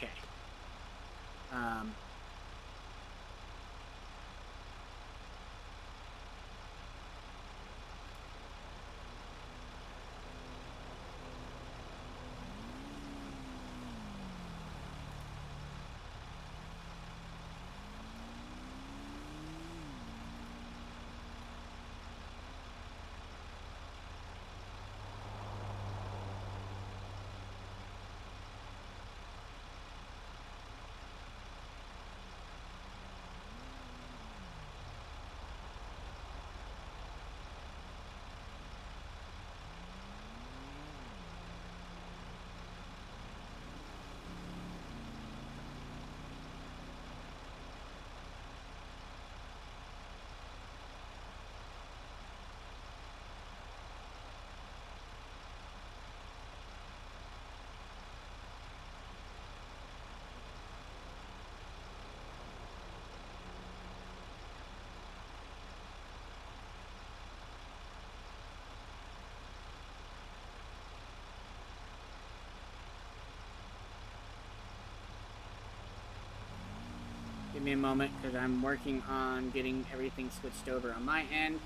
okay. Give me a moment, because I'm working on getting everything switched over on my end.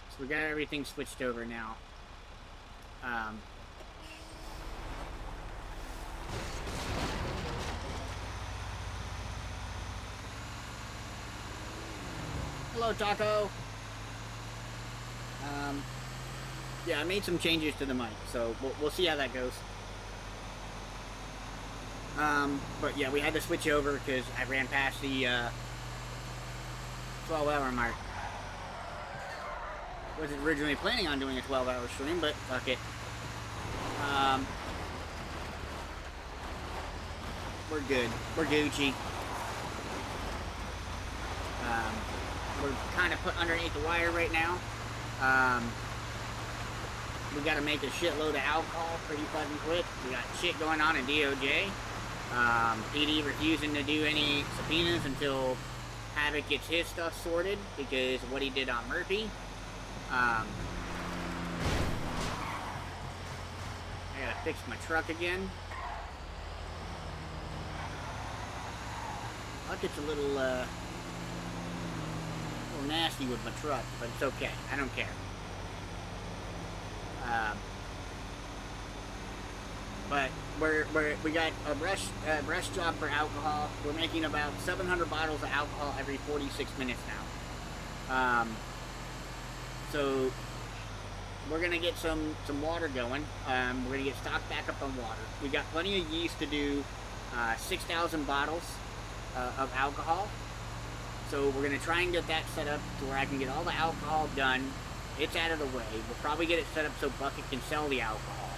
So we got everything switched over now. Hello, Taco. Yeah, I made some changes to the mic, so we'll see how that goes. But yeah, we had to switch over because I ran past the 12-hour mark. Wasn't originally planning on doing a 12-hour stream, but fuck it. We're good. We're Gucci. We're kind of put underneath the wire right now. We got to make a shitload of alcohol pretty fucking quick. We got shit going on in DOJ. PD refusing to do any subpoenas until Havoc gets his stuff sorted because of what he did on Murphy. I gotta fix my truck again. Like it's a little nasty with my truck, but it's okay. I don't care. But we got a brush job for alcohol. We're making about 700 bottles of alcohol every 46 minutes now. So we're gonna get some water going. We're gonna get stocked back up on water. We got plenty of yeast to do 6,000 bottles of alcohol. So we're gonna try and get that set up to where I can get all the alcohol done. It's out of the way. We'll probably get it set up so Bucket can sell the alcohol.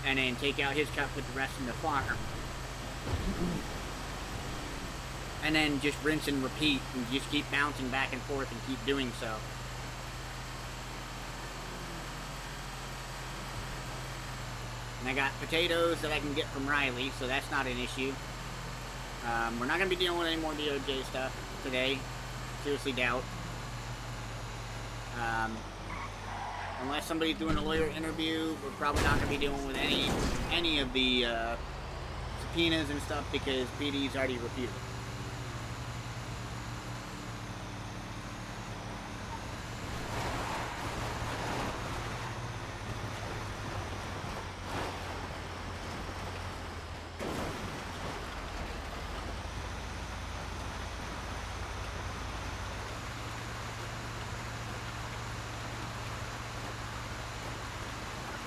And then take out his cup with the rest in the farm. And then just rinse and repeat and just keep bouncing back and forth and keep doing so. And I got potatoes that I can get from Riley, so that's not an issue. We're not going to be dealing with any more DOJ stuff today. Seriously doubt. Unless somebody's doing a lawyer interview, we're probably not going to be dealing with any of the subpoenas and stuff because PD's already refused.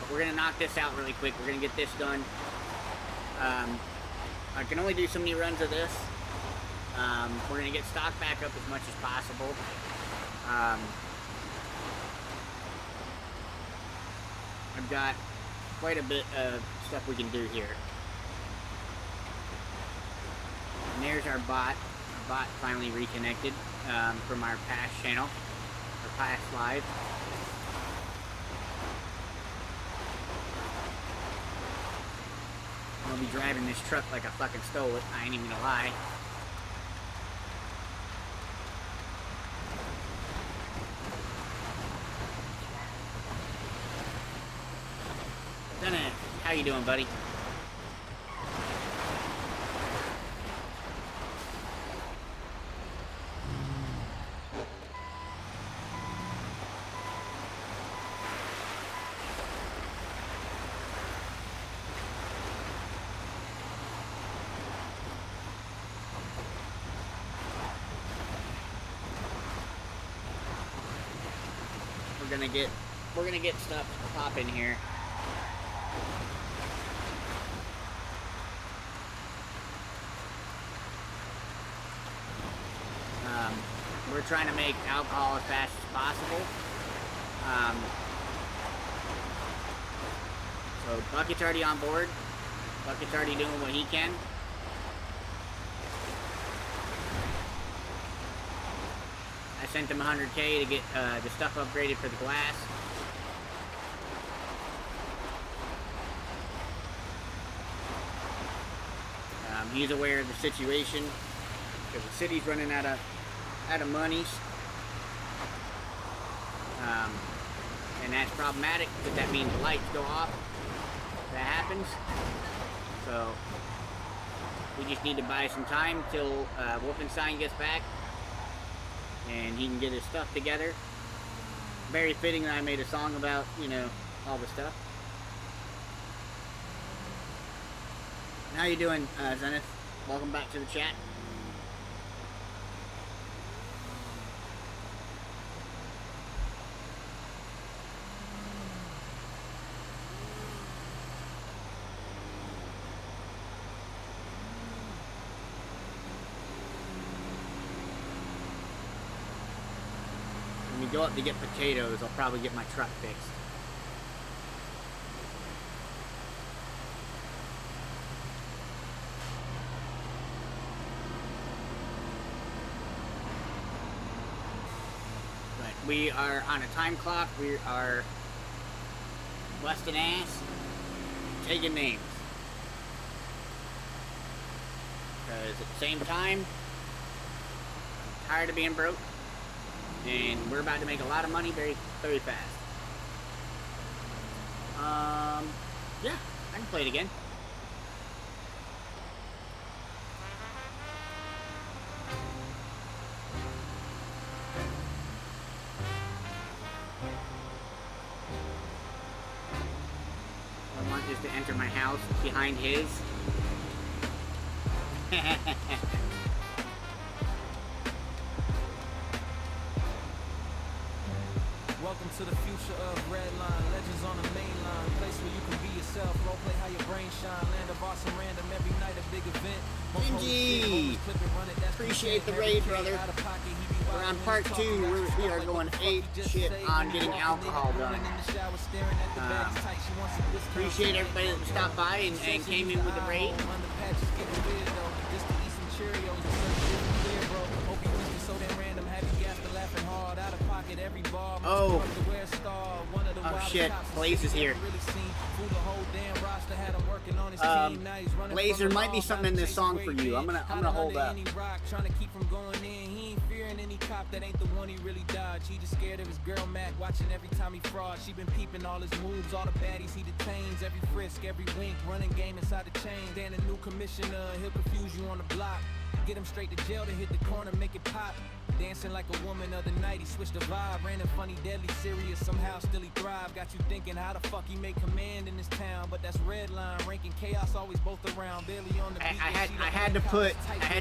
We're going to knock this out really quick. We're going to get this done. I can only do so many runs of this. We're going to get stock back up as much as possible. I've got quite a bit of stuff we can do here. And there's our bot. Our bot finally reconnected from our past channel, our past live. I'm gonna be driving this truck like I fucking stole it. I ain't even gonna lie. How you doing, buddy? We're gonna get stuff popping here. We're trying to make alcohol as fast as possible. So Bucket's already on board. Bucket's already doing what he can. I sent him 100K to get the stuff upgraded for the glass. He's aware of the situation because the city's running out of monies, and that's problematic because that means the lights go off. That happens. So we just need to buy some time till Wolfenstein gets back and he can get his stuff together. Very fitting that I made a song about, you know, all the stuff. How you doing, Zenith? Welcome back to the chat. When we go up to get potatoes, I'll probably get my truck fixed. We are on a time clock. We are busting ass, taking names. Because at the same time, I'm tired of being broke, and we're about to make a lot of money very, very fast. Yeah, I can play it again. To enter my house behind his. Welcome to the future of Redline, legends on the main line, place where you can be yourself, role play how your brain shine, land of awesome random, every night a big event. Benji! Appreciate the raid, brother. We're on part 2. We are going ape shit on getting alcohol done. Appreciate everybody that stopped by and came in with the raid. Oh shit, Blaze is here. Blaze, there might be something in this song for you. I'm gonna hold up. Trying to keep from going in. He ain't fearing any cop that ain't the one he really dodged. He just scared of his girl Mac, watching every time he fraud. She been peeping all his moves, all the baddies he detains, every frisk, every wink, running game inside the chain. Then a new commissioner, he'll confuse you on the block. Get him straight to jail to hit the corner, make it pop. Dancing like a woman of the night, he switched the vibe. Ran a funny, deadly, serious, somehow still he thrive. Got you thinking how the fuck he make command in this town. But that's Redline, ranking chaos always both around. Barely on the beat. I had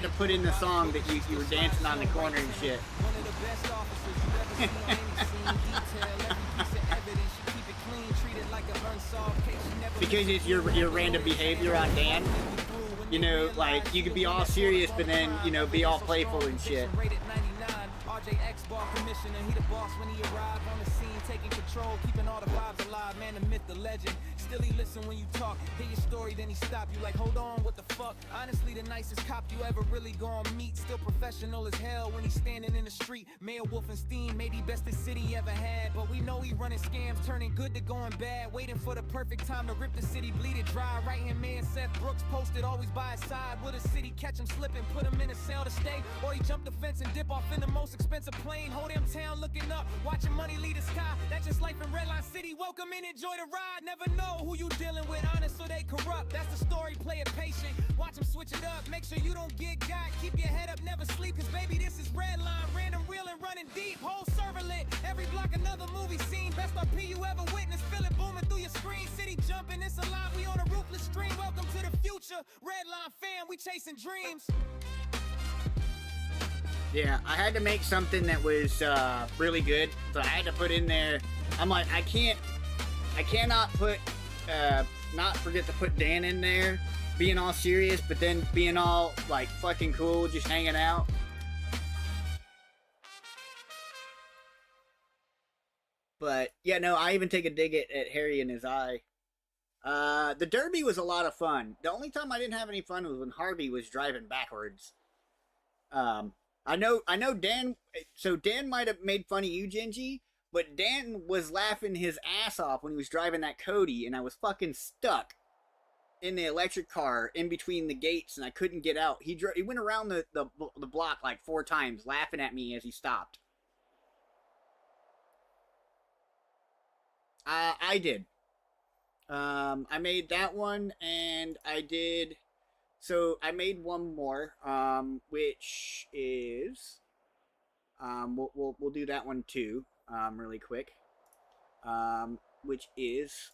to put in the song that you were dancing on the corner and shit. One of the best officers you ever seen on any scene. Detail every piece of evidence. She keep it clean, treat it like an unsolved case. She never Because it's your random behavior on Dan. You know, like, you could be all serious, but then, you know, be all playful and shit. baseball commissioner. He the boss when he arrived on the scene, taking control, keeping all the vibes alive. Man, the myth, the legend. Still he listen when you talk. Hear your story, then he stop you like, hold on, what the fuck? Honestly, the nicest cop you ever really gonna meet. Still professional as hell when he's standing in the street. Mayor Wolfenstein, maybe bestest city he ever had. But we know he running scams, turning good to going bad. Waiting for the perfect time to rip the city, bleed it dry. Right hand man Seth Brooks posted, always by his side. Will the city catch him slipping, put him in a cell to stay? Or he jump the fence and dip off in the most expensive plane? Hold him town looking up, watching money leave the sky. That's just life in Redline City. Welcome in, enjoy the ride. Never know who you dealing with, honest or they corrupt. That's the story, play it patient. Watch them switch it up, make sure you don't get got. Keep your head up, never sleep, cause baby this is Redline. Random, real and running deep, whole server lit. Every block another movie scene. Best RP you ever witnessed, feel it booming through your screen. City jumping, it's alive, we on a ruthless stream. Welcome to the future, Redline fam, we chasing dreams. Yeah, I had to make something that was really good, so I had to put in there. I'm like, I cannot put, not forget to put Dan in there, being all serious, but then being all like fucking cool, just hanging out. But yeah, no, I even take a dig at Harry in his eye. The Derby was a lot of fun. The only time I didn't have any fun was when Harvey was driving backwards. I know Dan, so Dan might have made fun of you, Gingy, but Dan was laughing his ass off when he was driving that Cody, and I was fucking stuck in the electric car in between the gates, and I couldn't get out. He went around the block like 4 times, laughing at me as he stopped. I did. I made that one, and I did... So I made one more, which is, we'll do that one too, really quick, which is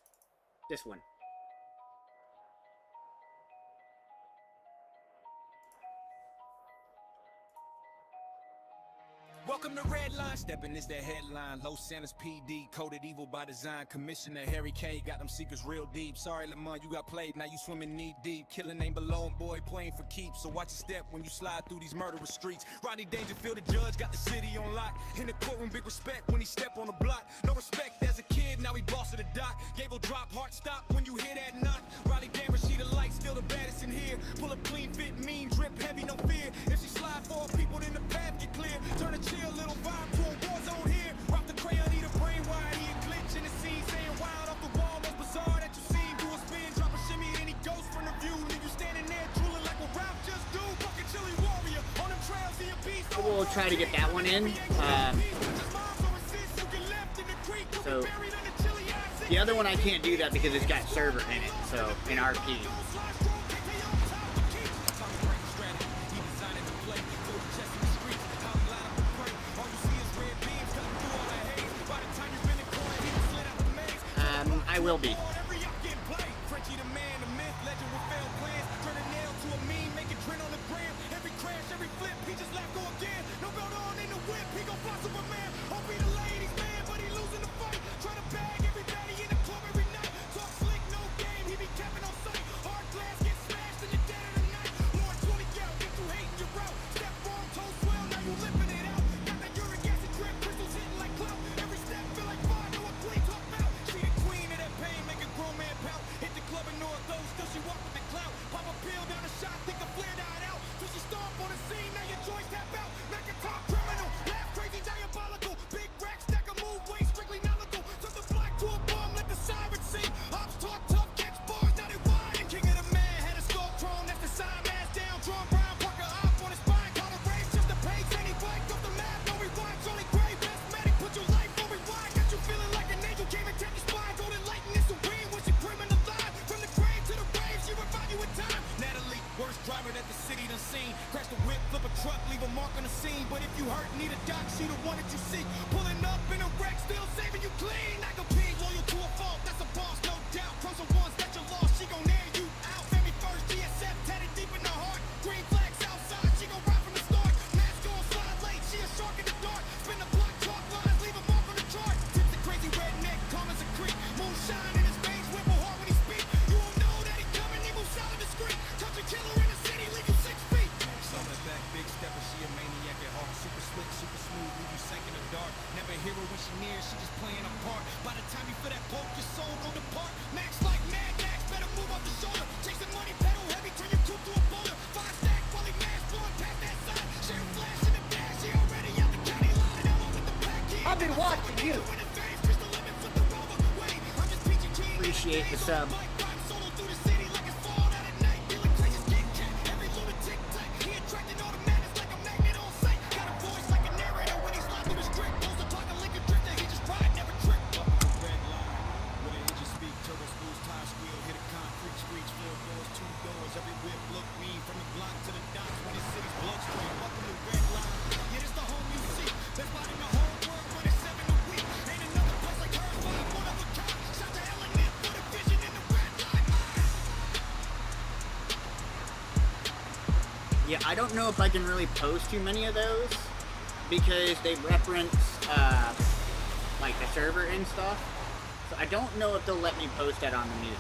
this one. Welcome to Redline, stepping is the headline. Los Santos PD, coded evil by design. Commissioner Harry K got them secrets real deep. Sorry, Lamont, you got played, now you swimming knee deep. Killing ain't below him, boy, playing for keeps. So watch your step when you slide through these murderous streets. Rodney Dangerfield, the judge, got the city on lock. In the courtroom, big respect when he step on the block. No respect as a kid, now he boss of the dock. Gable drop, heart stop when you hear that knock. Rodney Danvers, she the light, still the baddest in here. Pull up clean fit, mean, drip heavy, no fear. If she slide for people, then the path get clear. Turn a chill, little vibe to a war zone here. Rock the crayon, need a brain wide. He a glitch in the scene, saying wild off the wall. Most bizarre that you seen. Do a spin, drop a shimmy, then he goes from the view. Leave you standing there, drooling like what Ralph just do. Fucking chilly warrior on them trails, he a beast. We'll try to get that one in. So the other one I can't do that because it's got server in it. So in RP. I will be. Super slick, super smooth, leave you sinking fucking watching you. Appreciate the sub. Yeah, I don't know if I can really post too many of those because they reference like the server and stuff. So I don't know if they'll let me post that on the music.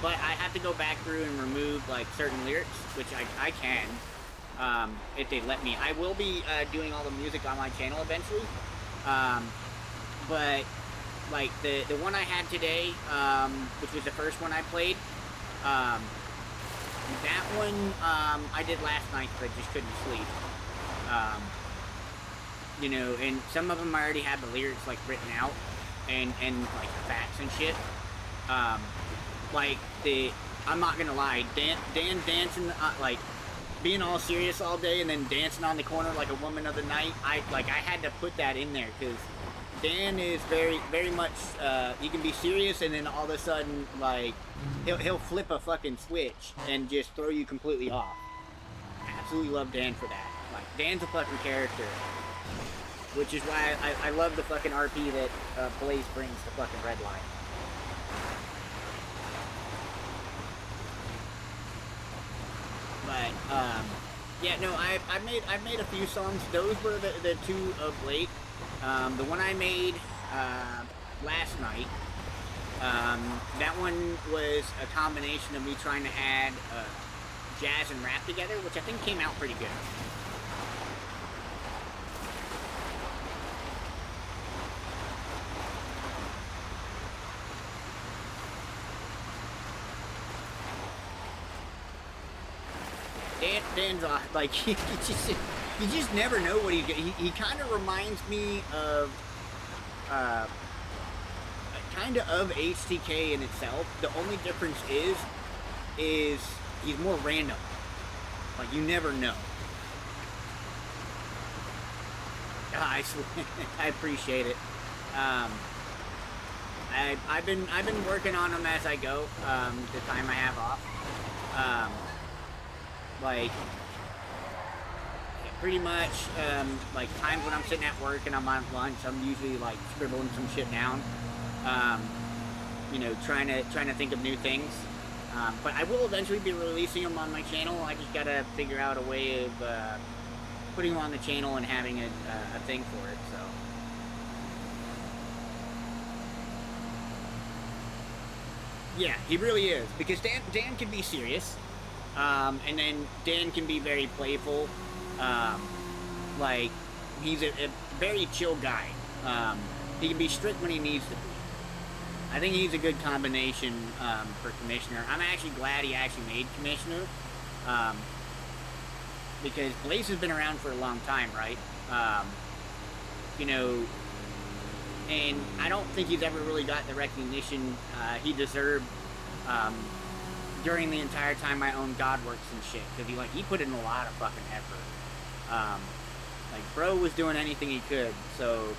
But I have to go back through and remove like certain lyrics, which I can if they let me. I will be doing all the music on my channel eventually. But like the one I had today, which was the first one I played, that one I did last night because I just couldn't sleep. You know, and some of them I already had the lyrics like written out and like facts and shit. Like I'm not gonna lie, Dan dancing like being all serious all day and then dancing on the corner like a woman of the night. I had to put that in there because Dan is very much he can be serious and then all of a sudden like he'll flip a fucking switch and just throw you completely off. Absolutely love Dan for that. Like Dan's a fucking character, which is why I love the fucking RP that Blaze brings to fucking Redline. But yeah, no, I've made a few songs. Those were the two of late. The one I made last night, that one was a combination of me trying to add jazz and rap together, which I think came out pretty good. Dan's like you just never know what he kind of reminds me of HTK in itself. The only difference is he's more random. Like you never know. I swear, I appreciate it. I've been working on them as I go. The time I have off. Like pretty much like times when I'm sitting at work and I'm on lunch, I'm usually like scribbling some shit down. You know, trying to think of new things. But I will eventually be releasing them on my channel. I just gotta figure out a way of putting them on the channel and having a thing for it. So. Yeah, he really is, because Dan can be serious. And then Dan can be very playful. Like, he's a very chill guy. He can be strict when he needs to be. I think he's a good combination for Commissioner. I'm actually glad he actually made Commissioner. Because Blaze has been around for a long time, right? You know, and I don't think he's ever really got the recognition he deserved during the entire time I owned Godworks and shit, because he put in a lot of fucking effort. Like, bro was doing anything he could, so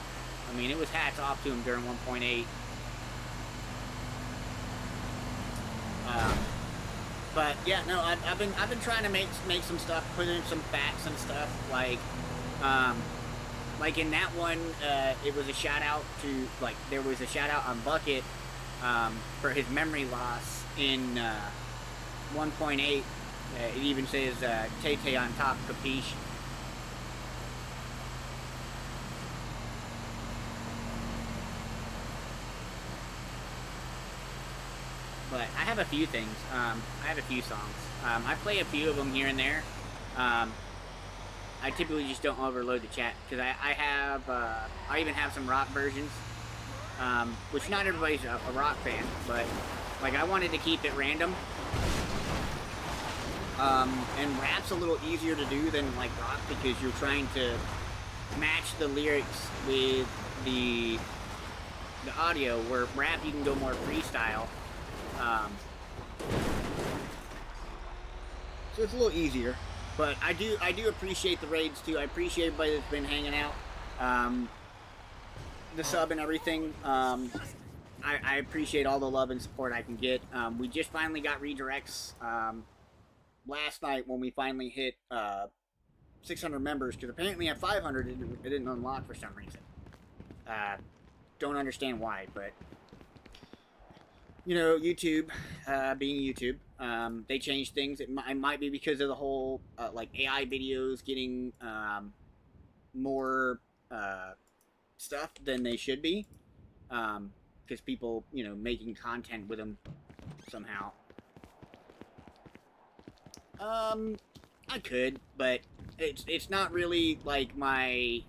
I mean, it was hats off to him during 1.8. But yeah, no, I've been trying to make some stuff, put in some facts and stuff, like in that one, it was a shout out to, like, there was a shout out on Bucket for his memory loss in 1.8. It even says Tay on top, capiche. But I have a few things. I have a few songs. I play a few of them here and there. I typically just don't overload the chat because I even have some rock versions, which not everybody's a rock fan, but like I wanted to keep it random. And rap's a little easier to do than like rock because you're trying to match the lyrics with the audio. Where rap, you can go more freestyle. So it's a little easier. But I do appreciate the raids too. I appreciate everybody that's been hanging out. The sub and everything. I appreciate all the love and support I can get. We just finally got redirects last night when we finally hit 600 members, because apparently at 500 it didn't unlock for some reason. Don't understand why, but you know, YouTube, being YouTube, they changed things. It might be because of the whole like AI videos getting more stuff than they should be, because people, you know, making content with them somehow. I could, but it's not really like my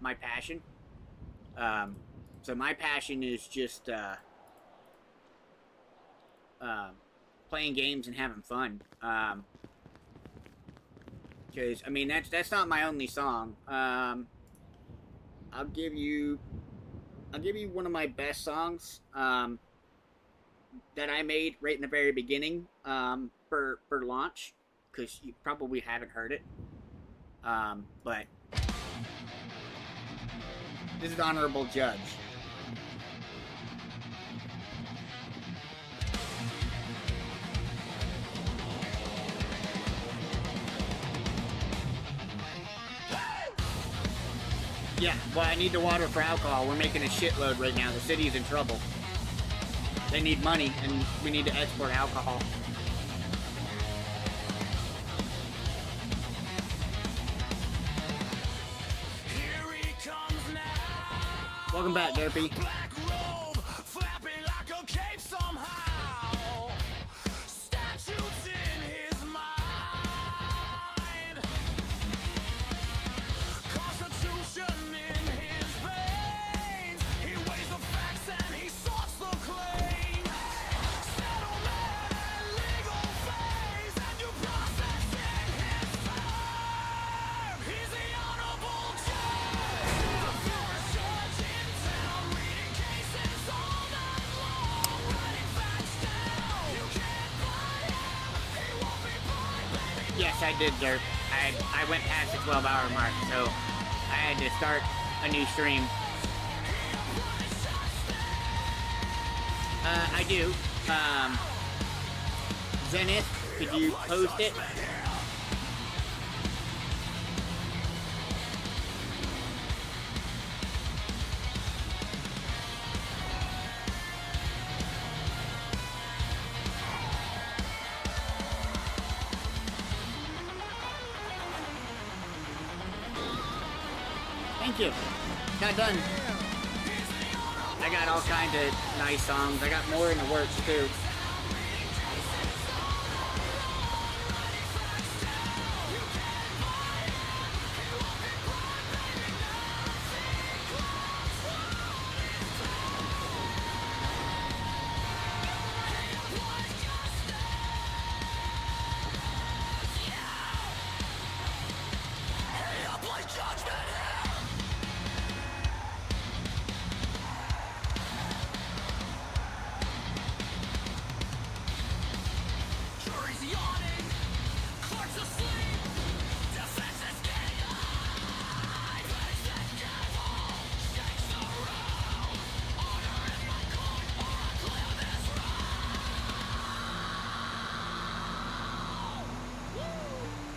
my passion. So my passion is just playing games and having fun. Because I mean that's not my only song. I'll give you one of my best songs that I made right in the very beginning for launch, because you probably haven't heard it. But this is Honorable Judge. Yeah, well, I need the water for alcohol. We're making a shitload right now. The city's in trouble. They need money, and we need to export alcohol. Here he comes now. Welcome back, Derpy. Black robe, flapping like a cape somehow. Statutes in his mind. Constitution in his veins. He weighs the facts and he sorts the claims. Settlement and legal phase, and you process in his firm. He's the honorable judge, the fairest judge in town, reading cases all night long, writing facts down. You can't buy him, he won't be bought, baby. Yes, I did, Derp. I went past the 12-hour mark, so I had to start a new stream. I do. Zenith, could you post it? Thank you. Not done. I got all kinds of nice songs. I got more in the works too.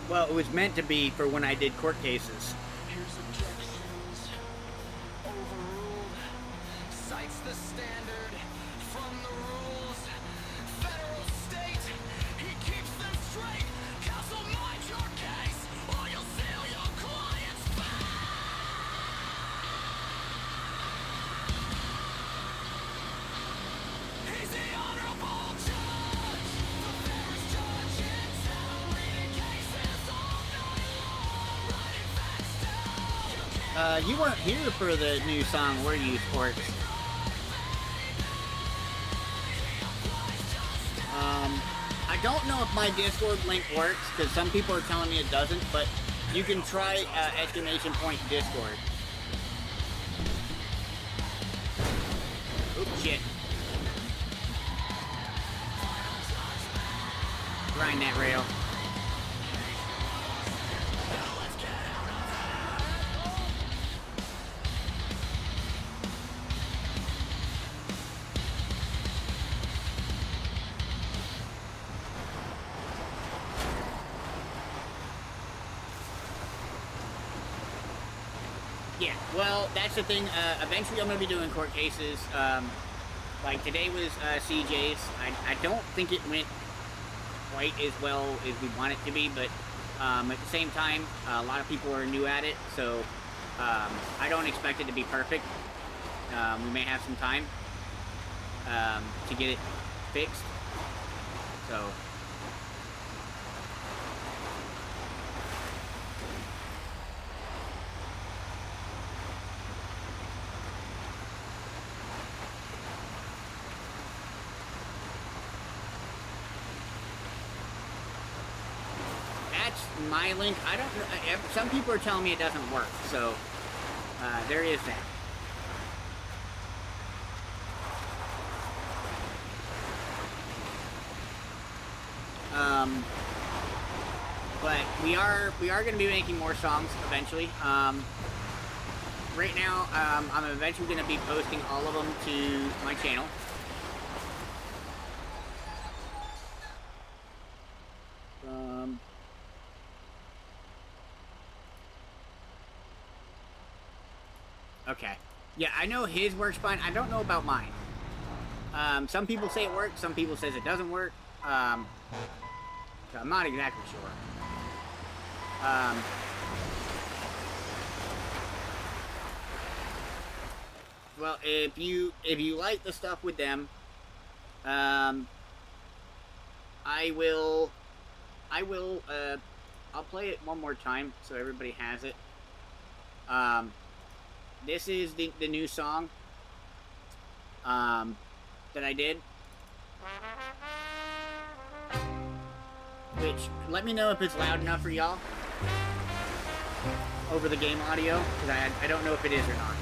Well, it was meant to be for when I did court cases. Here's objections overruled. Cites the standard from the rules. Federal, state, he keeps them straight. Counsel, mind your case, or you'll seal your client's fate. He's the honorable judge, the fairest judge in town, reading cases all night long, writing facts down. You weren't here for the new song, were you, Sports? I don't know if my Discord link works, because some people are telling me it doesn't, but you can try exclamation point Discord. Shit. Grind that rail. Yeah, well, that's the thing. Eventually I'm going to be doing court cases. Like today was CJ's. I don't think it went quite as well as we want it to be, but at the same time, a lot of people are new at it, so I don't expect it to be perfect. We may have some time to get it fixed. So. My link, I don't know, some people are telling me it doesn't work, so there is that. But we are going to be making more songs eventually. Right now, I'm eventually going to be posting all of them to my channel. Okay. Yeah, I know his works fine. I don't know about mine. Some people say it works. Some people says it doesn't work. So I'm not exactly sure. Well, if you like the stuff with them, I'll play it one more time so everybody has it. This is the new song that I did. Which, let me know if it's loud enough for y'all over the game audio, because I don't know if it is or not.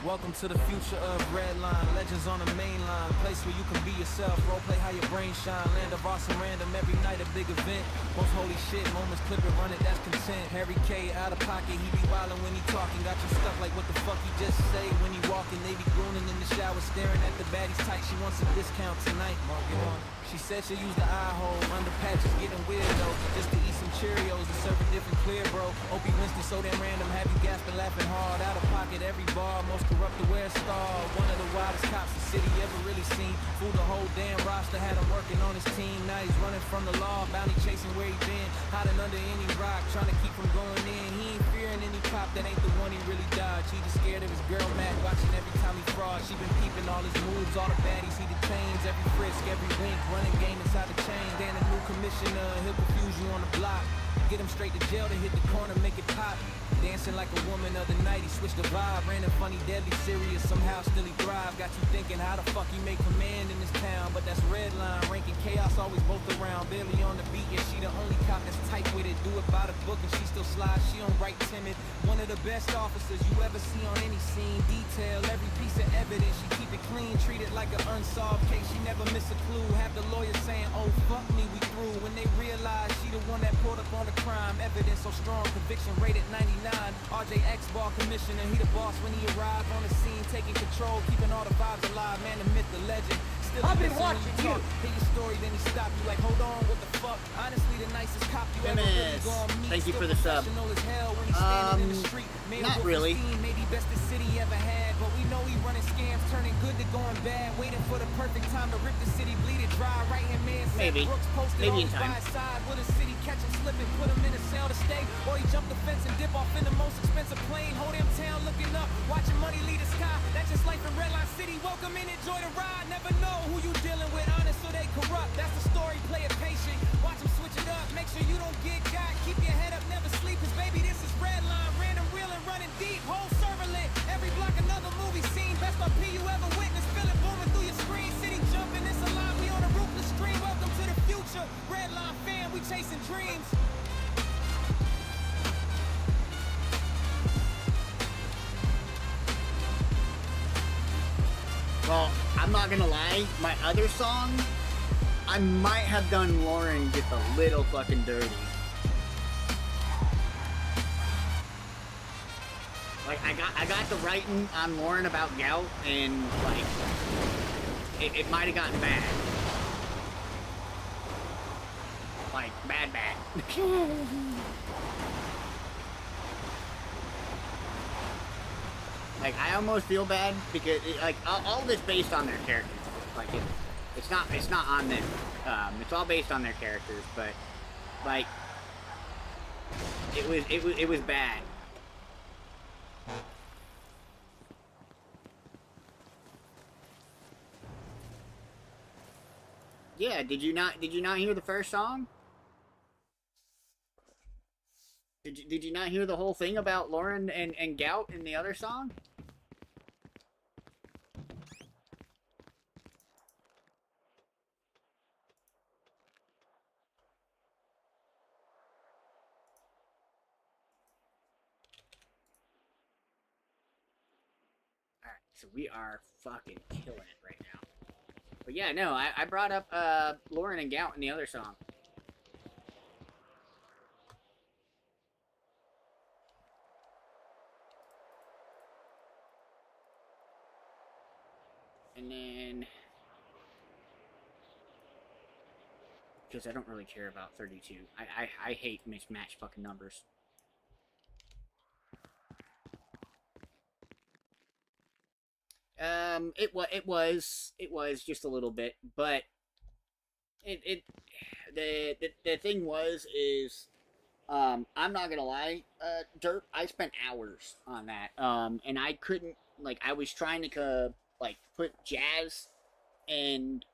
Welcome to the future of Redline, legends on the main line, place where you can be yourself, roleplay how your brain shine, land of awesome random, every night a big event, most holy shit, moments clip it, run it, that's content, Harry K out of pocket, he be wildin' when he talking, got you stuck like what the fuck you just say, when he walking, they be groaning in the shower, staring at the baddies tight, she wants a discount tonight, mark it on. She said she'll use the eye hole, under patches getting weird though, just to eat some Cheerios and serve a different clear, bro. Opie Winston so damn random, have you gasping, laughing hard, out of pocket every bar, most corrupt to wear a star, one of the wildest cops the city ever really seen, fooled the whole damn roster, had him working on his team, now he's running from the law, bounty chasing where he been, hiding under any rock, trying to keep from going in, he ain't fearing any cop that ain't the one he really dodged, he just scared of his girl Mac, watching every time he fraud, she been peeping all his moves, all the baddies he detains, every frisk, every wink, running game inside the chain, then a new commissioner, he'll confuse you on the block, get him straight to jail to hit the corner, make it pop, dancing like a woman of the night, he switched the vibe, ran a funny, deadly, serious, somehow still he thrive, got you thinking how the fuck he make command in this town, but that's Redline, ranking chaos always both around, barely on the beat, yeah, she the only cop that's tight with it, do it by the book and she still slides, she don't write timid, one of the best officers you ever see on any scene, detail every piece of evidence, she keep it clean, treat it like an unsolved case, she never miss a clue, have the lawyer saying, oh fuck me, we through, when they realize she the one that pulled up on the crime, evidence so strong, conviction rated 99, RJ X-Ball commissioner, he the boss when he arrived on the scene, taking control, keeping all the vibes alive, man, the myth, the legend. Still I've been watching you. Hear your story, then he stop you like, hold on, what the fuck? Honestly, the nicest cop you ever really gonna meet. Thank you Still for the sub. professional as hell when he's standing in the street. Not really. Maybe best the city ever had, but we know he running scams, turning good to going bad, waiting for the perfect time to rip the city, bleed it dry. Right hand man said Maybe. Brooks posted Maybe in always time. by his side. Will the city catch him slipping, put him in a cell to stay, or he jump the fence and dip off in the most expensive plane? Whole damn town looking up, watching money lead the sky. That's just life in Redline City. Welcome in, enjoy the ride. Never know who you dealing with, honest or they corrupt. That's the story, play it patient. Watch them switch it up, make sure you don't get got. Keep your head up, never sleep, cause baby this is Redline. Random, real and running deep, whole server lit. Every block another movie scene. Best RP you ever witnessed, feel it booming through your screen. City jumping, it's alive, we on a ruthless stream. Welcome to the future. Well, I'm not gonna lie, my other song, I might have done Lauren just a little fucking dirty. Like, I got the writing on Lauren about gout, and, like, it might have gotten bad. Like, bad. Like, I almost feel bad because, like, all this based on their characters. Like, it's not on them. It's all based on their characters, but, like, it was bad. Yeah, did you not hear the first song? Did you not hear the whole thing about Lauren and gout in the other song? Alright, so we are fucking killing it right now. But yeah, no, I brought up Lauren and gout in the other song. And then, because I don't really care about 32. I hate mismatched fucking numbers. It was just a little bit, but the thing is I'm not gonna lie, Derp, I spent hours on that, and I couldn't, like, I was trying to like put jazz and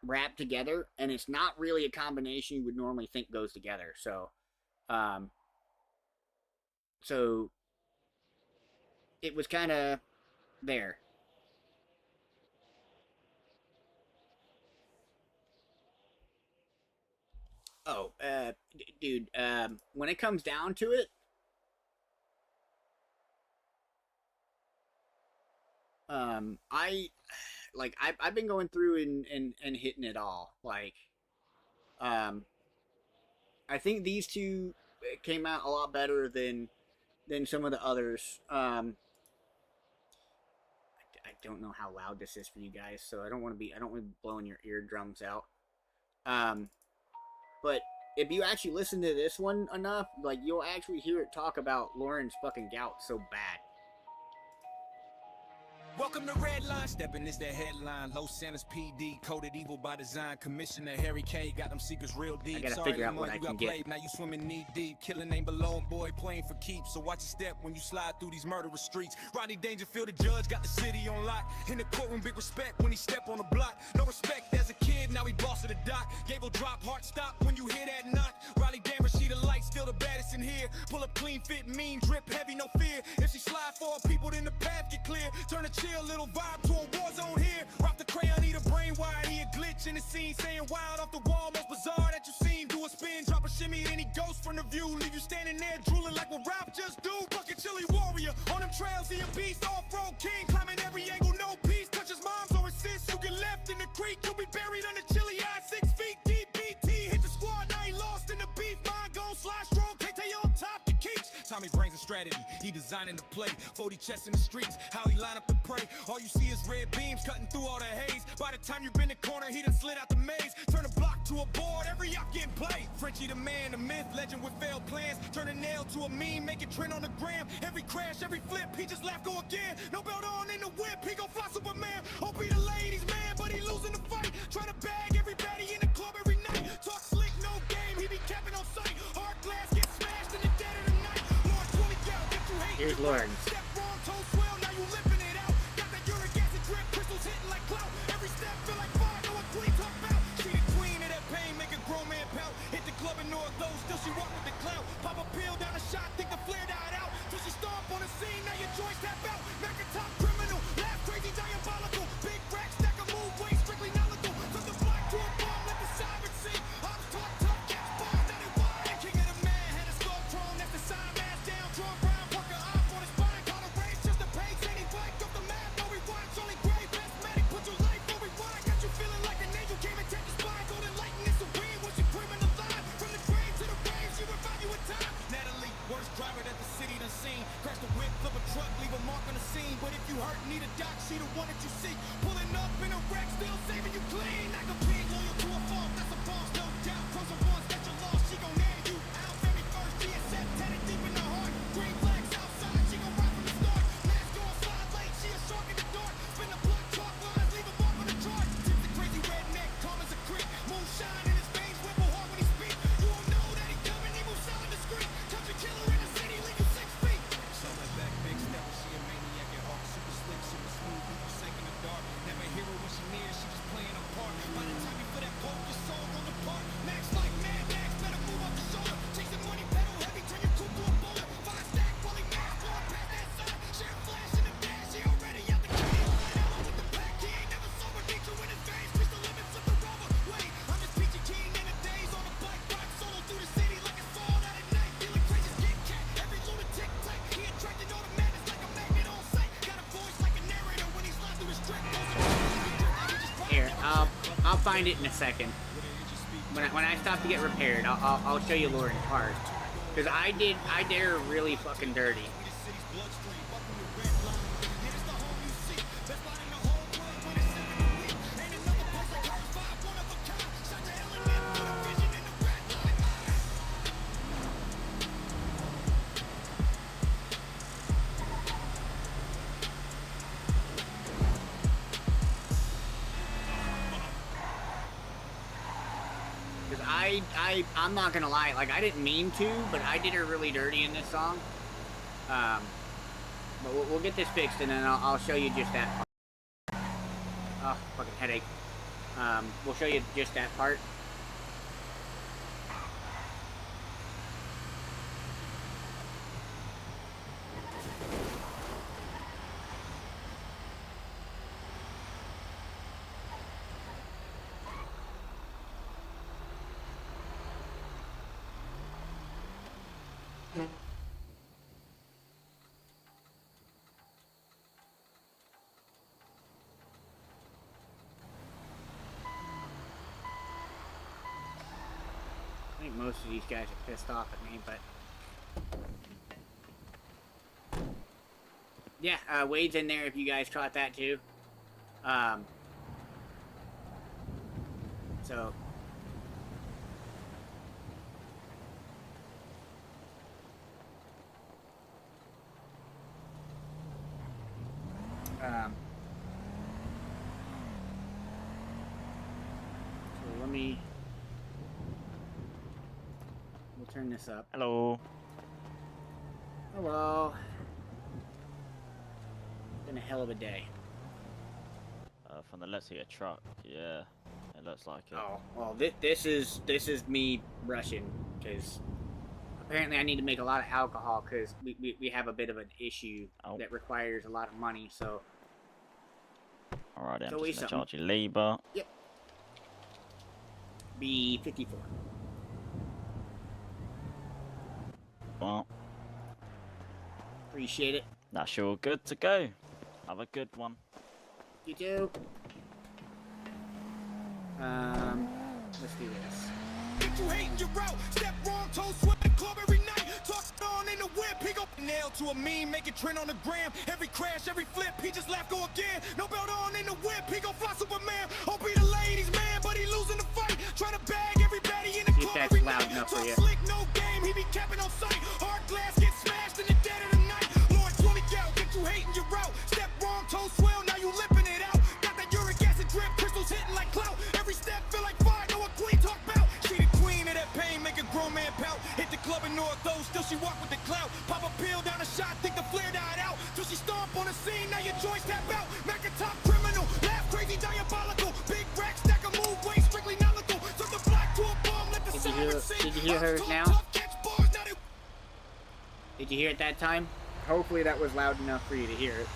rap together, and it's not really a combination you would normally think goes together. So so it was kind of there. Oh, dude, when it comes down to it, I've been going through and hitting it all. Like, I think these two came out a lot better than some of the others. I don't know how loud this is for you guys, so I don't want to be blowing your eardrums out. But if you actually listen to this one enough, like, you'll actually hear it talk about Lauren's fucking gout so bad. Welcome to Redline. Stepping is the headline. Los Santos PD, coded evil by design. Commissioner Harry K got them secrets real deep. I gotta Sorry, figure out what you I got can get. played. Now you swimming knee deep. Killing ain't below, boy, playing for keeps. So watch your step when you slide through these murderous streets. Rodney Dangerfield, the judge, got the city on lock. In the courtroom, big respect when he step on the block. No respect as a kid, now he boss of the dock. Gable drop, heart stop when you hear that knock. Riley Dammer, she the light, still the baddest in here. Pull up clean fit, mean, drip heavy, no fear. If she slide for her people, then the path get clear. Turn a chill little vibe to a war zone here. Rock the crayon, need a brain wire. He a glitch in the scene, saying wild off the wall. Most bizarre that you seen. Do a spin, drop a shimmy, then he goes from the view. Leave you standing there drooling like what Ralph just do. Bucket chili warrior on them trails, he a beast. Off-road king, climbing every angle, no peace. Touch his mom's or his sis, you get left in the creek. You'll be buried under chilly eye, 6 feet deep. BT hit the squad, now he lost in the beef. Mine gon' slide strong, can't tell you on top the keeps. Tommy brings a strategy, he designing the play. 40 chests in the streets, how he line up the prey. All you see is red beams cutting through all the haze. By the time you bend the corner, he done slid out the maze. Turn a block to a board, every yacht getting played. Frenchie the man, the myth, legend with failed plans. Turn a nail to a meme, make it trend on the gram. Every crash, every flip, he just laugh, go again. No belt on in the whip, he gon' fly Superman. Hope he the ladies man, but he losing the fight. Try to bag everybody in the club every night. Talk slick, no game, he be capping on sight. Hard glass get smashed in the dead of the night. Lord 20 gal, get you hate. Here's Lauren. Step wrong, toe swell, now you lipping it out. Got that uric acid drip, crystals hitting like clout. Every step feel like fire, know what queen talk about. She the queen of that pain, make a grown man pout. Hit the club in North Low, still she walk with the clout. Pop a pill down a shot, think the flare died out. Till she stomp on the scene, now your joints tap out. Mac a top criminal, laugh crazy, diabolical. Big rack, stack a move, way strictly knowledgeable. From the block to a bomb, let the siren sing. Ops talk tough, catch balls, that it wide. King of the man, had a skull throne, that's the sign, mask down, draw brown, work her off on his spine. Caught a race, just a pace, and he blanked off the map. No rewind, only grave. I'll find it in a second. When I stop to get repaired, I'll show you Lauren's part. Cause I did her really fucking dirty. I'm not gonna lie, like I didn't mean to, but I did her really dirty in this song. But we'll get this fixed and then I'll show you just that part. Oh, fucking headache. We'll show you just that part. I think most of these guys are pissed off at me, but yeah, Wade's in there if you guys caught that too. So let me. We'll turn this up. Hello. Hello. Been a hell of a day. From the let's see a truck. Yeah, it looks like it. Oh well, this is me rushing because apparently I need to make a lot of alcohol because we have a bit of an issue that requires a lot of money. So. Alright, I'm just gonna charge you labor. Yep. B54. Well, appreciate it. That's all good to go. Have a good one. You too. Let's do this. Get you hating your route, step wrong, toe sweating club every night. Talk on in the whip, he go nail to a meme, make it trend on the gram. Every crash, every flip, he just laugh, go again. No belt on in the whip, he go fly Superman. Hope he the ladies man, but he losing the fight. Trying to bag everybody in the club every night. Talk slick, no game, he be capping on sight. Hard glass get smashed in the dead of the night. Lord 20 gal, get you hating your route. Step wrong, toe swell, now you lipping it out. Got that uric acid drip, crystals hitting like clout. Every step feel like fire, know what queen talk about. She the queen of that pain, make a grown man pout. Hit the club in North Oaks, still she walk with the clout. Pop a pill down a shot, think the flare died out. Till she stomp on the scene, now your joints tap out. Mac a top criminal, laugh crazy, diabolical. Big rack, stack a move, way strictly knowledgeable. Took the black to a bomb, let the siren sing. Did you hear her now? Did you hear it that time? Hopefully that was loud enough for you to hear it.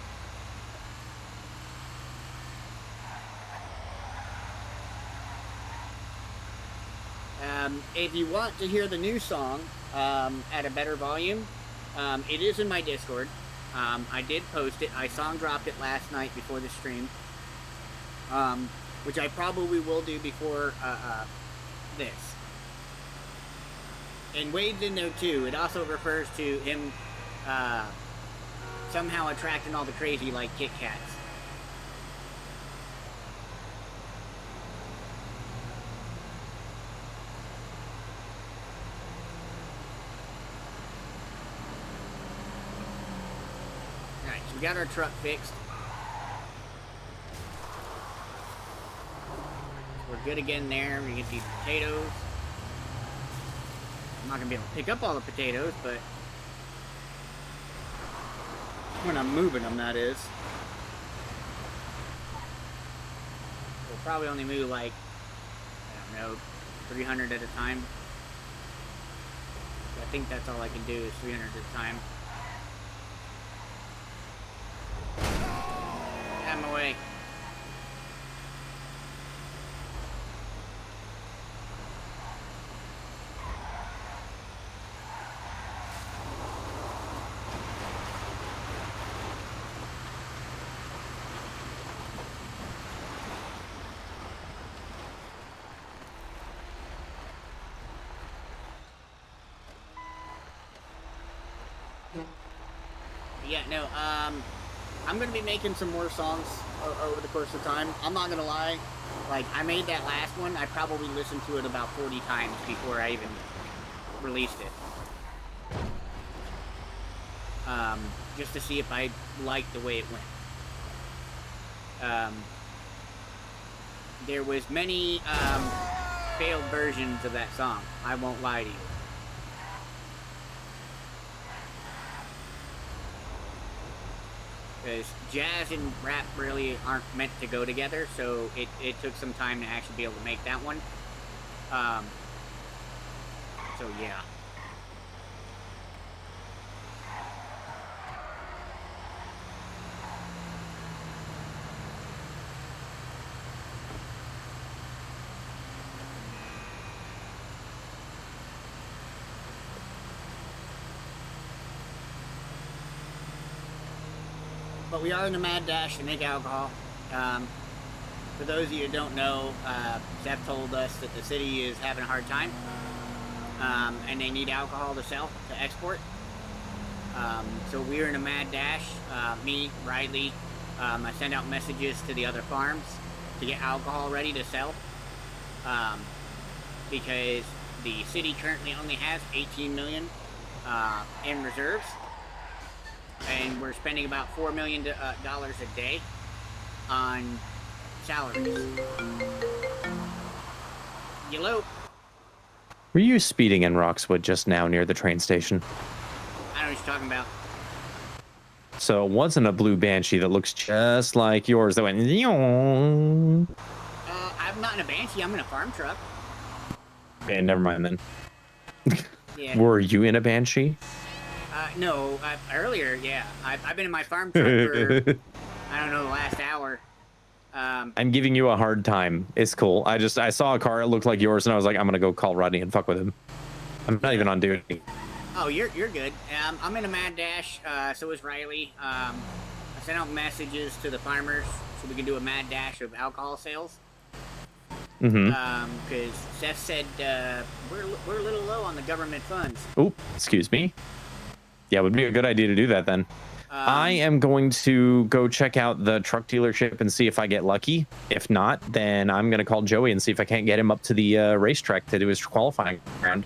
If you want to hear the new song at a better volume, it is in my Discord. I did post it. I song dropped it last night before the stream, which I probably will do before this. And Wade's in there too. It also refers to him somehow attracting all the crazy like Kit Kats. Alright, so we got our truck fixed. We're good again there. We get these potatoes. I'm not gonna be able to pick up all the potatoes, but when I'm moving them, that is. We'll probably only move like, I don't know, 300 at a time. I think that's all I can do is 300 at a time. Get out of my way. Yeah, no, I'm gonna be making some more songs over the course of time. I'm not gonna lie, like, I made that last one, I probably listened to it about 40 times before I even released it. Just to see if I liked the way it went. There was many, failed versions of that song, I won't lie to you. Because jazz and rap really aren't meant to go together, so it took some time to actually be able to make that one. So yeah. But we are in a mad dash to make alcohol. For those of you who don't know, Seth told us that the city is having a hard time, and they need alcohol to sell, to export. So we're in a mad dash. Me, Riley, I send out messages to the other farms to get alcohol ready to sell, because the city currently only has 18 million in reserves. And we're spending about $4 million a day on salaries. Hello? Were you speeding in Roxwood just now near the train station? I don't know what you're talking about. So it wasn't a blue Banshee that looks just like yours that went... I'm not in a Banshee, I'm in a farm truck. Okay, never mind then. Yeah. Were you in a Banshee? No, earlier, yeah. I've been in my farm truck for, I don't know, the last hour. I'm giving you a hard time. It's cool. I saw a car, it looked like yours, and I was like, I'm gonna go call Rodney and fuck with him. I'm not even on duty. Oh, you're good. I'm in a mad dash, so is Riley. I sent out messages to the farmers so we can do a mad dash of alcohol sales. Because Seth said we're a little low on the government funds. Oop, excuse me. Yeah, it would be a good idea to do that then. I am going to go check out the truck dealership and see if I get lucky. If not, then I'm going to call Joey and see if I can't get him up to the racetrack to do his qualifying round.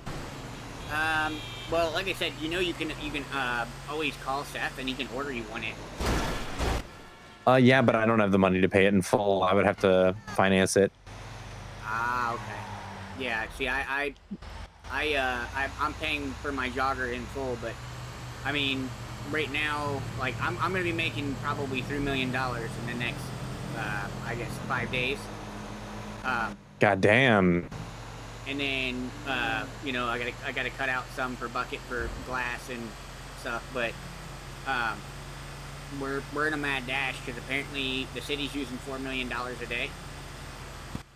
Well, like I said, you know, you can always call Seth and he can order you one in. Yeah, but I don't have the money to pay it in full. I would have to finance it. Ah, okay. Yeah, see, I'm paying for my jogger in full, but I mean, right now, like, I'm gonna be making probably $3 million in the next, I guess, 5 days. God damn. And then, you know, I gotta cut out some for bucket for glass and stuff, but we're in a mad dash because apparently the city's using $4 million a day,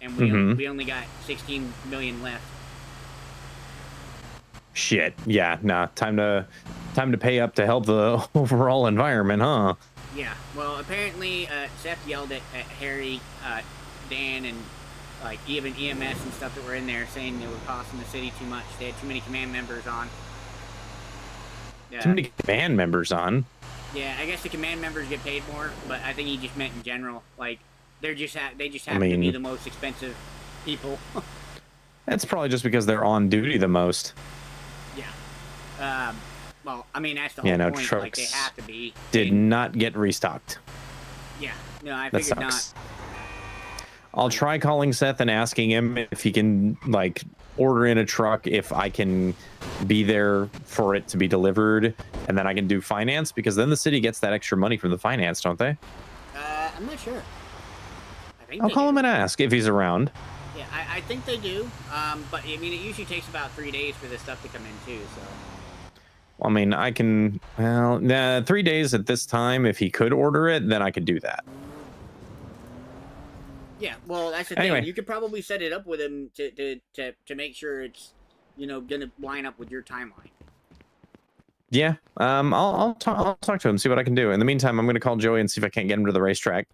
and we only got 16 million left. Shit. Yeah. Nah. Time to pay up to help the overall environment, huh? Yeah. Well, apparently Seth yelled at Harry, Dan, and like even EMS and stuff that were in there, saying they were costing the city too much. They had too many command members on. Too many command members on. Yeah, I guess the command members get paid more, but I think he just meant in general. Like they just happen to be the most expensive people. That's probably just because they're on duty the most. Yeah. Well, I mean, that's the whole point. Trucks like, they have to be. Did not get restocked. Yeah. No, I figured not. I'll try calling Seth and asking him if he can, like, order in a truck, if I can be there for it to be delivered, and then I can do finance, because then the city gets that extra money from the finance, don't they? I'm not sure. I'll call him and ask if he's around. Yeah, I think they do. But, I mean, it usually takes about 3 days for this stuff to come in, too, so... I mean, I can, well, 3 days at this time. If he could order it, then I could do that. Yeah, well, that's the thing. You could probably set it up with him to make sure it's, you know, gonna line up with your timeline. Yeah, I'll talk to him, see what I can do. In the meantime, I'm gonna call Joey and see if I can't get him to the racetrack.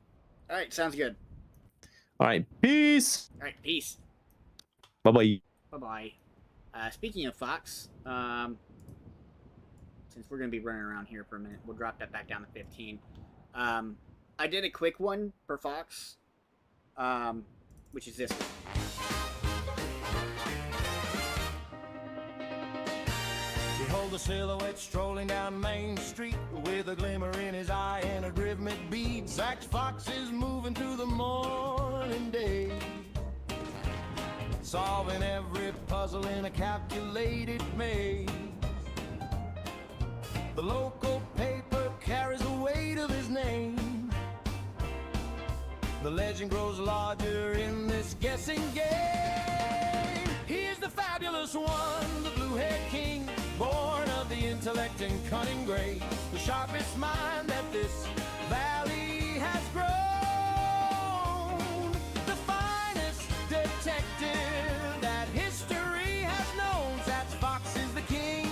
All right, sounds good. All right, peace. All right, peace. Bye bye. Bye bye. Speaking of Fox, since we're going to be running around here for a minute, we'll drop that back down to 15. I did a quick one for Fox, which is this one. Behold the silhouette strolling down Main Street with a glimmer in his eye and a rhythmic beat. Zach Fox is moving through the morning day, solving every puzzle in a calculated maze. The local paper carries the weight of his name. The legend grows larger in this guessing game. He is the fabulous one, the blue-haired king, born of the intellect and cunning grace, the sharpest mind that this valley has grown, the finest detective that history has known. Zach Fox is the king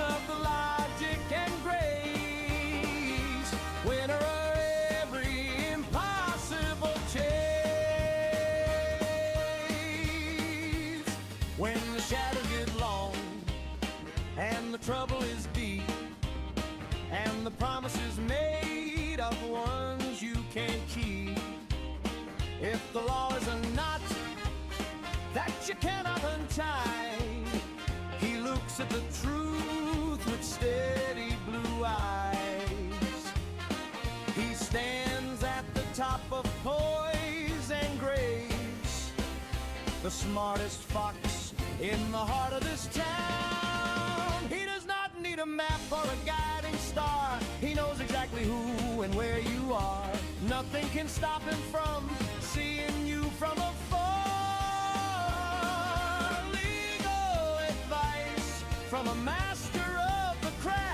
of the logic and grace, winner of every impossible chase. When the shadows get long and the trouble is deep, and the promises made are the ones you can't keep, if the law is a knot that you cannot untie, he looks at the truth with steady blue eyes. He stands at the top of poise and grace, the smartest fox in the heart of this town. He does not need a map or a guiding star. He knows exactly who and where you are. Nothing can stop him from seeing you from afar. Legal advice from a master of the craft.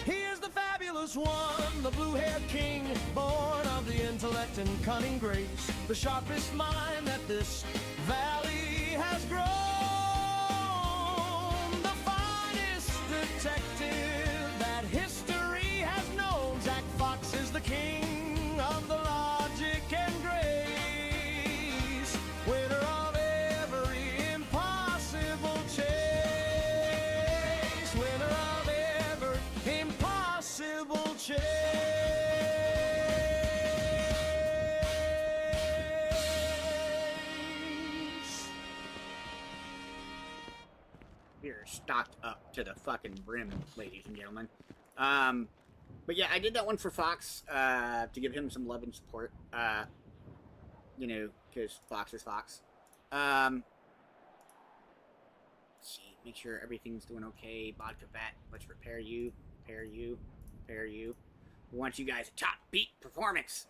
He is the fabulous one, the blue-haired king, born of the intellect and cunning grace, the sharpest mind that this valley has grown, the finest detective that history has known. Zach Fox is the king of the logic and grace, winner of every impossible chase, winner of every impossible chase. We're stocked up to the fucking brim, ladies and gentlemen. But yeah, I did that one for Fox, to give him some love and support. You know, because Fox is Fox. Let's see, make sure everything's doing okay. Vodka Vat, let's repair you, repair you, repair you. We want you guys a top beat performance.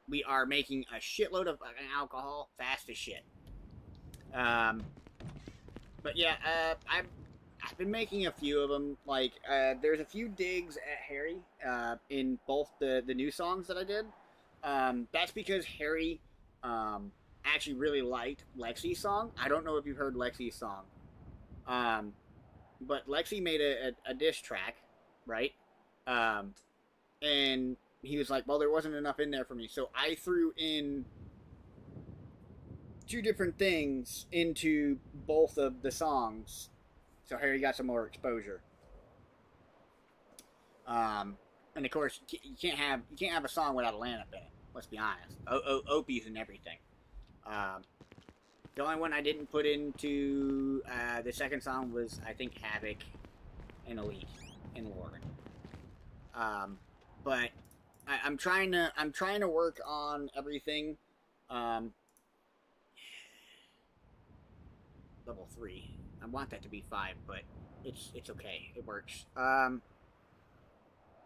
We are making a shitload of fucking alcohol, fast as shit. But yeah, I've been making a few of them. Like, there's a few digs at Harry, in both the new songs that I did. That's because Harry, actually really liked Lexi's song. I don't know if you've heard Lexi's song. But Lexi made a diss track, right? And he was like, well, there wasn't enough in there for me. So I threw in two different things into both of the songs. So Harry got some more exposure. And of course, you can't have a song without a lineup in it. Let's be honest. Opie's and everything. The only one I didn't put into the second song was, I think, Havoc and Elite and Lauren. But I'm trying to work on everything. Level 3. I want that to be 5, but it's okay. It works.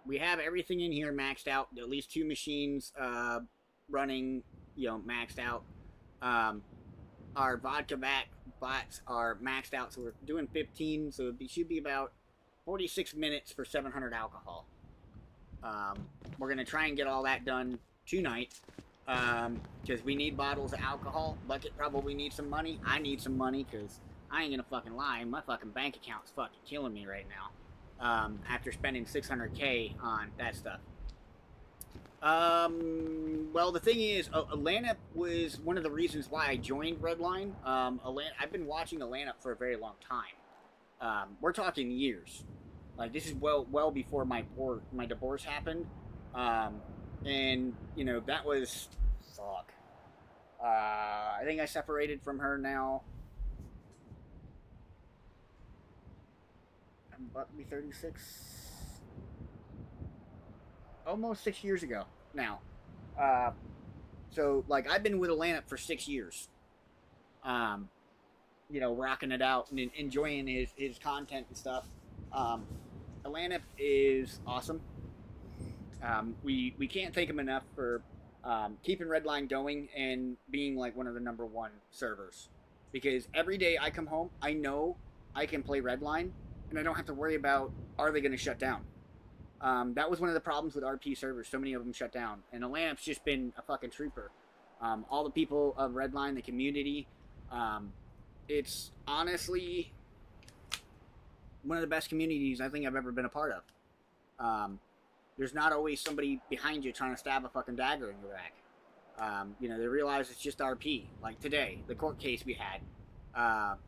We have everything in here maxed out. At least 2 machines running, maxed out. Our vodka bots are maxed out, so we're doing 15. So it should be about 46 minutes for 700 alcohol. We're gonna try and get all that done tonight, because we need bottles of alcohol. Bucket probably needs some money. I need some money, because I ain't gonna fucking lie, my fucking bank account's fucking killing me right now, after spending 600K on that stuff. Well, the thing is, Atlanta was one of the reasons why I joined Redline. I've been watching Atlanta for a very long time. We're talking years. Like, this is well before my divorce happened. And, you know, that was, fuck. I think I separated from her now. I'm about to be 36. Almost 6 years ago now. So, like, I've been with Atlanta for 6 years. You know, rocking it out and enjoying his content and stuff. Atlanta is awesome. We can't thank him enough for keeping Redline going and being like one of the #1 servers. Because every day I come home, I know I can play Redline, and I don't have to worry about, are they going to shut down? That was one of the problems with RP servers. So many of them shut down. And Atlanta's just been a fucking trooper. All the people of Redline, the community, it's honestly one of the best communities I think I've ever been a part of. There's not always somebody behind you trying to stab a fucking dagger in your back. You know, they realize it's just RP. Like today, the court case we had.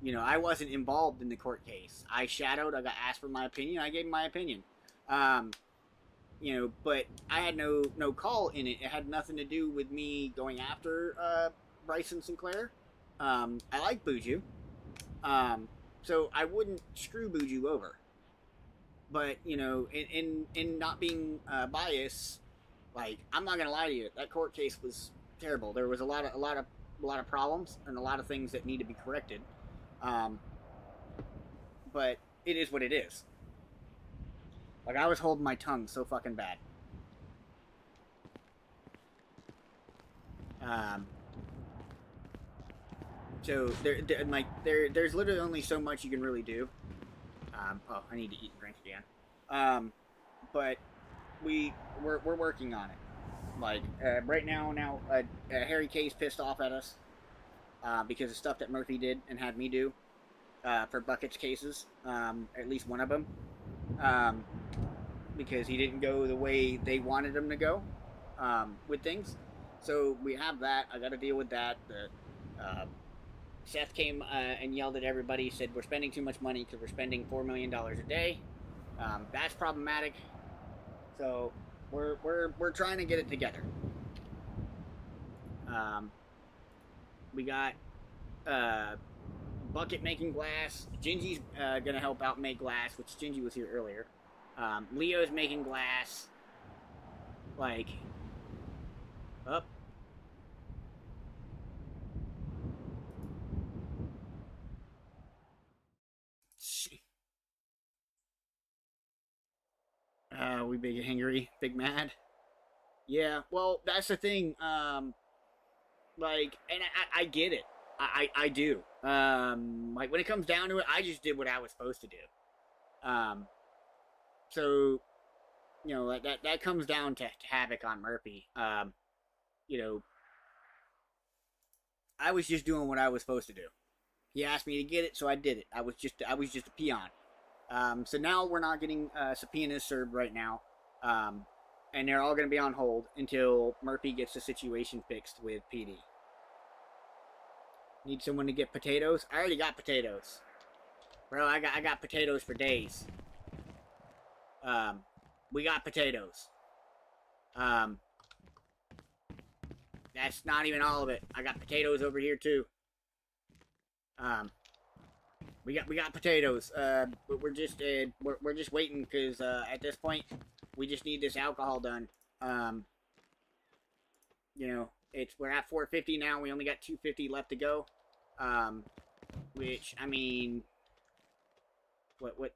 You know, I wasn't involved in the court case. I shadowed, I got asked for my opinion, I gave my opinion. You know, but I had no call in it. It had nothing to do with me going after Bryson Sinclair. I like Buju. So I wouldn't screw Buju over. But, you know, in not being biased, like, I'm not gonna lie to you, that court case was terrible. There was a lot of problems and a lot of things that need to be corrected. But it is what it is. Like, I was holding my tongue so fucking bad. So there's literally only so much you can really do. Oh, I need to eat and drink again. But we're working on it. Like right now, Harry K's pissed off at us because of stuff that Murphy did and had me do for Bucket's cases. At least one of them, because he didn't go the way they wanted him to go with things. So we have that. I got to deal with that. Seth came and yelled at everybody, said we're spending too much money because we're spending $4 million a day. That's problematic. So we're trying to get it together. We got Bucket making glass. Gingy's gonna help out make glass, which Gingy was here earlier. Leo's making glass. Like, up. We big angry, big mad. Yeah, well, that's the thing. Like, and I get it. I do. Like, when it comes down to it, I just did what I was supposed to do. So, you know, that comes down to Havoc on Murphy. You know, I was just doing what I was supposed to do. He asked me to get it, so I did it. I was just a peon. So now we're not getting subpoenas served right now. And they're all going to be on hold until Murphy gets the situation fixed with PD. Need someone to get potatoes? I already got potatoes. Bro, I got potatoes for days. We got potatoes. That's not even all of it. I got potatoes over here too. We got potatoes. But we're just waiting because at this point we just need this alcohol done. You know, we're at 450 now. We only got 250 left to go. Which, I mean,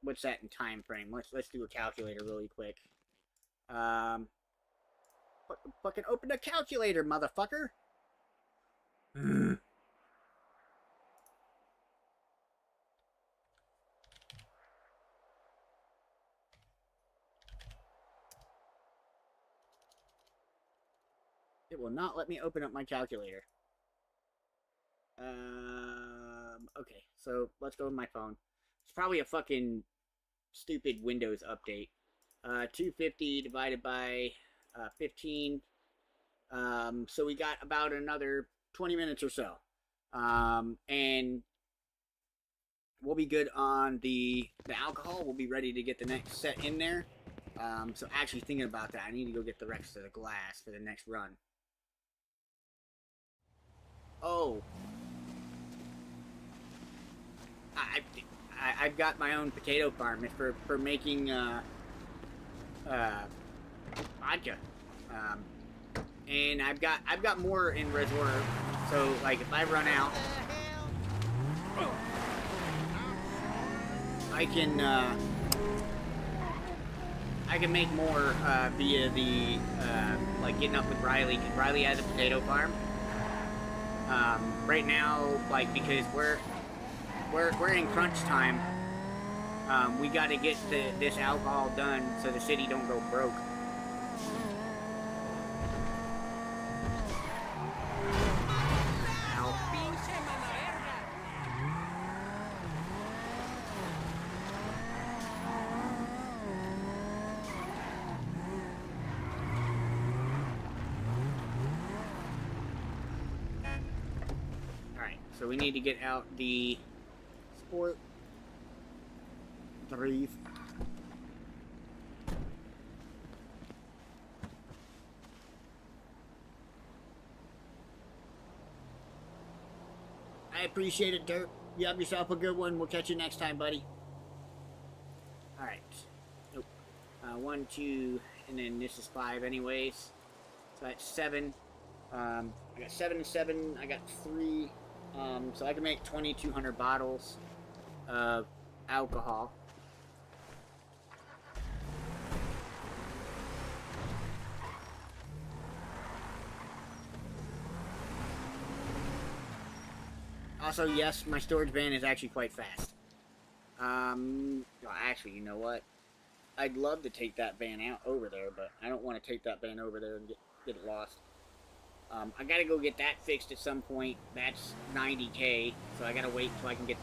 what's that in time frame? Let's do a calculator really quick. Fucking open the calculator, motherfucker. It will not let me open up my calculator. Okay, so let's go with my phone. It's probably a fucking stupid Windows update. 250 divided by 15. So we got about another 20 minutes or so. And we'll be good on the alcohol. We'll be ready to get the next set in there. So actually thinking about that, I need to go get the rest of the glass for the next run. Oh. I've got my own potato farm. It's for making vodka. And I've got more in reserve. So like if I run out, I can make more via the like getting up with Riley, because Riley has a potato farm. Right now, like because we're in crunch time. We got to get this alcohol done so the city don't go broke. So we need to get out the sport. Breathe. I appreciate it, Dirt. You have yourself a good one. We'll catch you next time, buddy. Alright. Nope. 1, 2, and then this is 5 anyways. So that's 7. I got 7 and 7. I got 3. So I can make 2,200 bottles of alcohol. Also, yes, my storage van is actually quite fast. Well, actually, you know what? I'd love to take that van out over there, but I don't want to take that van over there and get it lost. I gotta go get that fixed at some point. That's 90K, so I gotta wait until I can get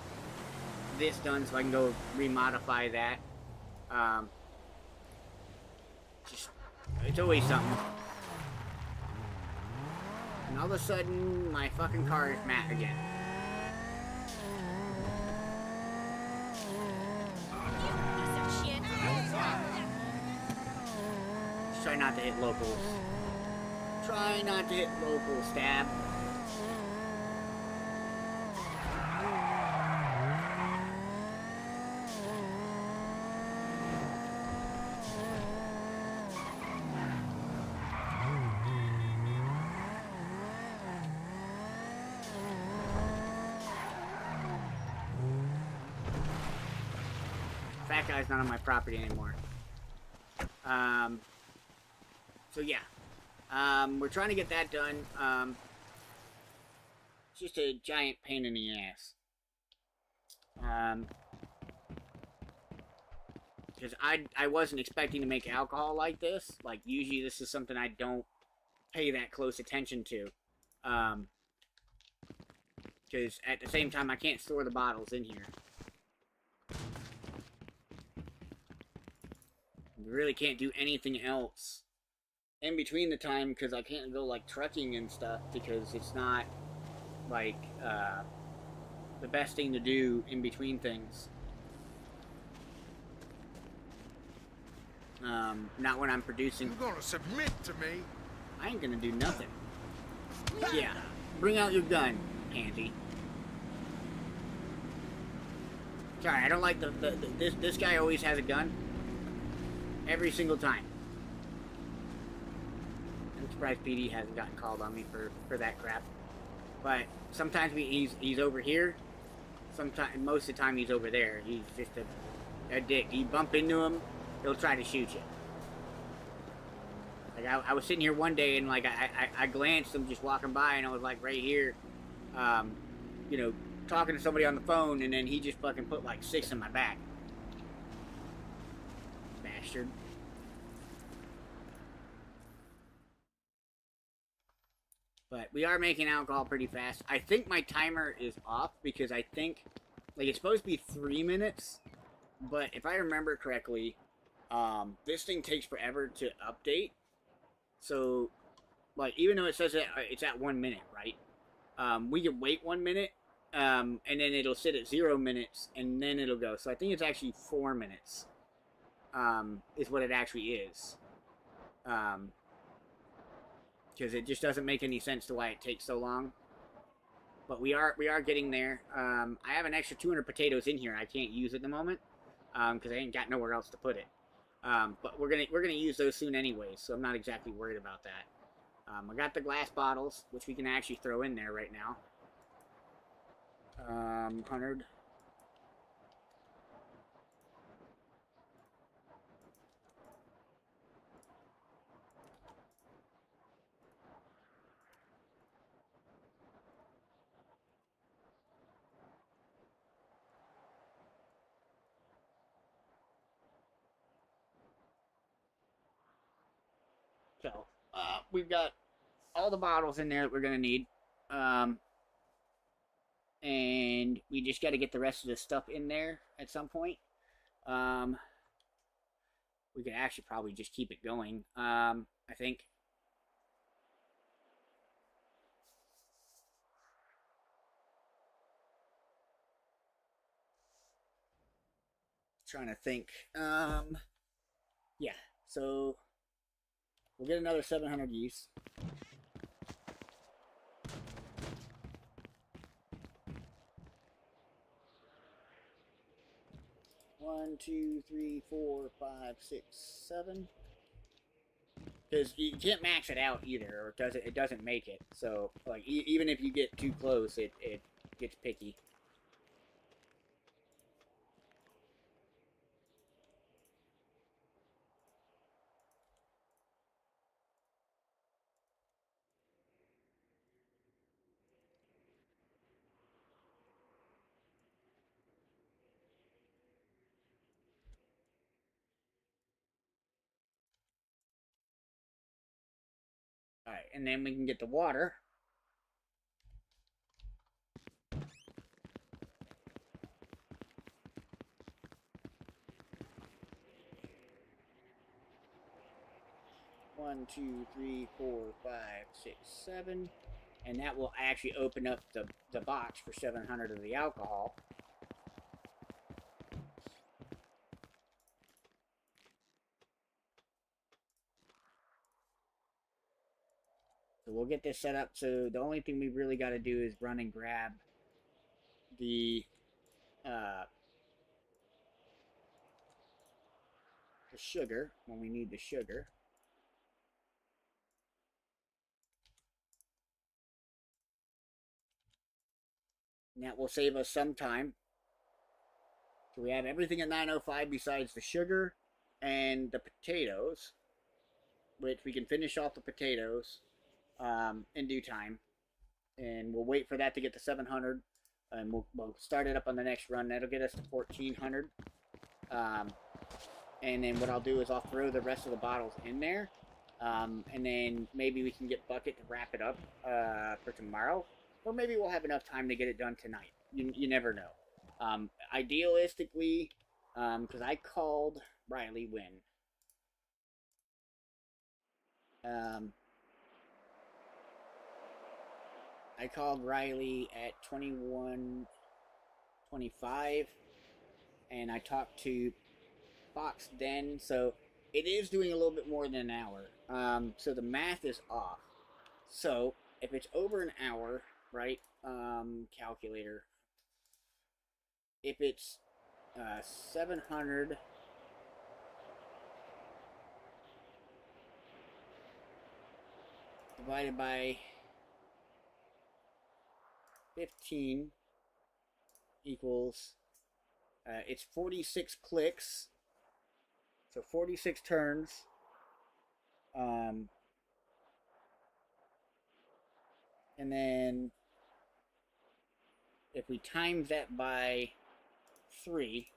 this done so I can go remodify that. It's always something. And all of a sudden, my fucking car is matte again. Just try not to hit locals. Try not to hit local, stab. Fat guy's not on my property anymore. So yeah. We're trying to get that done. It's just a giant pain in the ass. Because I wasn't expecting to make alcohol like this. Like, usually this is something I don't pay that close attention to. Because at the same time, I can't store the bottles in here. We really can't do anything else in between the time, because I can't go like trucking and stuff, because it's not like the best thing to do in between things. Not when I'm producing. You're gonna submit to me. I ain't gonna do nothing. Yeah, bring out your gun, Pansy. Sorry, I don't like this guy always has a gun. Every single time. I'm surprised PD hasn't gotten called on me for that crap. But sometimes he's over here. Sometimes, most of the time he's over there. He's just a dick. You bump into him, he'll try to shoot you. Like I was sitting here one day and like I glanced him just walking by, and I was like right here, you know, talking to somebody on the phone, and then he just fucking put like 6 in my back. Bastard. But we are making alcohol pretty fast. I think my timer is off because I think, like, it's supposed to be 3 minutes. But if I remember correctly, this thing takes forever to update. So, like, even though it says that it's at 1 minute, right? We can wait 1 minute, and then it'll sit at 0 minutes, and then it'll go. So I think it's actually 4 minutes, is what it actually is. Because it just doesn't make any sense to why it takes so long. But we are getting there. I have an extra 200 potatoes in here. I can't use at the moment because I ain't got nowhere else to put it. But we're gonna use those soon anyways, so I'm not exactly worried about that. I got the glass bottles, which we can actually throw in there right now. 100. So, we've got all the bottles in there that we're going to need. And we just got to get the rest of the stuff in there at some point. We could actually probably just keep it going, I think. Trying to think. Yeah, so we'll get another 700 geese. One, two, three, 4, 5, 6, 7. Because you can't max it out either, or it doesn't make it. So, like, even if you get too close, it gets picky. Alright, and then we can get the water. One, two, three, 4, 5, 6, 7. And that will actually open up the box for 700 of the alcohol. So we'll get this set up. So the only thing we really got to do is run and grab the sugar when we need the sugar. And that will save us some time. So we have everything at 9:05 besides the sugar and the potatoes, which we can finish off the potatoes in due time. And we'll wait for that to get to 700, and we'll start it up on the next run. That'll get us to 1400. And then what I'll do is I'll throw the rest of the bottles in there, and then maybe we can get Bucket to wrap it up for tomorrow, or maybe we'll have enough time to get it done tonight. You never know. Idealistically, because I called Riley when. I called Riley at 21:25, and I talked to Fox Den, so it is doing a little bit more than an hour. So the math is off. So if it's over an hour, right? Calculator. If it's 700 divided by 15 equals, it's 46 clicks, so 46 turns, and then if we times that by 3,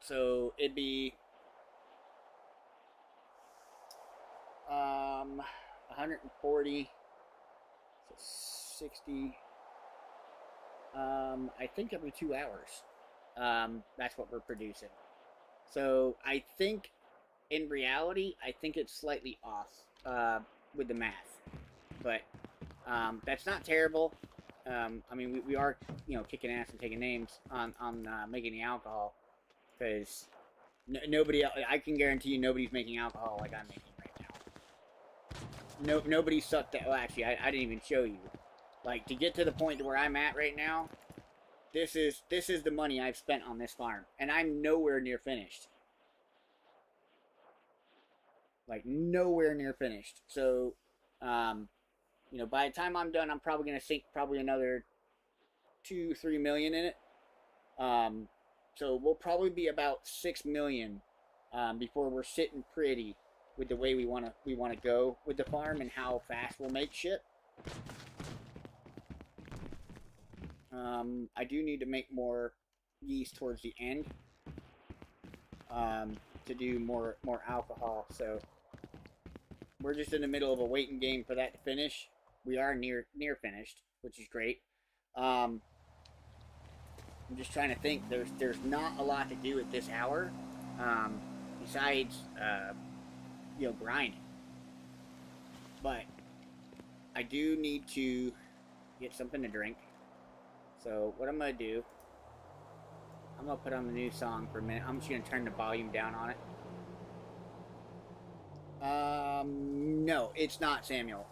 so it'd be 140, so 60, I think every 2 hours. That's what we're producing. So I think in reality, I think it's slightly off with the math, but that's not terrible. I mean, we are, kicking ass and taking names on making the alcohol, because nobody, I can guarantee you, nobody's making alcohol like I'm making right now. Nobody sucked at. Well, actually, I didn't even show you. Like, to get to the point to where I'm at right now, this is the money I've spent on this farm, and I'm nowhere near finished. Like, nowhere near finished. So, by the time I'm done, I'm probably gonna sink another 2-3 million in it. So we'll probably be about 6 million before we're sitting pretty with the way we wanna go with the farm and how fast we'll make shit. I do need to make more yeast towards the end to do more alcohol. So we're just in the middle of a waiting game for that to finish. We are near finished, which is great. I'm just trying to think. There's not a lot to do at this hour, besides grinding. But I do need to get something to drink. So what I'm gonna do, I'm gonna put on the new song for a minute. I'm just gonna turn the volume down on it. No, it's not, Samuel.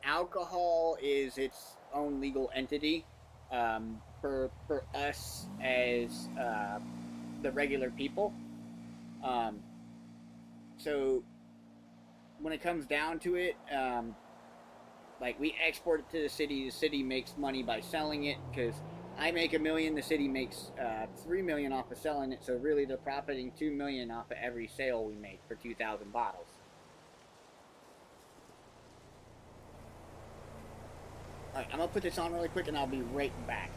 Alcohol is its own legal entity. For us as the regular people. So when it comes down to it, like, we export it to the city makes money by selling it, because I make $1 million, the city makes $3 million off of selling it, so really they're profiting $2 million off of every sale we make for 2,000 bottles. Alright, I'm gonna put this on really quick and I'll be right back.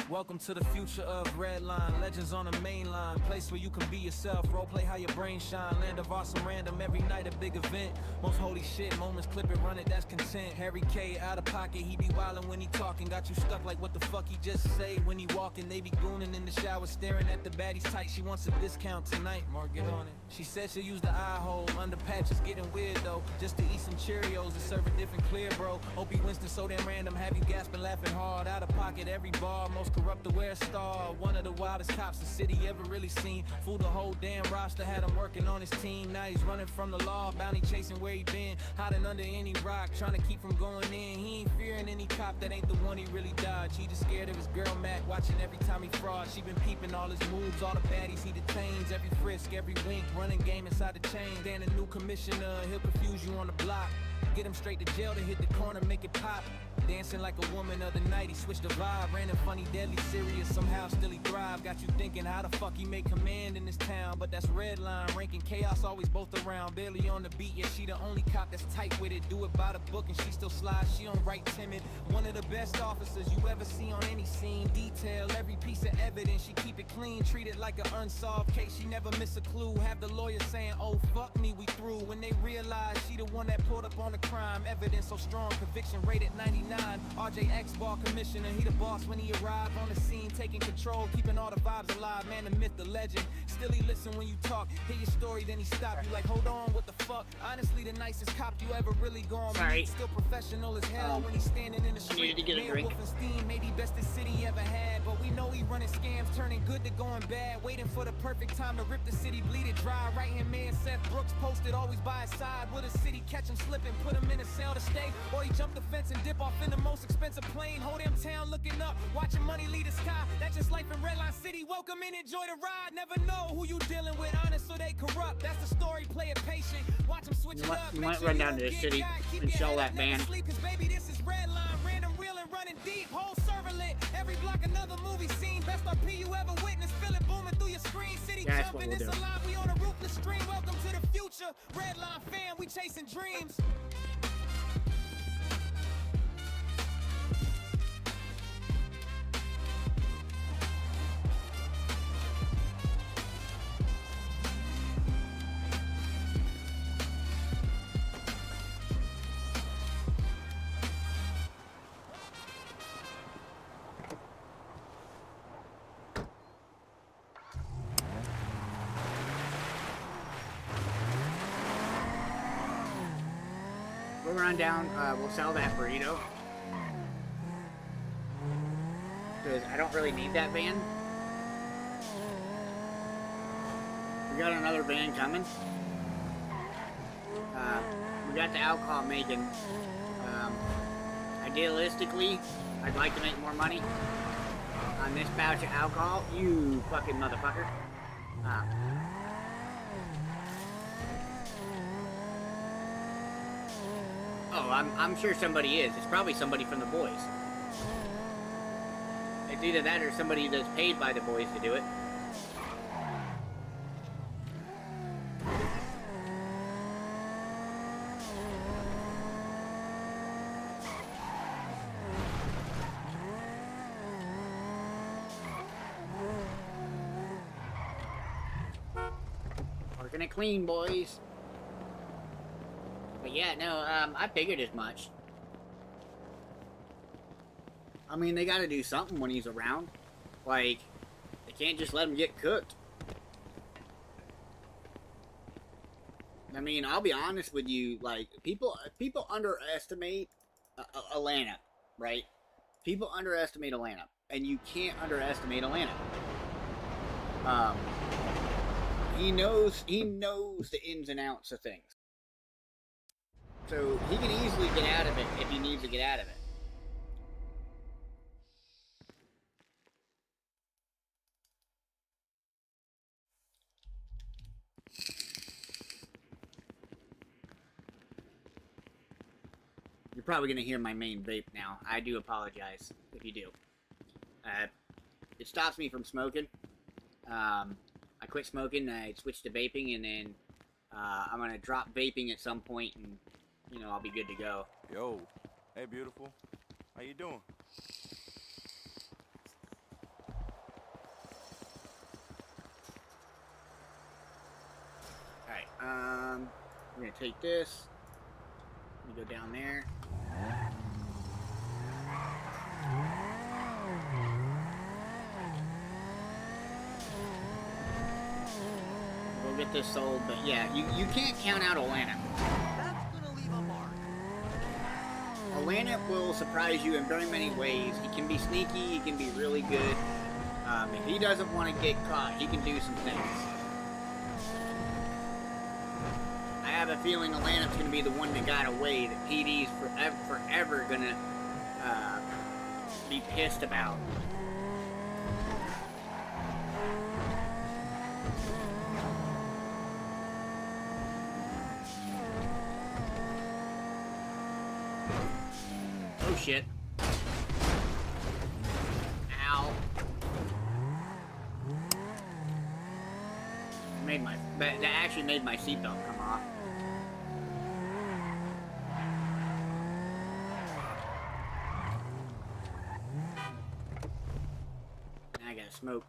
Welcome to the future of Redline, legends on the main line, place where you can be yourself, roleplay how your brain shine, land of awesome random, every night a big event, most holy shit, moments clip it, run it, that's content, Harry K out of pocket, he be wildin' when he talking, got you stuck like what the fuck he just say, when he walking, they be gooning in the shower, staring at the baddies tight, she wants a discount tonight, Mark, get on it, she said she'll use the eye hole, under patches getting weird though, just to eat some Cheerios and serve a different clear, bro, Opie Winston so damn random, have you gasping, laughing hard, out of pocket, every bar, most corrupt to wear a star, one of the wildest cops the city ever really seen, fooled the whole damn roster, had him working on his team, now he's running from the law, bounty chasing where he been, hiding under any rock, trying to keep from going in, he ain't fearing any cop, that ain't the one he really dodged, he just scared of his girl Mac, watching every time he fraud, she been peeping all his moves, all the baddies he detains, every frisk, every wink, running game inside the chain, then a new commissioner, he'll confuse you on the block, get him straight to jail to hit the corner, make it pop. Dancing like a woman of the night, he switched the vibe, random, funny, deadly, serious, somehow still he thrive. Got you thinking how the fuck he make command in this town, but that's Redline, ranking chaos always both around, barely on the beat, yeah she the only cop that's tight with it, do it by the book and she still slides, she don't write timid, one of the best officers you ever see on any scene, detail every piece of evidence, she keep it clean, treat it like an unsolved case, she never miss a clue, have the lawyer saying, oh fuck me, we through, when they realize she the one that pulled up on the crime, evidence so strong, conviction rated 99, RJX ball commissioner, he the boss when he arrived on the scene, taking control, keeping all the vibes alive, man, the myth, the legend, still he listen when you talk, hear your story, then he stop you like, hold on, what the fuck, honestly the nicest cop you ever really gone meet, still professional as hell when he's standing in the street, to get a drink. Wolfenstein, maybe best the city ever had, but we know he running scams, turning good to going bad, waiting for the perfect time to rip the city, bleed it dry, right hand man Seth Brooks posted, always by his side, with a city catch him slipping, put him in a cell to stay, or he jump the fence and dip off in the most expensive plane, whole damn town looking up, watching money leave the sky, that's just life in Redline City, welcome in, enjoy the ride, never know who you dealing with, honest so they corrupt, that's the story, play it patient, watch them switch it up, you might run down to the city and sell that van. Cause baby this is Redline, random, real and running deep, whole server lit, every block another movie scene, best RP you ever witnessed, feel it booming through your screen, city jumping, it's alive, we on a ruthless stream, welcome to the future, Redline fam, we chasing dreams. We'll run down, we'll sell that burrito. Because I don't really need that van. We got another van coming. We got the alcohol making. Idealistically, I'd like to make more money on this batch of alcohol. You fucking motherfucker. Oh, I'm sure somebody is. It's probably somebody from the boys. It's either that or somebody that's paid by the boys to do it. Working it clean, boys. But yeah, no, I figured as much. I mean, they gotta do something when he's around. Like, they can't just let him get cooked. I mean, I'll be honest with you, like, people underestimate Atlanta, right? People underestimate Atlanta, and you can't underestimate Atlanta. He knows the ins and outs of things. So he can easily get out of it if he needs to get out of it. You're probably going to hear my main vape now. I do apologize if you do. It stops me from smoking. I quit smoking, I switched to vaping, and then I'm going to drop vaping at some point, and, you know, I'll be good to go. Yo, hey beautiful, how you doing? Alright, we're going to take this. Let me go down there. We'll get this sold, but yeah, you can't count out Atlanta. That's gonna leave a mark. Atlanta will surprise you in very many ways. He can be sneaky, he can be really good. If he doesn't want to get caught, he can do some things. I have a feeling Atlanta's going to be the one that got away, that PD's forever going to be pissed about. Oh shit. Ow. That actually made my seatbelt come off. Now I gotta smoke.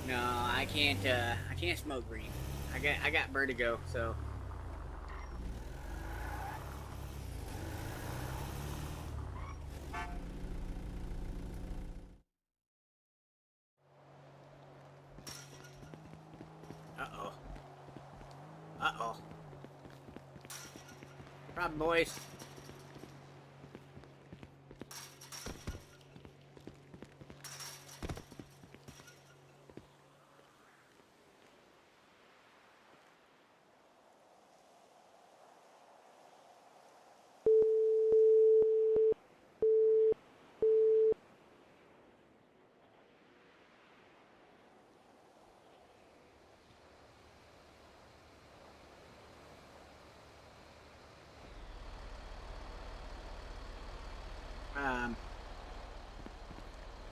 No, I can't smoke green. I got vertigo, so. Uh-oh. Uh-oh. Problem, boys.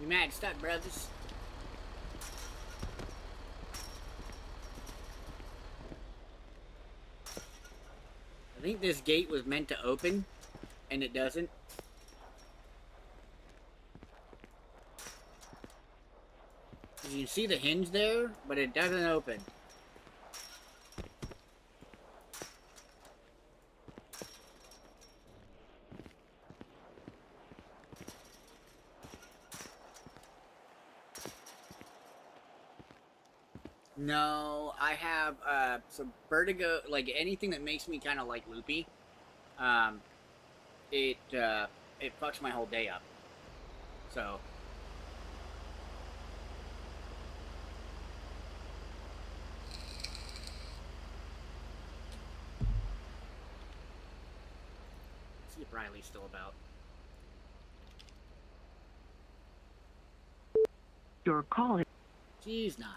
We mad stuck, brothers. think this gate was meant to open, and it doesn't. You can see the hinge there, but it doesn't open. No, I have some vertigo, like anything that makes me kind of like loopy. It fucks my whole day up. So. See if Riley's still about. Your call. She's not.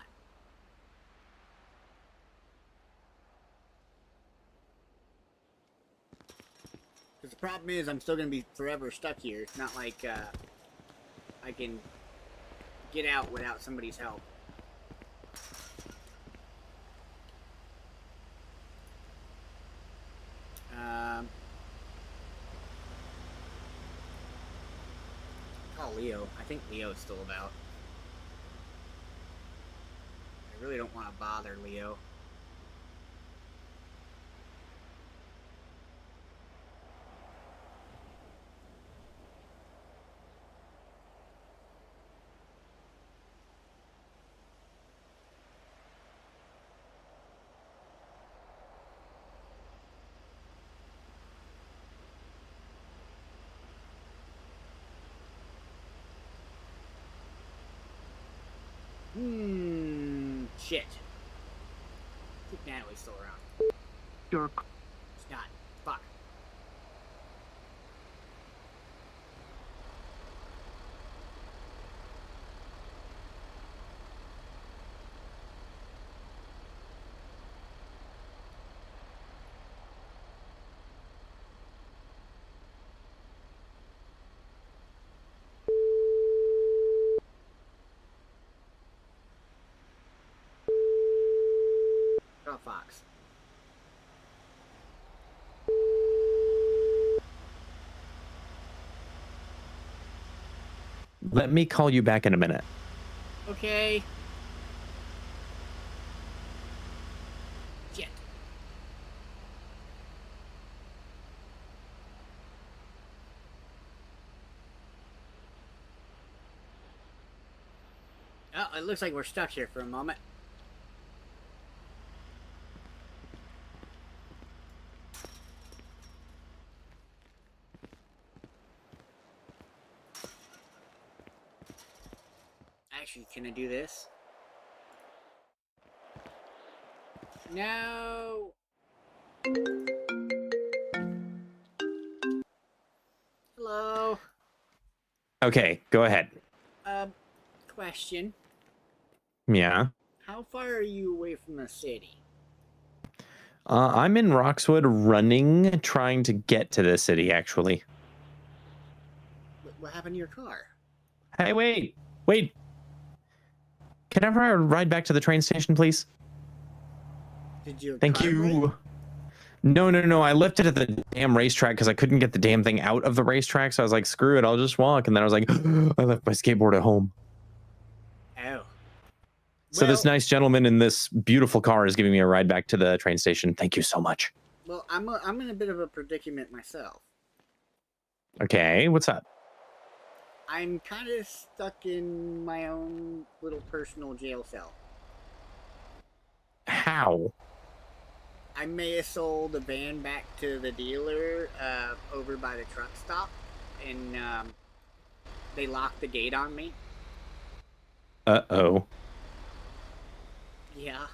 Because the problem is I'm still going to be forever stuck here. It's not like I can get out without somebody's help. Call Leo. I think Leo's still about. I really don't want to bother Leo. Shit. I think Natalie's still around. Your It's not. Fuck. Oh, Fox. Let me call you back in a minute. Okay. Shit. Oh, it looks like we're stuck here for a moment. Actually, can I do this? No. Hello. Okay, go ahead. Question. Yeah. How far are you away from the city? I'm in Roxwood running, trying to get to the city, actually. What happened to your car? Hey, wait. Wait. Can I ride back to the train station, please? Did your Thank car you. break? No. I left it at the damn racetrack because I couldn't get the damn thing out of the racetrack. So I was like, screw it, I'll just walk. And then I was like, I left my skateboard at home. Oh. So this nice gentleman in this beautiful car is giving me a ride back to the train station. Thank you so much. Well, I'm in a bit of a predicament myself. Okay, what's up? I'm kind of stuck in my own little personal jail cell. How? I may have sold the van back to the dealer over by the truck stop, and they locked the gate on me. Uh-oh. Yeah.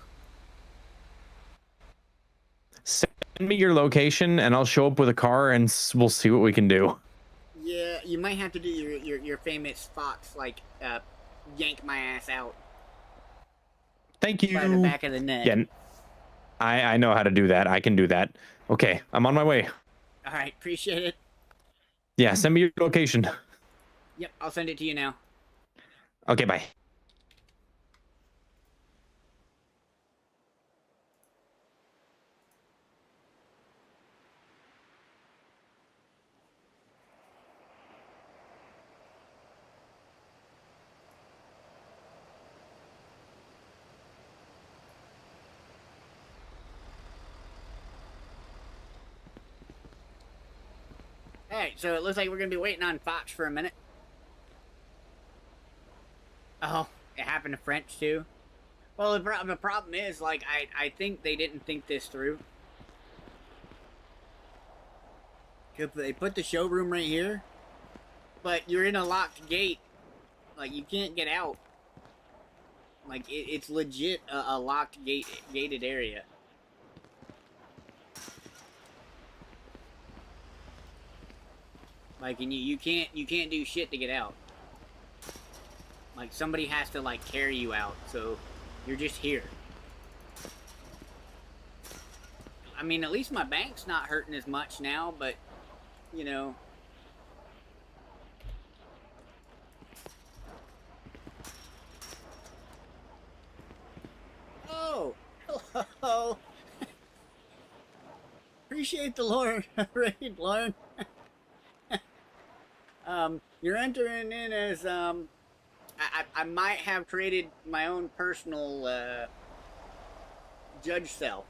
Send me your location, and I'll show up with a car, and we'll see what we can do. Yeah, you might have to do your famous Fox, like, yank my ass out. Thank you. By the back of the neck. Yeah, I know how to do that. I can do that. Okay, I'm on my way. All right, appreciate it. Yeah, send me your location. Yep, I'll send it to you now. Okay, bye. Alright, so it looks like we're gonna be waiting on Fox for a minute. Oh, it happened to French too. Well, the problem is, like, I think they didn't think this through. They put the showroom right here, but you're in a locked gate. Like, you can't get out. Like, it's legit a locked gated area. Like, and you can't do shit to get out. Like, somebody has to, like, carry you out, so you're just here. I mean, at least my bank's not hurting as much now, but, you know. Oh, hello. Appreciate the Lauren raid, Lauren. You're entering in as, I might have created my own personal, judge cell.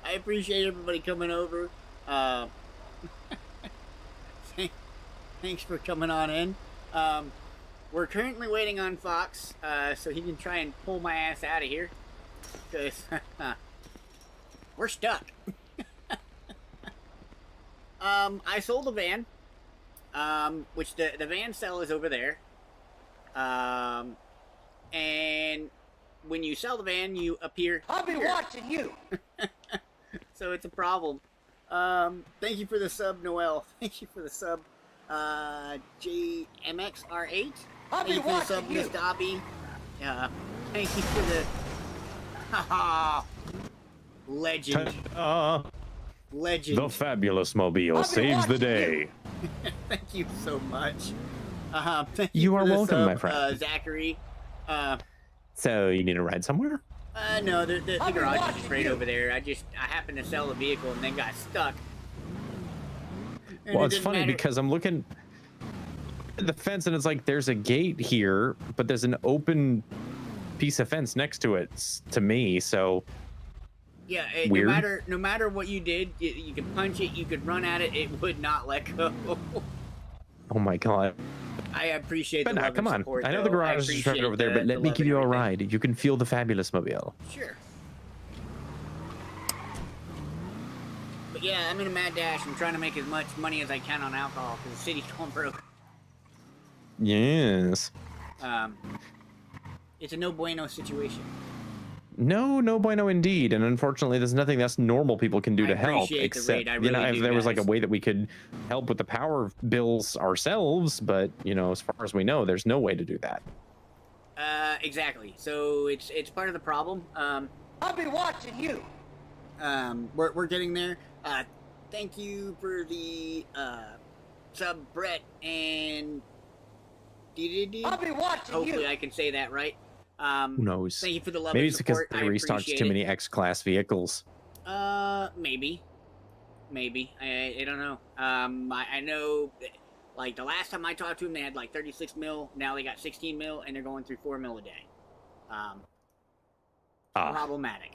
I appreciate everybody coming over. Thanks for coming on in. We're currently waiting on Fox, so he can try and pull my ass out of here. Because, we're stuck. I sold a van, which the van sale is over there. And when you sell the van, you appear I'll be here. watching you. So it's a problem. Thank you for the sub, Noel. Thank you for the sub, JMXR8. I'll Thank be you for the sub, watching Miss you. Dobby. Thank you for the... Haha. Legend. Legend. The fabulous mobile I'll be saves the watching day. you. Thank you so much. Thank You for are the welcome, sub, my friend. Zachary. So you need to ride somewhere? No, the I'll be garage is watching right you. over there. I happened to sell the vehicle and then got stuck. And Well, it it's didn't funny matter. because I'm looking at the fence and it's like there's a gate here, but there's an open piece of fence next to it to me. So Yeah, Weird. no matter what you did, you could punch it, you could run at it, it would not let go. oh my god. I appreciate But the now, love come and on. support, I know though. the garage is right appreciate over there, but the let me love give and you a everything. ride. You can feel the fabulous mobile. Sure. But yeah, I'm in a mad dash. I'm trying to make as much money as I can on alcohol because the city's going broke. Yes. It's a no bueno situation. No bueno indeed. And unfortunately, there's nothing that's normal people can do I to help. appreciate the Except, raid. I you know, really if do, there was like a guys. way that we could help with the power bills ourselves, but, you know, as far as we know, there's no way to do that. Exactly. So it's part of the problem. I'll be watching you. We're getting there. Thank you for the sub, Brett, and I'll be watching hopefully you. I can say that right. Who knows? Thank you for the love Maybe and it's because support. they I restocked appreciate too it. many X-Class vehicles. Maybe. I don't know. I know, like, the last time I talked to them, they had, like, 36 mil. Now they got 16 mil, and they're going through 4 mil a day. Problematic.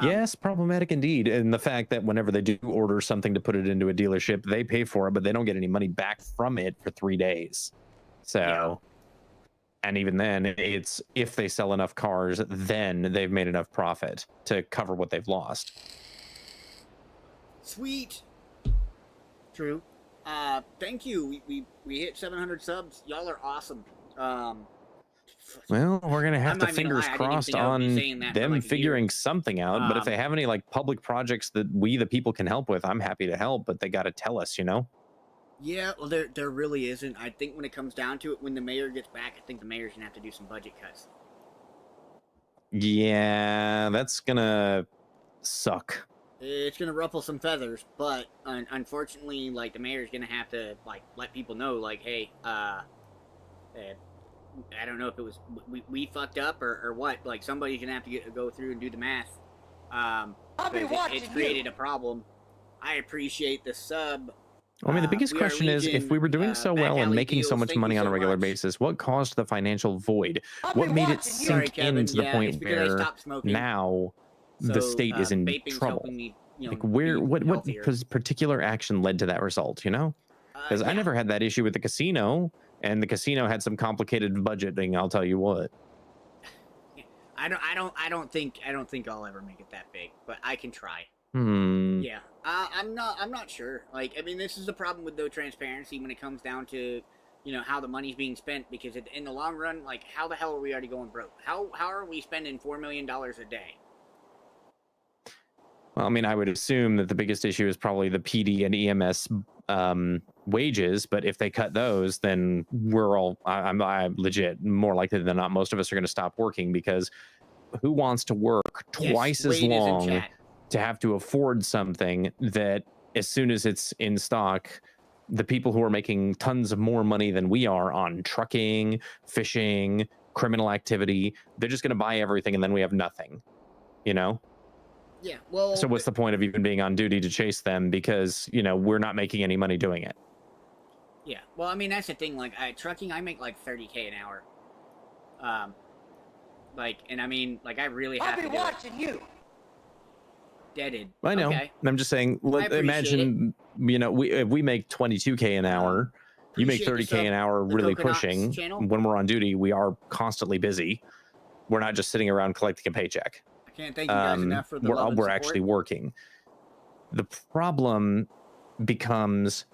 Yes, problematic indeed. And the fact that whenever they do order something to put it into a dealership, they pay for it, but they don't get any money back from it for 3 days. So, Yeah. and even then, it's if they sell enough cars, then they've made enough profit to cover what they've lost. Sweet. True. Thank you. We hit 700 subs. Y'all are awesome. Well, we're gonna have I'm to not even gonna fingers lie, I didn't even crossed think I would be on saying that for, them like, a figuring year. something out. But if they have any like public projects that we, the people, can help with, I'm happy to help. But they got to tell us, you know. Yeah, well, there really isn't. I think when it comes down to it, when the mayor gets back, I think the mayor's gonna have to do some budget cuts. Yeah, that's gonna suck. It's gonna ruffle some feathers, but unfortunately, like, the mayor's gonna have to, like, let people know, like, hey, I don't know if it was we fucked up or what. Like, somebody's gonna have to go through and do the math. I'll be Because watching it's you. created a problem. I appreciate the sub. I mean, the biggest We Are question is, if Legion, we were doing so Back well and Alley making so Deals, much thank you money on a so regular much. basis, what caused the financial void? I'll What be made it watching you. Sorry, sink Kevin. into the Yeah, point it's because I where stopped smoking. now the So, state is in vaping's trouble? helping me Like where, be what healthier. particular action led to that result? You know, because I never had that issue with the casino, and the casino had some complicated budgeting. I'll tell you what. I don't think I'll ever make it that big, but I can try. Yeah, I'm not sure. Like, I mean, this is the problem with no transparency when it comes down to, how the money's being spent. Because in the long run, like, how the hell are we already going broke? How are we spending $4 million a day? Well, I mean, I would assume that the biggest issue is probably the PD and EMS wages. But if they cut those, then I'm legit more likely than not, most of us are going to stop working, because who wants to work twice as long to have to afford something that as soon as it's in stock, the people who are making tons of more money than we are on trucking, fishing, criminal activity, they're just going to buy everything and then we have nothing, Yeah, well... So what's the point of even being on duty to chase them, because, we're not making any money doing it? Yeah, well, I mean, that's the thing. Like, trucking, I make like $30K an hour. And I mean, like, I really have to do watching you. Deaded. I know. Okay. I'm just saying, imagine, if we make $22K an hour, you make $30K an hour really pushing. When we're on duty, we are constantly busy. We're not just sitting around collecting a paycheck. I can't thank you guys enough for the love and we're support. actually working. The problem becomes,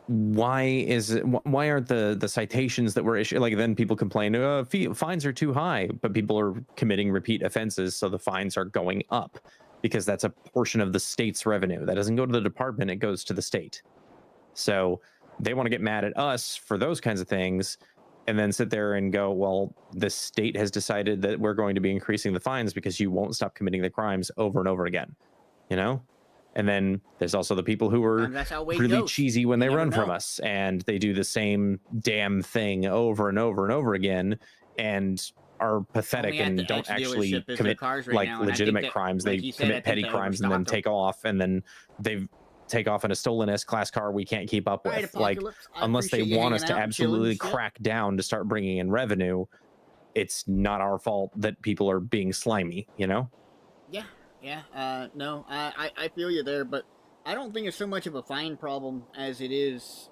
why aren't the citations that were issued, like, then people complain, fines are too high, but people are committing repeat offenses, so the fines are going up, because that's a portion of the state's revenue. That doesn't go to the department, it goes to the state. So they want to get mad at us for those kinds of things, and then sit there and go, well, the state has decided that we're going to be increasing the fines because you won't stop committing the crimes over and over again, And then there's also the people who are really cheesy when they run from us, and they do the same damn thing over and over and over again, and are pathetic and don't actually commit legitimate crimes. They commit petty crimes and then take off, and then they take off in a stolen S-Class car we can't keep up with. Like, unless they want us to absolutely crack down to start bringing in revenue, it's not our fault that people are being slimy, Yeah. Yeah, no, I feel you there, but I don't think it's so much of a fine problem as it is,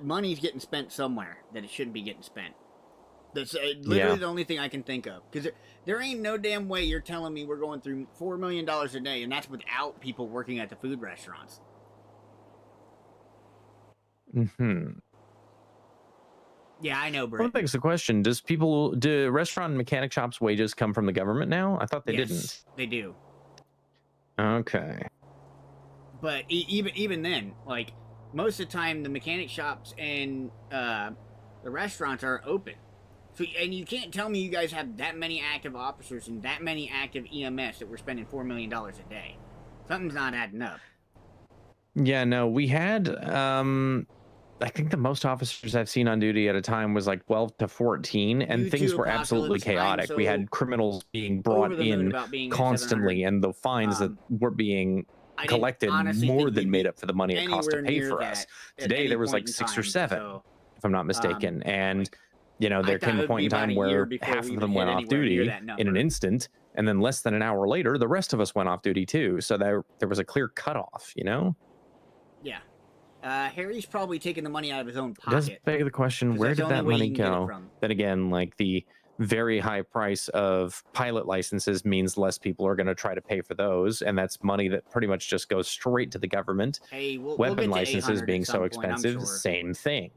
money's getting spent somewhere that it shouldn't be getting spent. That's literally the only thing I can think of. Because there ain't no damn way you're telling me we're going through $4 million a day, and that's without people working at the food restaurants. Yeah, I know, Brett. Well, that begs the question, do restaurant and mechanic shops wages come from the government now? I thought they didn't. They do. Okay. But even then, like, most of the time, the mechanic shops and the restaurants are open. So, and you can't tell me you guys have that many active officers and that many active EMS that we're spending $4 million a day. Something's not adding up. Yeah, no, we had... I think the most officers I've seen on duty at a time was like 12 to 14, and things were absolutely chaotic. We had criminals being brought in constantly, and the fines that were being collected more than made up for the money it cost to pay for us. Today there was like 6 or 7, if I'm not mistaken, and there came a point in time where half of them went off duty in an instant, and then less than an hour later, the rest of us went off duty too. So there was a clear cutoff, Yeah. Harry's probably taking the money out of his own pocket. Does beg the question, where did that money go? Then again, like, the very high price of pilot licenses means less people are going to try to pay for those, and that's money that pretty much just goes straight to the government. Hey, weapon licenses being so expensive, same thing.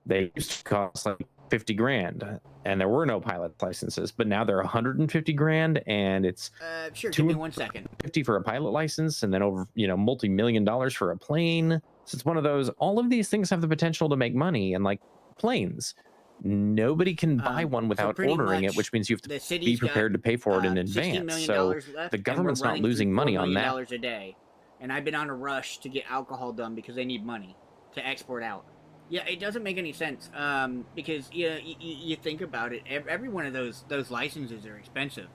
They used to cost like 50 grand, and there were no pilot licenses, but now they're 150 grand, and it's sure, give me 1 second. 50 for a pilot license, and then over multi-million dollars for a plane. So it's one of those, all of these things have the potential to make money, and like planes, nobody can buy one without ordering it, which means you have to be prepared to pay for it in advance. So the government's not losing money on that. A day, and I've been on a rush to get alcohol done because they need money to export out. Yeah, it doesn't make any sense, because you think about it, every one of those licenses are expensive,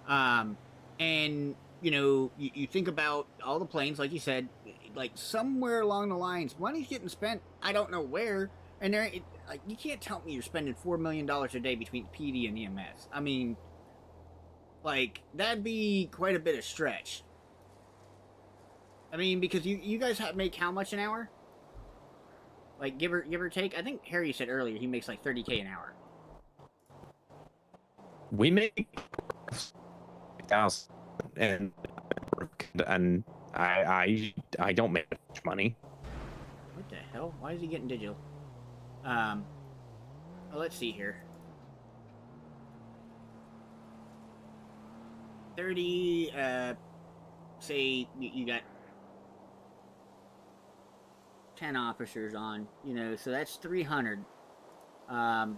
and you think about all the planes, like you said, like somewhere along the lines, money's getting spent. I don't know where, and you can't tell me you're spending $4 million a day between PD and EMS. I mean, like that'd be quite a bit of stretch. I mean, because you guys make how much an hour? Like give or take. I think Harry said earlier he makes like 30K an hour. We make 1,000, and I don't make much money. What the hell? Why is he getting digital? Well, let's see here. 30. Say you got 10 officers on. You know, so that's 300. I'll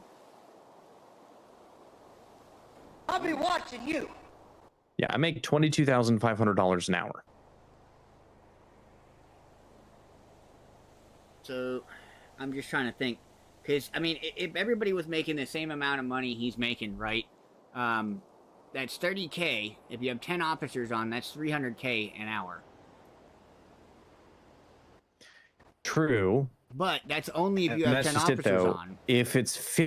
be watching you. Yeah, I make $22,500 an hour. So, I'm just trying to think, because I mean, if everybody was making the same amount of money he's making, right? That's 30K. If you have 10 officers on, that's 300K an hour. True. But that's only if you have 10 officers on. If it's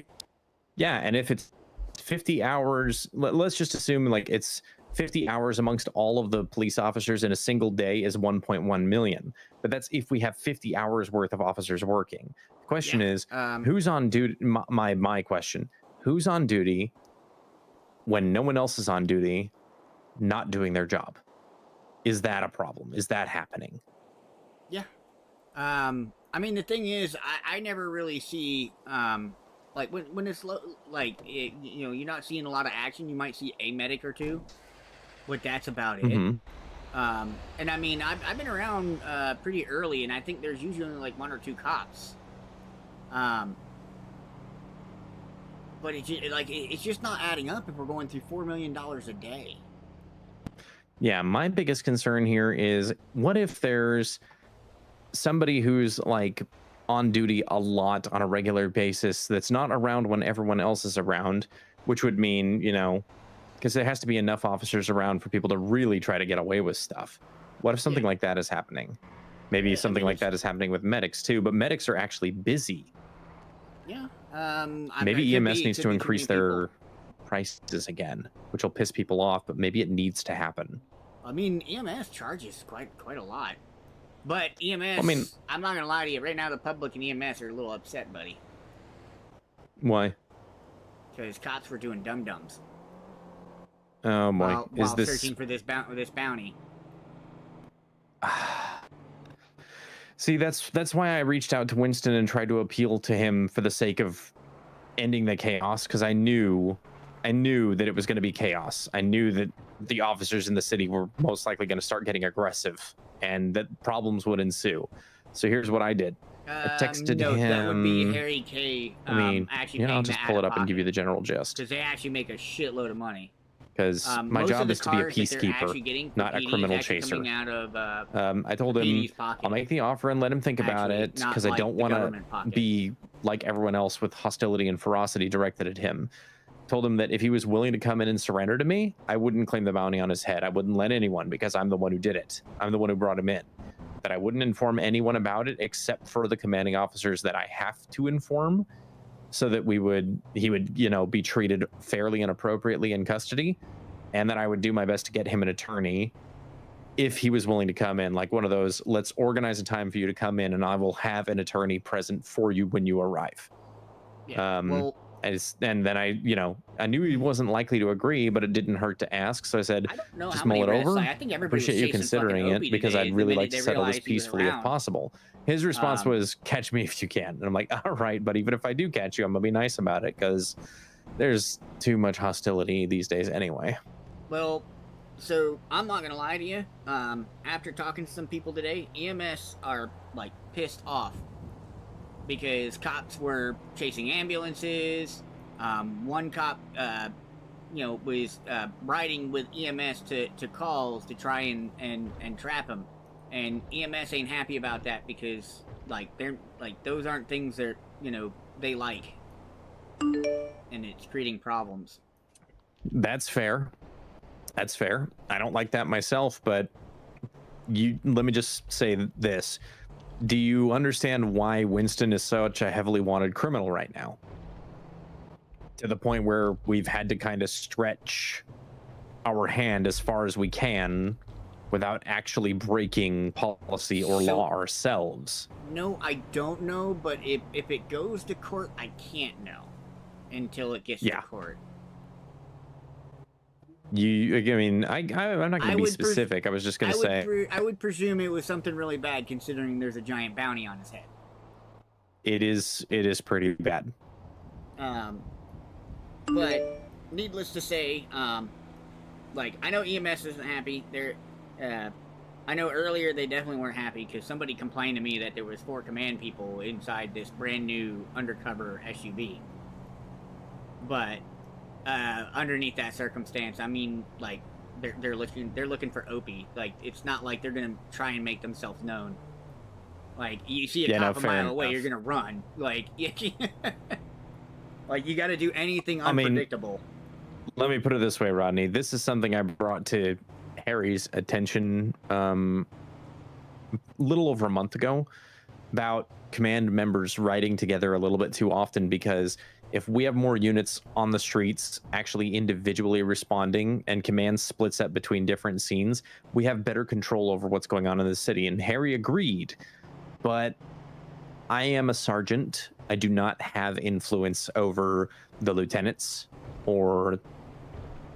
and if it's 50 hours, let's just assume like it's 50 hours amongst all of the police officers in a single day is 1.1 million. But that's if we have 50 hours worth of officers working. The question is, who's on duty? My question: who's on duty when no one else is on duty, not doing their job? Is that a problem? Is that happening? Yeah. I mean, the thing is, I never really see, like, when it's, you know, you're not seeing a lot of action, you might see a medic or two, but that's about it. Mm-hmm. And I mean, I've been around, pretty early, and I think there's usually only, like, 1 or 2 cops. But it's just not adding up if we're going through $4 million a day. Yeah, my biggest concern here is, what if there's somebody who's like on duty a lot on a regular basis that's not around when everyone else is around, which would mean, you know, because there has to be enough officers around for people to really try to get away with stuff. What if something like that is happening? Maybe something like that is happening with medics too, but medics are actually busy. Yeah. Maybe EMS needs to increase their prices again, which will piss people off, but maybe it needs to happen. I mean, EMS charges quite a lot. But EMS, I mean, I'm not gonna lie to you. Right now, the public and EMS are a little upset, buddy. Why? Because cops were doing dum-dums. Oh boy, while searching for this bounty. See, that's why I reached out to Winston and tried to appeal to him for the sake of ending the chaos, because I knew that it was going to be chaos. I knew that the officers in the city were most likely going to start getting aggressive, and that problems would ensue. So here's what I did. I texted him. That would be Harry K. I mean, actually, I'll just pull it up and give you the general gist. Because they actually make a shitload of money. Because my job is to be a peacekeeper, not a criminal chaser. I told him I'll make the offer and let him think about it, because I don't want to be like everyone else with hostility and ferocity directed at him. Told him that if he was willing to come in and surrender to me, I wouldn't claim the bounty on his head. I wouldn't let anyone, because I'm the one who did it. I'm the one who brought him in. That I wouldn't inform anyone about it except for the commanding officers that I have to inform, so that he would, you know, be treated fairly and appropriately in custody, and that I would do my best to get him an attorney if he was willing to come in, like one of those, let's organize a time for you to come in and I will have an attorney present for you when you arrive. Yeah, well, and then I knew he wasn't likely to agree, but it didn't hurt to ask. So I said, just mull it over. I think appreciate you considering it, because I'd really like to settle this peacefully if possible. His response was, catch me if you can. And I'm like, all right, but even if I do catch you, I'm going to be nice about it, because there's too much hostility these days anyway. Well, so I'm not going to lie to you. After talking to some people today, EMS are, like, pissed off. Because cops were chasing ambulances. One cop, was riding with EMS to calls to try and trap him. And EMS ain't happy about that, because, like, they're, like, those aren't things that, they like. And it's creating problems. That's fair. That's fair. I don't like that myself, but let me just say this. Do you understand why Winston is such a heavily wanted criminal right now? To the point where we've had to kind of stretch our hand as far as we can without actually breaking policy or So- law ourselves. No, I don't know, but if it goes to court, I can't know until it gets to court. I mean, I'm not going to be would specific. I was just going to say I would presume it was something really bad, considering there's a giant bounty on his head. it is pretty bad. But needless to say, like, I know EMS isn't happy. I know earlier they definitely weren't happy because somebody complained to me that there was 4 command people inside this brand new undercover SUV. But underneath that circumstance, I mean, like, they're looking for Opie. Like, it's not like they're gonna try and make themselves known. Like, you see a cop a mile away, you're gonna run. Like, like, you got to do anything unpredictable. Let me put it this way, Rodney. This is something I brought to Harry's attention little over a month ago about command members riding together a little bit too often, because if we have more units on the streets actually individually responding and command splits up between different scenes, we have better control over what's going on in the city. And Harry agreed, but I am a sergeant. I do not have influence over the lieutenants or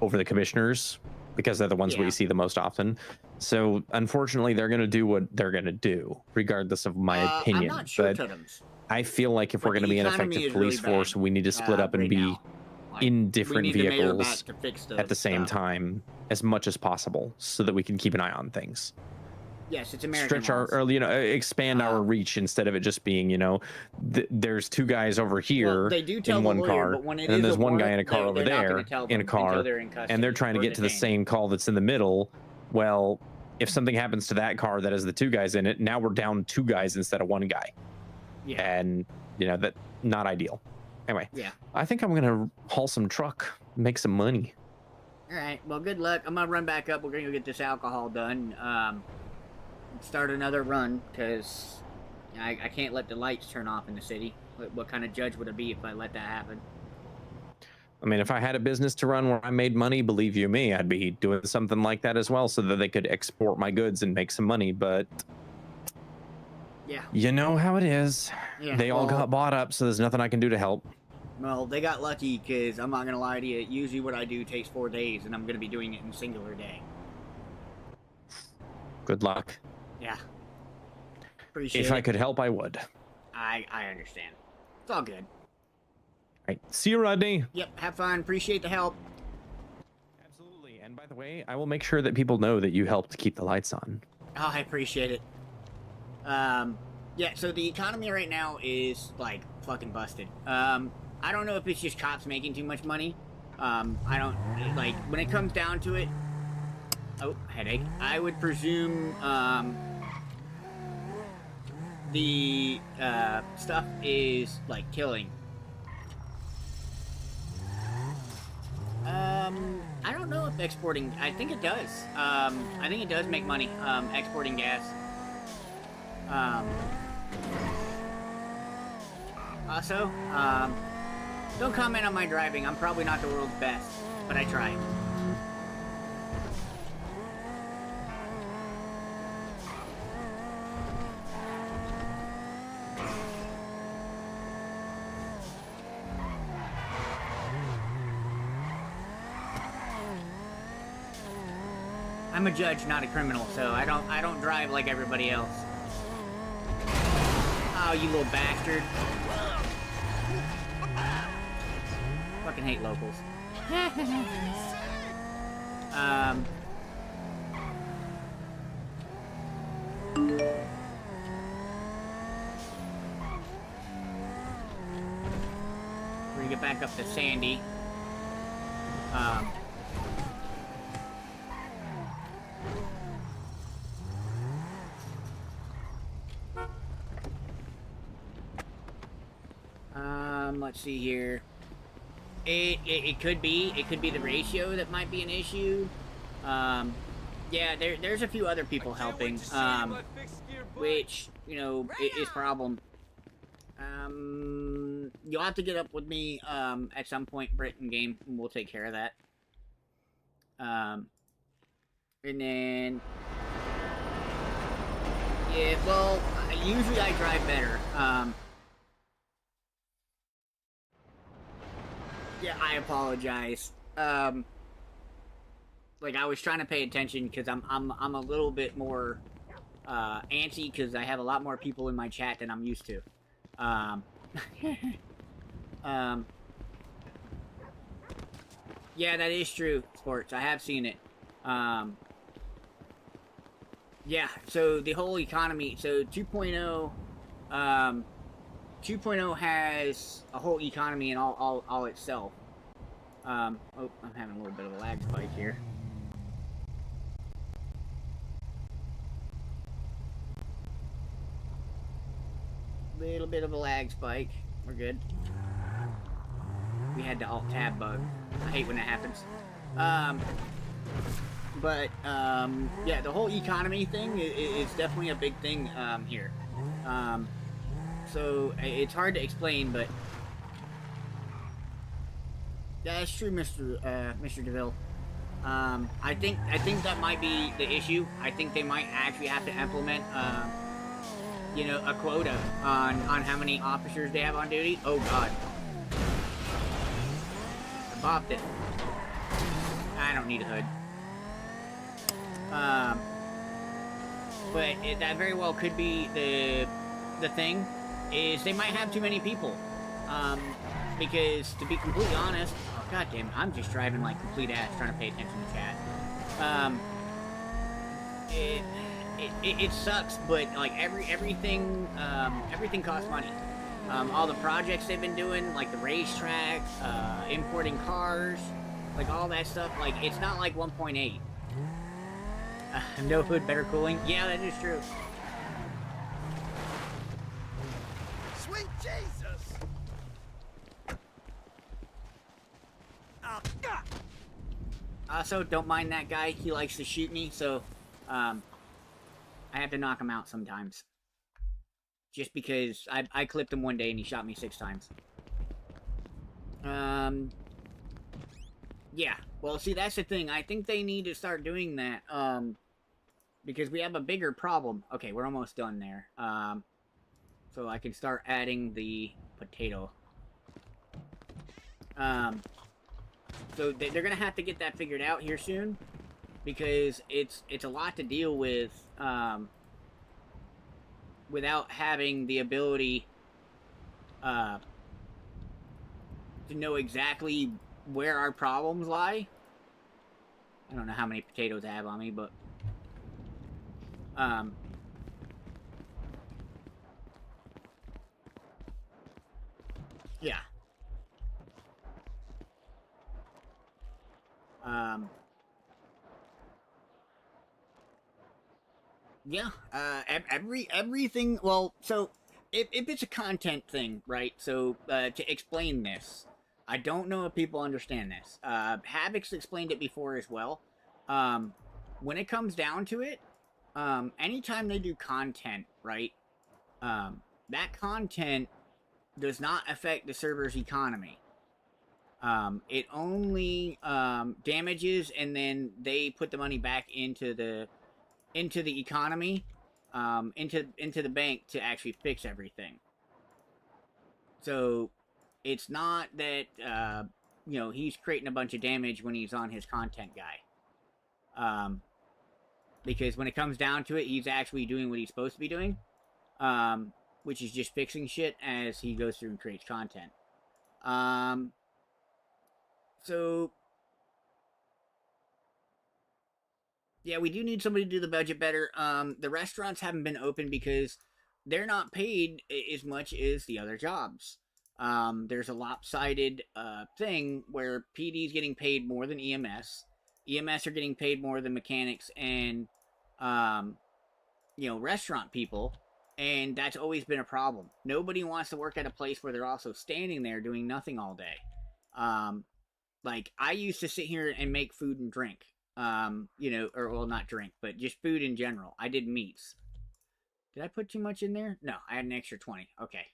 over the commissioners, because they're the ones we see the most often. So unfortunately, they're going to do what they're going to do, regardless of my opinion. I'm not sure, but Tuttums. I feel like if we're going to be an effective police force, we need to split up and right be now. Like, in different we need the mayor back vehicles to fix at the same time as much as possible, so that we can keep an eye on things. Yes, it's American Stretch our, laws. or, you know, expand our reach, instead of it just being, you know, there's 2 guys over here Well, they do tell in the one lawyer, car, but when it and then is there's a one guy warrant, in a car over they're not there gonna tell in a them until car, they're in custody and they're trying to or get to the detained. same call that's in the middle. Well, if something happens to that car that has the 2 guys in it, now we're down 2 guys instead of 1 guy. Yeah. And, you know, that not ideal. Anyway, Yeah. I think I'm gonna haul some truck, make some money. All right. Well, good luck. I'm gonna run back up. We're gonna go get this alcohol done. Start another run, because I can't let the lights turn off in the city. What kind of judge would I be if I let that happen? I mean, if I had a business to run where I made money, believe you me, I'd be doing something like that as well, so that they could export my goods and make some money. But yeah, you know how it is. Yeah, They all well- got bought up, so there's nothing I can do to help. Well, they got lucky, because I'm not gonna lie to you. Usually, what I do takes 4 days, and I'm gonna be doing it in a singular day. Good luck. Yeah. Appreciate If it. I could help, I would. I understand. It's all good. All right. See you, Rodney. Yep. Have fun. Appreciate the help. Absolutely. And by the way, I will make sure that people know that you helped keep the lights on. Oh, I appreciate it. Yeah, so the economy right now is, like, fucking busted. I don't know if it's just cops making too much money. I don't, like, when it comes down to it, oh, headache. I would presume, the, stuff is, like, killing. I don't know if exporting, I think it does. I think it does make money, exporting gas. Also, don't comment on my driving. I'm probably not the world's best, but I try. I'm a judge, not a criminal, so I don't drive like everybody else. Oh, you little bastard. Fucking hate locals. We're gonna get back up to Sandy. Let's see here. It could be the ratio that might be an issue. Yeah, there's a few other people helping. Which, you know, is problem. You'll have to get up with me at some point, Britt, in game, and we'll take care of that. And then, yeah, well, usually I drive better. Yeah, I apologize. Like, I was trying to pay attention because I'm a little bit more antsy because I have a lot more people in my chat than I'm used to. Yeah, that is true, Sports. I have seen it. Yeah, so the whole economy, so 2.0, 2.0 has a whole economy in all itself. Oh, I'm having a little bit of a lag spike here. Little bit of a lag spike. We're good. We had the Alt-Tab bug. I hate when that happens. Yeah, the whole economy thing is definitely a big thing here. So it's hard to explain, but yeah, that's true, Mr. DeVille. I think that might be the issue. I think they might actually have to implement, you know, a quota on how many officers they have on duty. Oh God, I popped it. I don't need a hood. But that very well could be the thing, is they might have too many people. Because to be completely honest, oh goddamn, I'm just driving like complete ass trying to pay attention to chat. It sucks, but like everything costs money. All the projects they've been doing, like the racetrack, importing cars, like all that stuff, like it's not like 1.8. No hood, better cooling. Yeah, that is true. Sweet Jesus! Also, don't mind that guy. He likes to shoot me, so I have to knock him out sometimes. Just because I clipped him one day and he shot me 6 times. Yeah. Well, see, that's the thing. I think they need to start doing that. Because we have a bigger problem. Okay, we're almost done there. So I can start adding the potato. So they're gonna have to get that figured out here soon, because it's a lot to deal with without having the ability to know exactly where our problems lie. I don't know how many potatoes I have on me, but yeah. Yeah, everything, well, so, if it's a content thing, right, so, to explain this, I don't know if people understand this, Havoc's explained it before as well, when it comes down to it, anytime they do content, right, that content does not affect the server's economy. It only, damages, and then they put the money back into the economy, into the bank to actually fix everything. So, it's not that, you know, he's creating a bunch of damage when he's on his content guy. Because when it comes down to it, he's actually doing what he's supposed to be doing, which is just fixing shit as he goes through and creates content. So, yeah, we do need somebody to do the budget better. The restaurants haven't been open because they're not paid as much as the other jobs. There's a lopsided thing where PD is getting paid more than EMS. EMS are getting paid more than mechanics and, you know, restaurant people. And that's always been a problem. Nobody wants to work at a place where they're also standing there doing nothing all day. Like, I used to sit here and make food and drink. You know, or, well, not drink, but just food in general. I did meats. Did I put too much in there? No, I had an extra 20. Okay.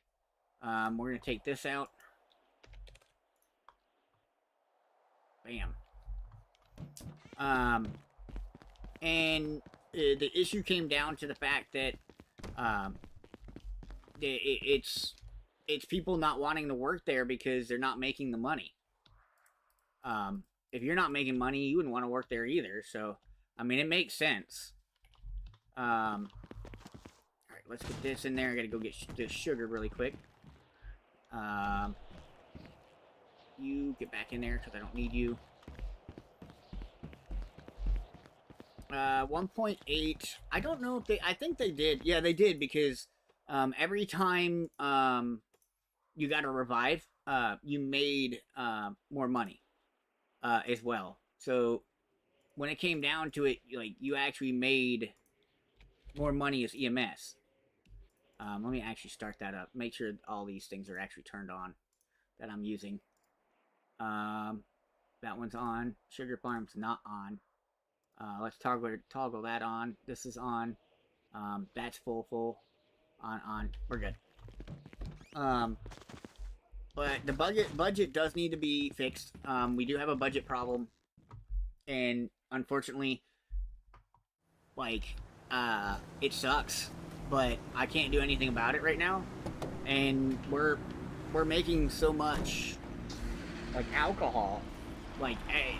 We're gonna take this out. Bam. And the issue came down to the fact that it's people not wanting to work there because they're not making the money. If you're not making money, you wouldn't want to work there either. So, I mean, it makes sense. All right, let's get this in there. I gotta go get this sugar really quick. You get back in there because I don't need you. 1.8. I don't know if they. I think they did. Yeah, they did because every time you got a revive, you made more money as well. So when it came down to it, like you actually made more money as EMS. Let me actually start that up. Make sure all these things are actually turned on that I'm using. That one's on. Sugar Farm's not on. Let's toggle that on. This is on. That's full. On. We're good. But the budget does need to be fixed. We do have a budget problem, and unfortunately, like, it sucks. But I can't do anything about it right now, and we're making so much, like, alcohol. Like,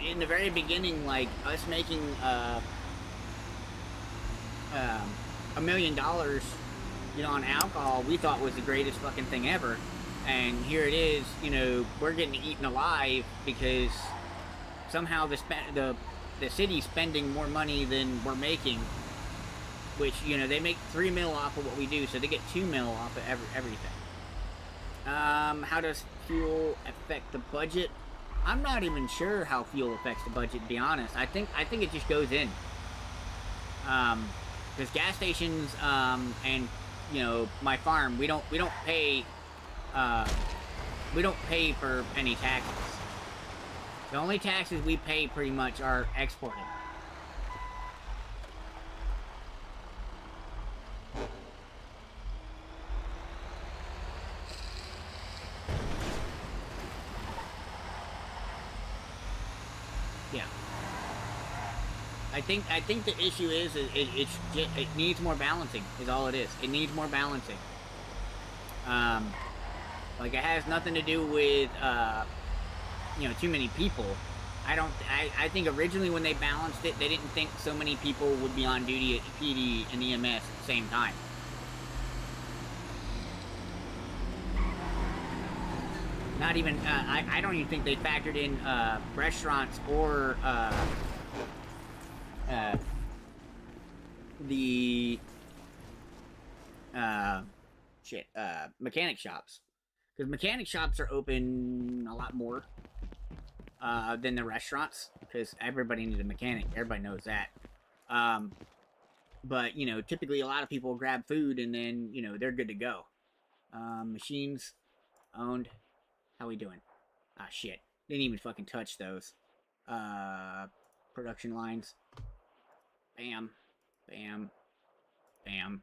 in the very beginning, like, us making $1 million, you know, on alcohol, we thought was the greatest fucking thing ever. And here it is, you know, we're getting eaten alive because somehow the city's spending more money than we're making. Which, you know, they make 3 mil off of what we do, so they get 2 mil off of everything. How does fuel affect the budget? I'm not even sure how fuel affects the budget, to be honest. I think it just goes in. Because gas stations, and, you know, my farm, we don't pay for any taxes. The only taxes we pay pretty much are exporting. Yeah. I think the issue is it needs more balancing is all it is. It needs more balancing. Like, it has nothing to do with you know, too many people. I think originally when they balanced it, they didn't think so many people would be on duty at PD and EMS at the same time. Not even, I don't even think they factored in restaurants or the mechanic shops. Because mechanic shops are open a lot more than the restaurants, because everybody needs a mechanic. Everybody knows that. But, you know, typically a lot of people grab food and then, you know, they're good to go. Machines owned. How we doing? Ah, shit. Didn't even fucking touch those. Production lines. Bam. Bam. Bam.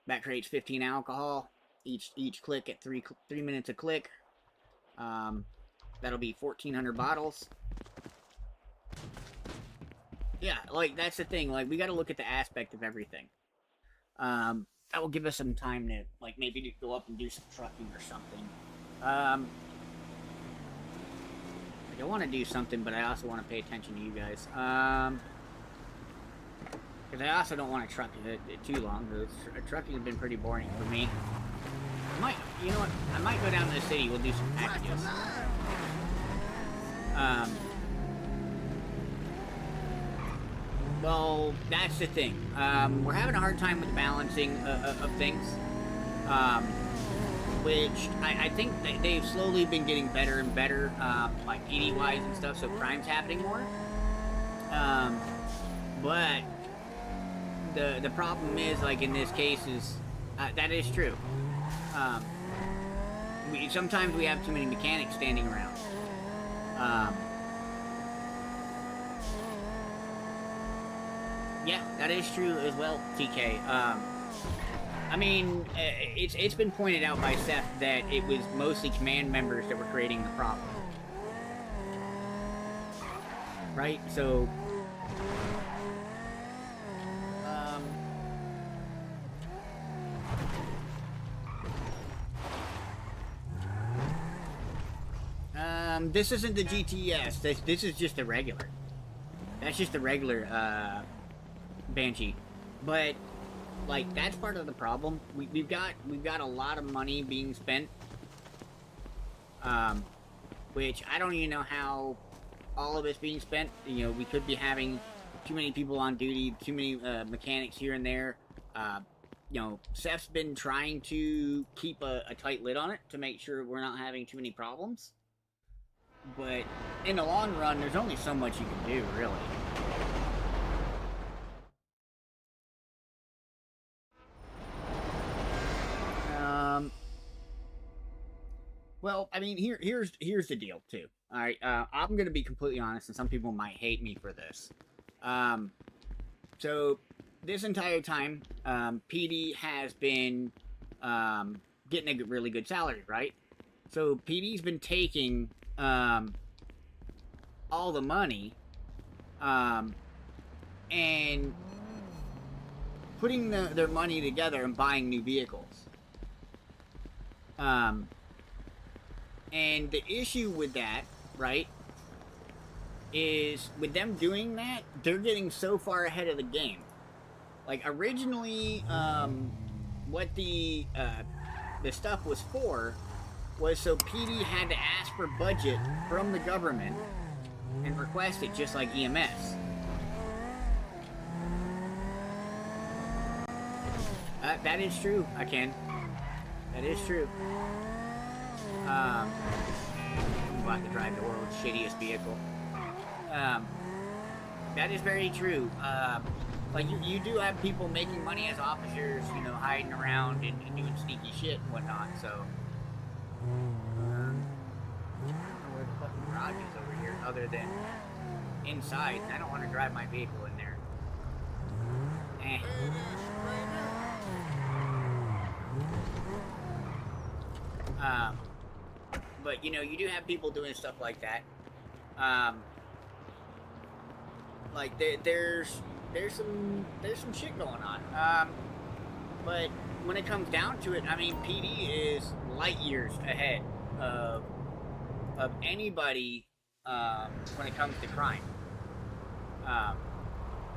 That creates 15 alcohol. Each click at 3 minutes a click. That'll be 1,400 bottles. Yeah, like, that's the thing. Like, we gotta look at the aspect of everything. That will give us some time to, like, maybe go up and do some trucking or something. I want to do something, but I also want to pay attention to you guys. Because I also don't want to truck it too long. Trucking has been pretty boring for me. You know what? I might go down to the city. We'll do some packages. Well, that's the thing. We're having a hard time with balancing of things. Which I think they've slowly been getting better and better, like PD-wise and stuff, so crime's happening more. But the problem is, like, in this case is, that is true. Sometimes we have too many mechanics standing around. Yeah, that is true as well, TK. I mean, it's been pointed out by Seth that it was mostly command members that were creating the problem. right? So, this isn't the GTS. This is just a regular. That's just a regular Banshee, but like that's part of the problem. We've got a lot of money being spent, which I don't even know how all of it's being spent. You know, we could be having too many people on duty, too many mechanics here and there. You know, Seth's been trying to keep a tight lid on it to make sure we're not having too many problems. But in the long run, there's only so much you can do, really. Well, I mean, here's the deal too. All right, I'm gonna be completely honest, and some people might hate me for this. So this entire time, PD has been getting a really good salary, right? So PD's been taking all the money and putting their money together and buying new vehicles. And the issue with that, right, is with them doing that, they're getting so far ahead of the game. Like originally, what the stuff was for was so PD had to ask for budget from the government and request it just like EMS. That is true, I can. That is true. I'm about to drive the world's shittiest vehicle. That is very true. Like, you do have people making money as officers, you know, hiding around and doing sneaky shit and whatnot, so... I don't know where the fucking garage is over here, other than inside. I don't want to drive my vehicle in there. Eh. But, you know, you do have people doing stuff like that. Like, there's some shit going on. But when it comes down to it, I mean, PD is light years ahead of anybody when it comes to crime.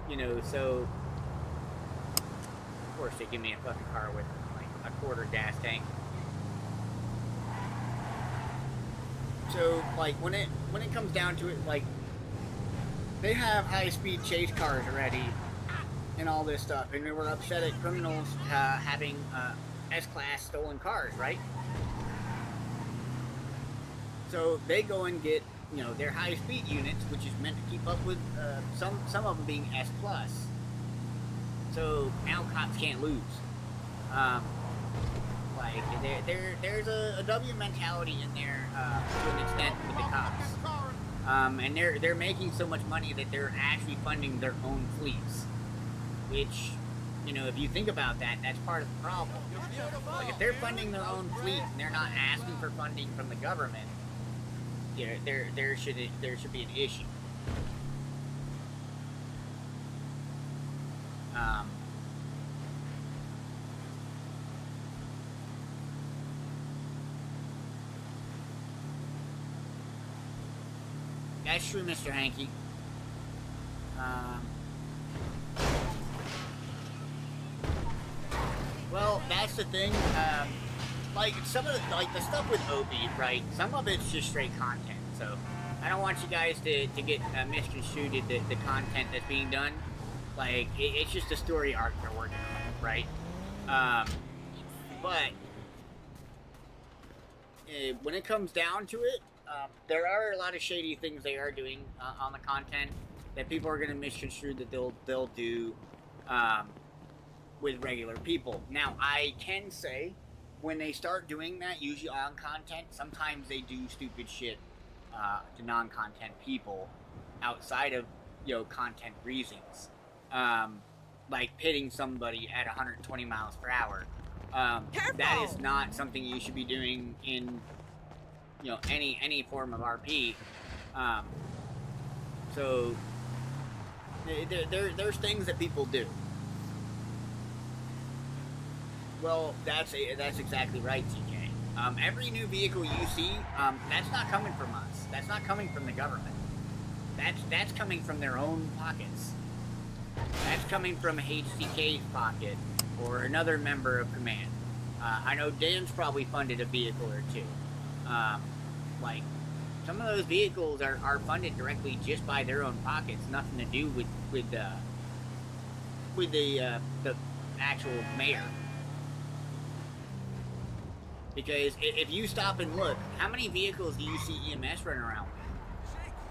You know, so of course they give me a fucking car with like a quarter gas tank. So like when it comes down to it, like they have high-speed chase cars already and all this stuff, and they were upset at criminals having S-Class stolen cars, right? So they go and get, you know, their high-speed units, which is meant to keep up with some of them being S+. So now cops can't lose. Like there's a W mentality in there to an extent with the cops. And they're making so much money that they're actually funding their own fleets. Which, you know, if you think about that, that's part of the problem. Like, if they're funding their own fleet and they're not asking for funding from the government, you know, there should be an issue. That's true, Mr. Hanky. Well, that's the thing. Like some of the stuff with Opie, right? Some of it's just straight content. So I don't want you guys to get misconstrued the content that's being done. Like it's just a story arc they're working on, right? But when it comes down to it, there are a lot of shady things they are doing on the content that people are going to misconstrue that they'll do with regular people. Now, I can say when they start doing that, usually on content, sometimes they do stupid shit to non-content people outside of, you know, content reasons. Like pitting somebody at 120 miles per hour. That is not something you should be doing in, you know, any form of RP. So So there's things that people do. Well, that's exactly right, TK. Every new vehicle you see, that's not coming from us. That's not coming from the government. That's coming from their own pockets. That's coming from HCK's pocket or another member of command. I know Dan's probably funded a vehicle or two. Like, some of those vehicles are funded directly just by their own pockets. Nothing to do with the actual mayor. Because if you stop and look, how many vehicles do you see EMS running around with?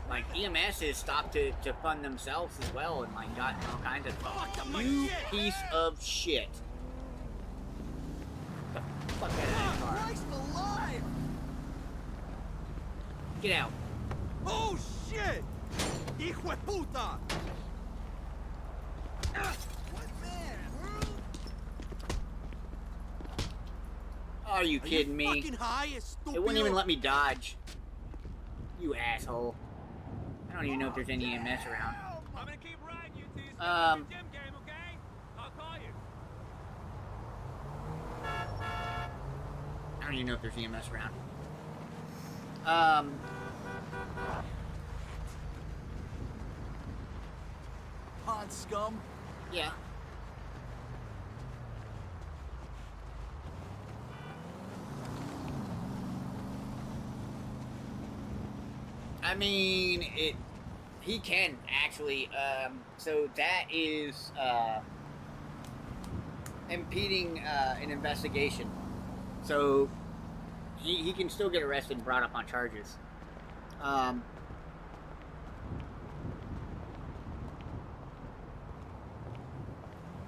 Like, EMS has stopped to fund themselves as well and, like, gotten all kinds of stuff. You piece of shit. Get the fuck out of that car. Christ alive! Get out. Oh shit! Hijo de puta! What man? Are you kidding me? Fucking high, estúpido? It wouldn't even let me dodge. You asshole. I don't even know if there's any EMS around. I'm gonna keep riding you till you step Um, the gym game, okay? I'll call you. I don't even know if there's EMS around. Hot scum. Yeah. I mean, he can actually, so that is, impeding, an investigation. So, he can still get arrested and brought up on charges.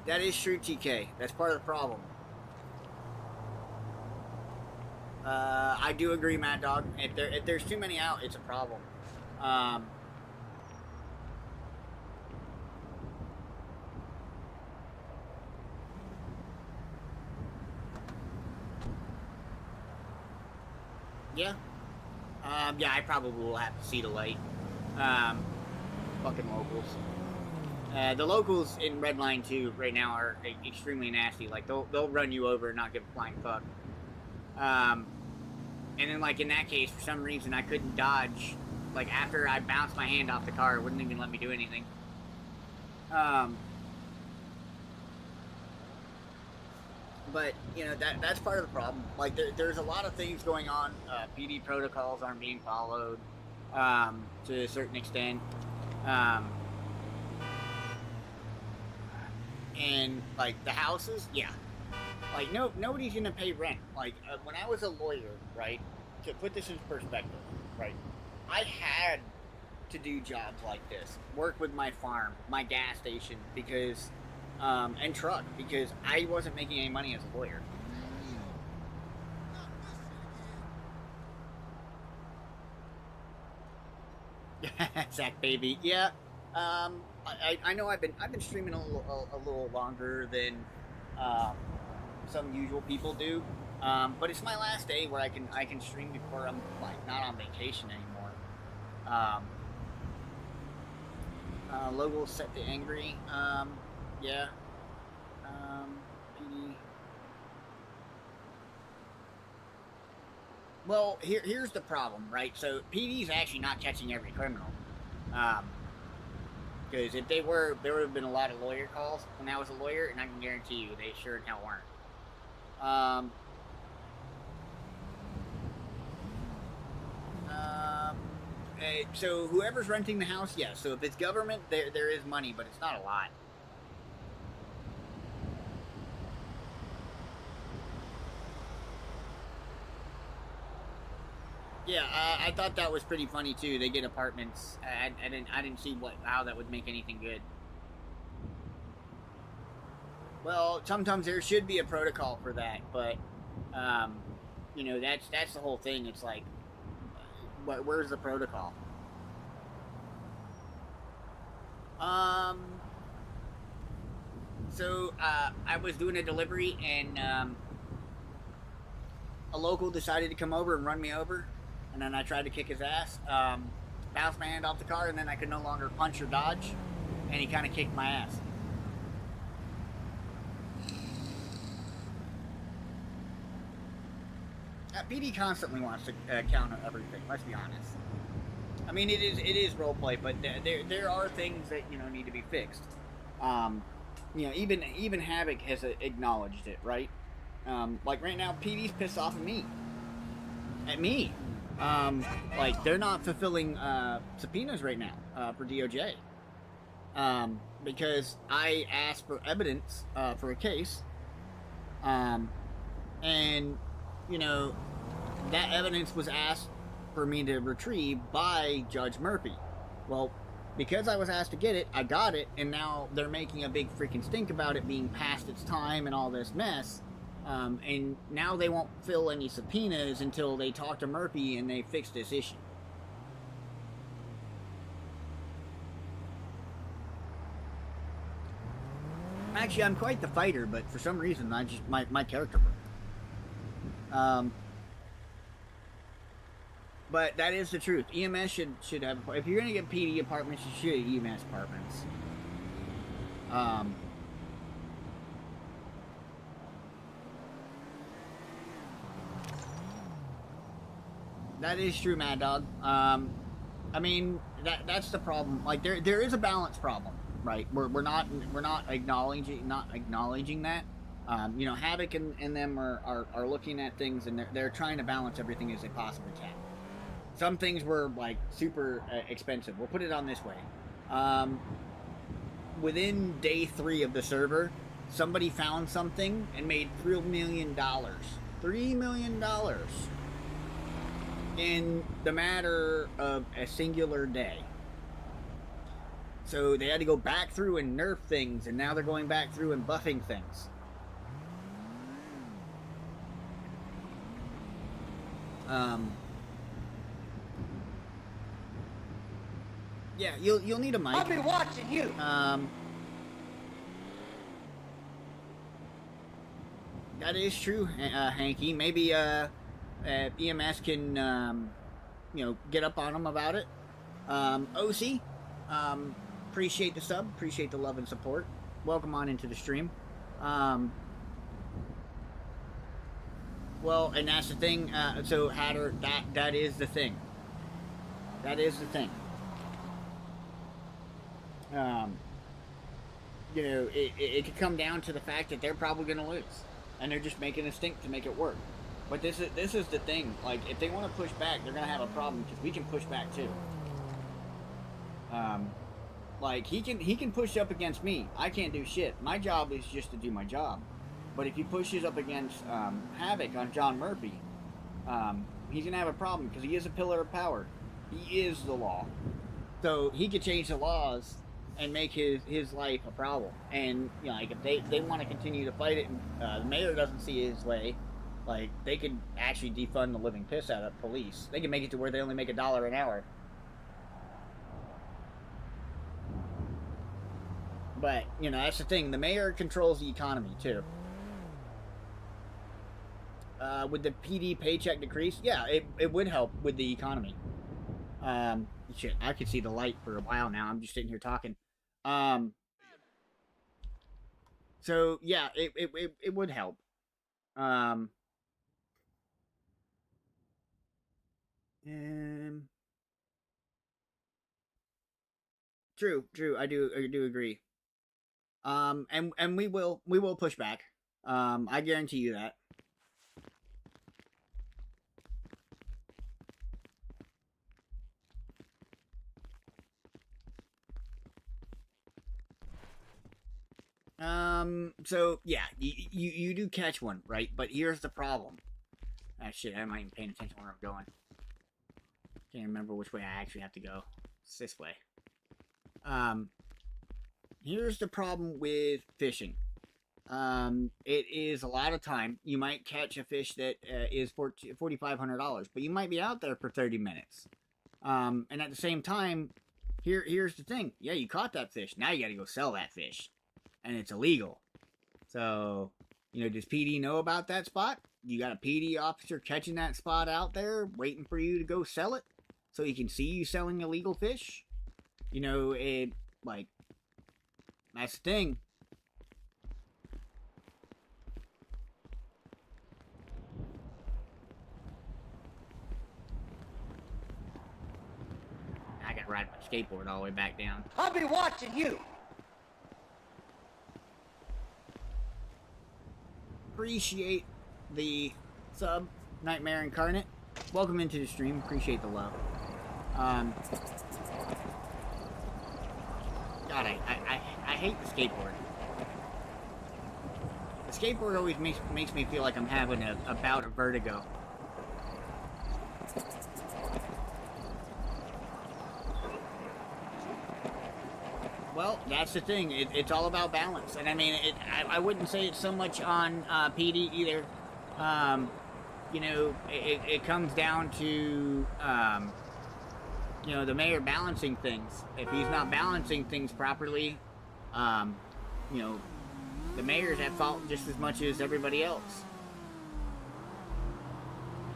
That is true, TK. That's part of the problem. I do agree, Mad Dog. If there's too many out, it's a problem. Yeah. Yeah, I probably will have to see the light. Fucking locals. The locals in Redline 2 right now are extremely nasty. Like, they'll run you over and not give a flying fuck. And then, like, in that case, for some reason, I couldn't dodge. Like, after I bounced my hand off the car, it wouldn't even let me do anything. But, you know, that's part of the problem. Like, there's a lot of things going on. PD protocols aren't being followed, to a certain extent. And, like, the houses, yeah. Like, nobody's gonna pay rent. Like, when I was a lawyer, right, to put this in perspective, right, I had to do jobs like this. Work with my farm, my gas station, because, and truck, because I wasn't making any money as a lawyer. Zach, baby. Yeah, I know I've been streaming a little longer than, some usual people do, but it's my last day where I can stream before I'm, like, not on vacation anymore. Logos set to angry. Yeah. PD. Well, here's the problem, right? So PD's actually not catching every criminal. Because if they were, there would have been a lot of lawyer calls when I was a lawyer, and I can guarantee you they sure as hell weren't. So whoever's renting the house, yes. So if it's government, there is money, but it's not a lot. Yeah, I thought that was pretty funny too. They get apartments. I didn't see how that would make anything good. Well, sometimes there should be a protocol for that, but you know, that's the whole thing. It's like, where's the protocol? So I was doing a delivery, and a local decided to come over and run me over, and then I tried to kick his ass. bounced my hand off the car, and then I could no longer punch or dodge, and he kind of kicked my ass. PD constantly wants to counter everything. Let's be honest. I mean, it is roleplay, but there are things that need to be fixed. Even Havoc has acknowledged it, right? Like right now, PD's pissed off at me. Like they're not fulfilling subpoenas right now for DOJ because I asked for evidence for a case, and that evidence was asked for me to retrieve by Judge Murphy. Well, because I was asked to get it, I got it, and now they're making a big freaking stink about it being past its time and all this mess. And now they won't fill any subpoenas until they talk to Murphy and they fix this issue. Actually, I'm quite the fighter, but for some reason, my character broke. But that is the truth. EMS should have. If you're gonna get PD apartments, you should have EMS apartments. That is true, Mad Dog. I mean that's the problem. Like there is a balance problem, right? We're not acknowledging that. Havoc and them are looking at things, and they're trying to balance everything as they possibly can. Some things were like super expensive. We'll put it on this way. Within day 3 of the server, somebody found something and made $3 million. $3 million in the matter of a singular day. So they had to go back through and nerf things, and now they're going back through and buffing things. Yeah, you'll need a mic. I'll be watching you. That is true, Hanky. Maybe EMS can get up on them about it. OC, appreciate the sub, appreciate the love and support. Welcome on into the stream. Well, and that's the thing. So Hatter, that is the thing. That is the thing. It could come down to the fact that they're probably going to lose, and they're just making a stink to make it work. But this is the thing. Like, if they want to push back, they're going to have a problem because we can push back too. Like he can push up against me. I can't do shit. My job is just to do my job. But if he pushes up against Havoc on John Murphy, he's going to have a problem because he is a pillar of power. He is the law. So he could change the laws and make his life a problem. And like if they want to continue to fight it, and the mayor doesn't see his way, like they could actually defund the living piss out of police. They can make it to where they only make $1 an hour. But that's the thing. The mayor controls the economy too. Would the PD paycheck decrease? Yeah, it would help with the economy. Shit, I could see the light for a while now. I'm just sitting here talking. So yeah, it would help. True. I do agree. And we will push back. I guarantee you that. So yeah, you do catch one, right? But here's the problem. Ah, shit, I'm not even paying attention where I'm going. Can't remember which way I actually have to go. It's this way. Here's the problem with fishing. It is a lot of time. You might catch a fish that is $4,500, but you might be out there for 30 minutes. And at the same time, here's the thing. Yeah, you caught that fish. Now you got to go sell that fish. And it's illegal. So, does PD know about that spot? You got a PD officer catching that spot out there, waiting for you to go sell it? so he can see you selling illegal fish. You know, it, like, that's the thing. I gotta ride my skateboard all the way back down. I'll be watching you. Appreciate the sub, Nightmare Incarnate. Welcome into the stream. Appreciate the love. God, I hate the skateboard. The skateboard always makes me feel like I'm having a bout of vertigo. Well, that's the thing. It's all about balance, and I mean, I wouldn't say it's so much on PD either. You know, it comes down to you know, the mayor balancing things. If he's not balancing things properly, you know, the mayor's at fault just as much as everybody else.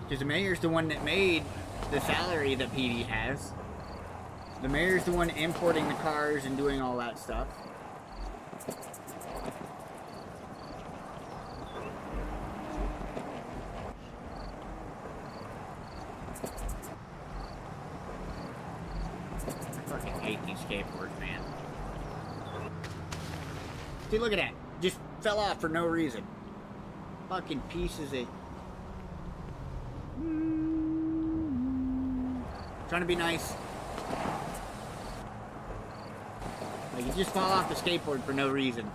Because the mayor's the one that made the salary that PD has. The mayor's the one importing the cars and doing all that stuff. I fucking hate these skateboards, man. See, look at that. Just fell off for no reason. Fucking pieces of... Trying to be nice. Like, you just fall off the skateboard for no reason.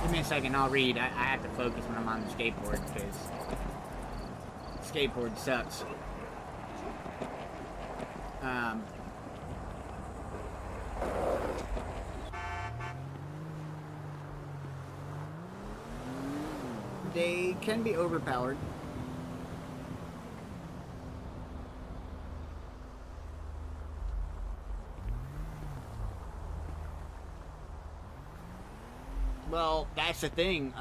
Give me a second, I'll read. I have to focus when I'm on the skateboard, because skateboard sucks. They can be overpowered. Well, that's the thing.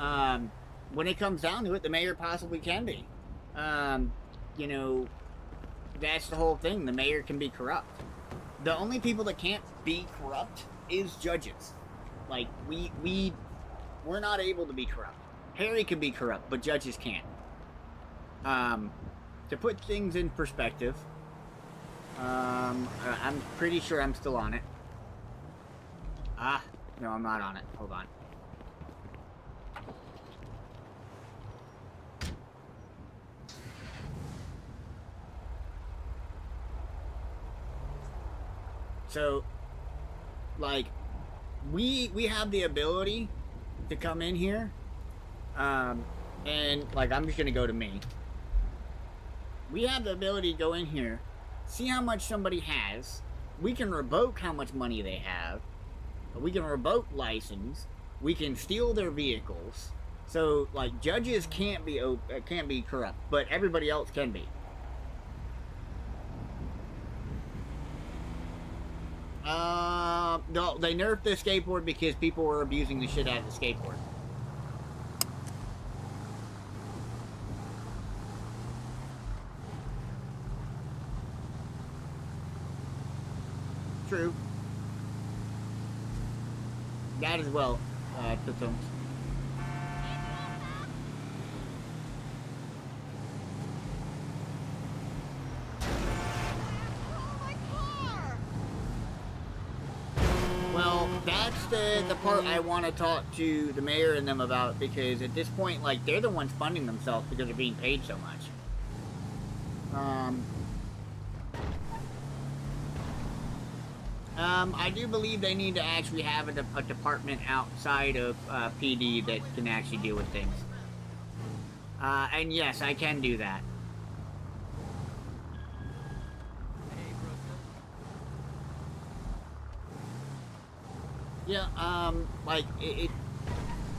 When it comes down to it, the mayor possibly can be. You know, that's the whole thing. The mayor can be corrupt. The only people that can't be corrupt is judges. Like, we're not able to be corrupt. Harry can be corrupt, but judges can't. To put things in perspective, I'm pretty sure I'm still on it. Ah, no, I'm not on it. Hold on. So, like, we have the ability to come in here, and, like, I'm just gonna go to me. We have the ability to go in here, see how much somebody has, we can revoke how much money they have, we can revoke license, we can steal their vehicles. So, like, judges can't be corrupt, but everybody else can be. No, they nerfed the skateboard because people were abusing the shit out of the skateboard. True. That as well, Tutum. Well, that's the part I want to talk to the mayor and them about, because at this point, like, they're the ones funding themselves because they're being paid so much. I do believe they need to actually have a department outside of PD that can actually deal with things. And yes, I can do that. Yeah, like,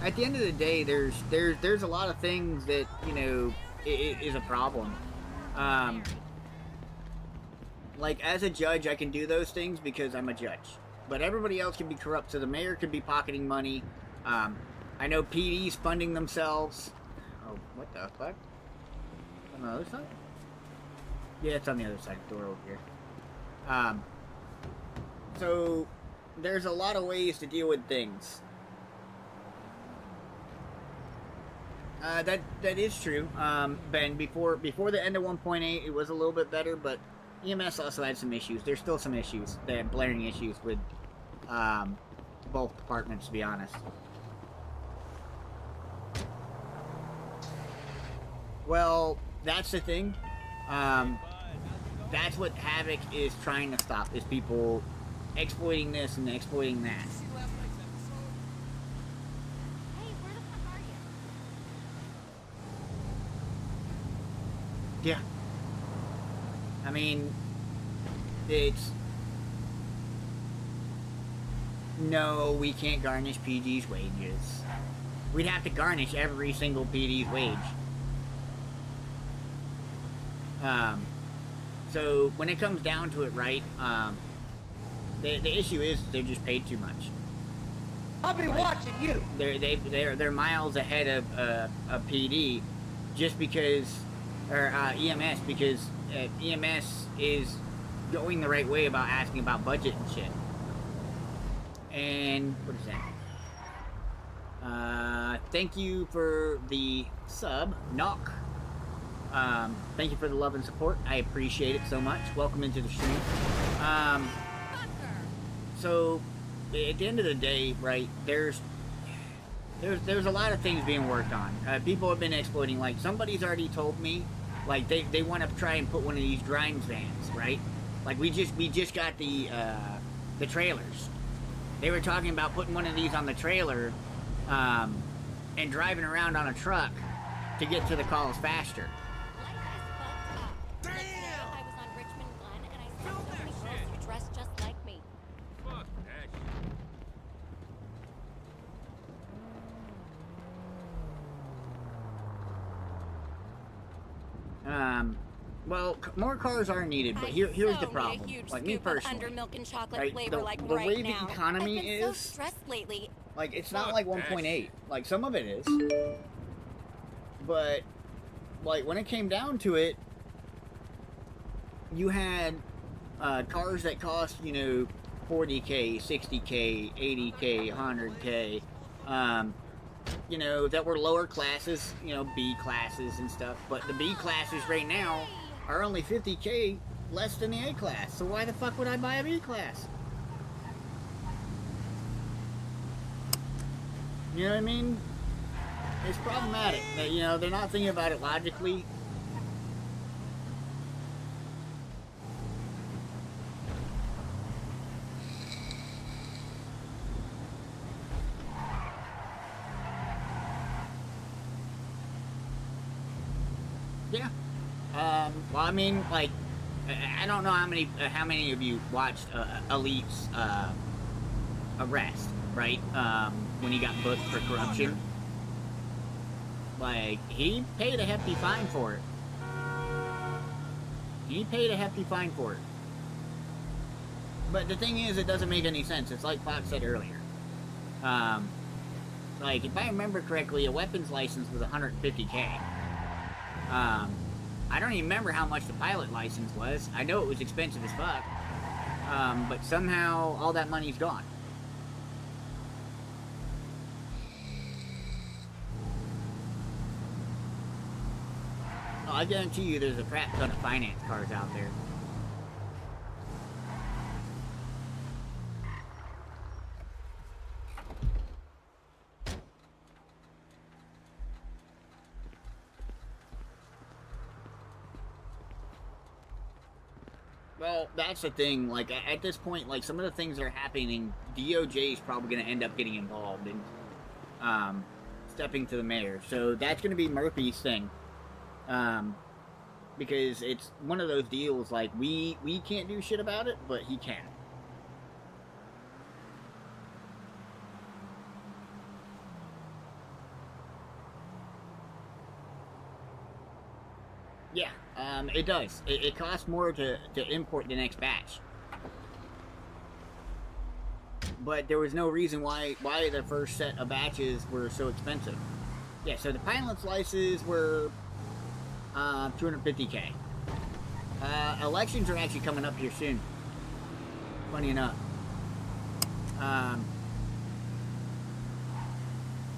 at the end of the day, there's a lot of things that, you know, is a problem. like, as a judge, I can do those things because I'm a judge. But everybody else can be corrupt, so the mayor could be pocketing money. I know PD's funding themselves. Oh, what the fuck? On the other side? Yeah, it's on the other side of the door over here. So, there's a lot of ways to deal with things. That is true, Ben. Before the end of 1.8, it was a little bit better, but EMS also had some issues. There's still some issues. They had blaring issues with both departments, to be honest. Well, that's the thing. That's what Havoc is trying to stop, is people exploiting this and exploiting that. Hey, where the fuck are you? Yeah. I mean, it's... No, we can't garnish PD's wages. We'd have to garnish every single PD's wage. So, when it comes down to it, right, the issue is they're just paid too much. I'll be watching you. They're miles ahead of PD, just because, or EMS, because EMS is going the right way about asking about budget and shit. And what is that? Thank you for the sub, Knock. Thank you for the love and support. I appreciate it so much. Welcome into the stream. So, at the end of the day, right, there's a lot of things being worked on. People have been exploiting, like, somebody's already told me, like, they want to try and put one of these Grimes vans, right? Like, we just got the trailers. They were talking about putting one of these on the trailer, and driving around on a truck to get to the calls faster. Damn! I was on Richmond Glen and I saw so many girls who dressed just like me. Fuck that shit. Well, more cars are needed, but here's the problem. Like, me personally, Undermilk and chocolate right, flavor the right way now. the economy I've been is, so stressed lately. like, it's not like 1.8. Like, some of it is. But, like, when it came down to it, you had cars that cost, you know, 40K, 60K, 80K, 100K, you know, that were lower classes, you know, B classes and stuff. But the B classes right now are only 50K less than the A class. So why the fuck would I buy a B class? You know what I mean? It's problematic that, you know, they're not thinking about it logically. Yeah. Well, I mean, like, I don't know how many of you watched Elite's arrest, right? When he got booked for corruption. Like, he paid a hefty fine for it. He paid a hefty fine for it. But the thing is, it doesn't make any sense. It's like Fox said earlier. Like, if I remember correctly, a weapons license was 150K. I don't even remember how much the pilot license was. I know it was expensive as fuck. But somehow, all that money's gone. Oh, I guarantee you there's a crap ton of finance cars out there. Well, that's the thing. Like, at this point, like, some of the things that are happening, DOJ is probably going to end up getting involved in stepping to the mayor. So that's going to be Murphy's thing. Because it's one of those deals, like, we can't do shit about it, but he can. Yeah, It does. It costs more to import the next batch. But there was no reason why the first set of batches were so expensive. Yeah, so the pilot slices were 250K. Elections are actually coming up here soon. Funny enough.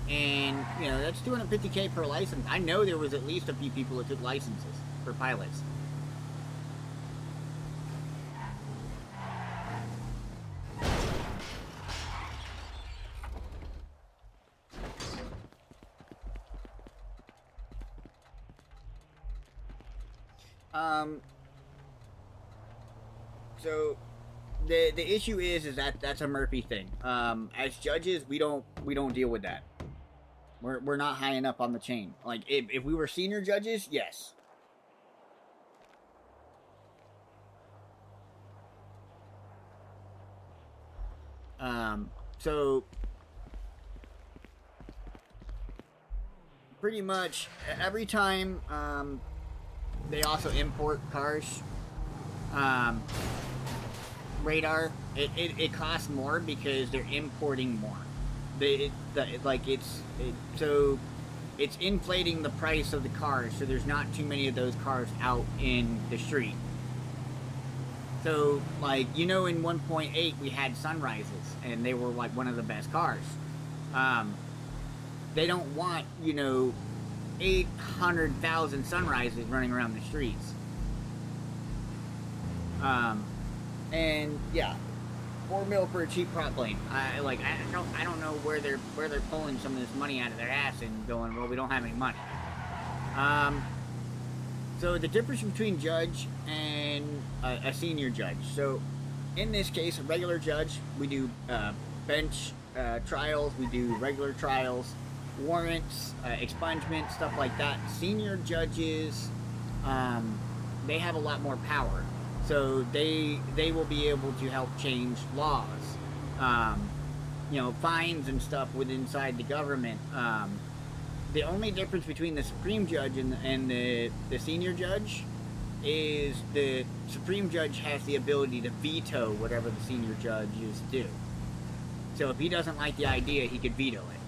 And, you know, that's 250K per license. I know there was at least a few people that took licenses for pilots. So the issue is that that's a Murphy thing. As judges, we don't deal with that. We're not high enough on the chain. Like if we were senior judges, yes. So pretty much every time they also import cars, radar, it costs more because they're importing more. So it's inflating the price of the cars, so there's not too many of those cars out in the street. So, like, you know, in 1.8 we had Sunrises, and they were like one of the best cars. They don't want, you know, 800,000 Sunrises running around the streets. And yeah, $4 million for a cheap prop plane. I don't know where they're pulling some of this money out of their ass and going, well, we don't have any money. So the difference between judge and a senior judge. So in this case, a regular judge, we do bench trials, we do regular trials, warrants, expungement, stuff like that. Senior judges, they have a lot more power. So they will be able to help change laws, you know, fines and with inside the government. The only difference between the Supreme Judge and the Senior Judge is the Supreme Judge has the ability to veto whatever the Senior Judges do. So if he doesn't like the idea, he could veto it.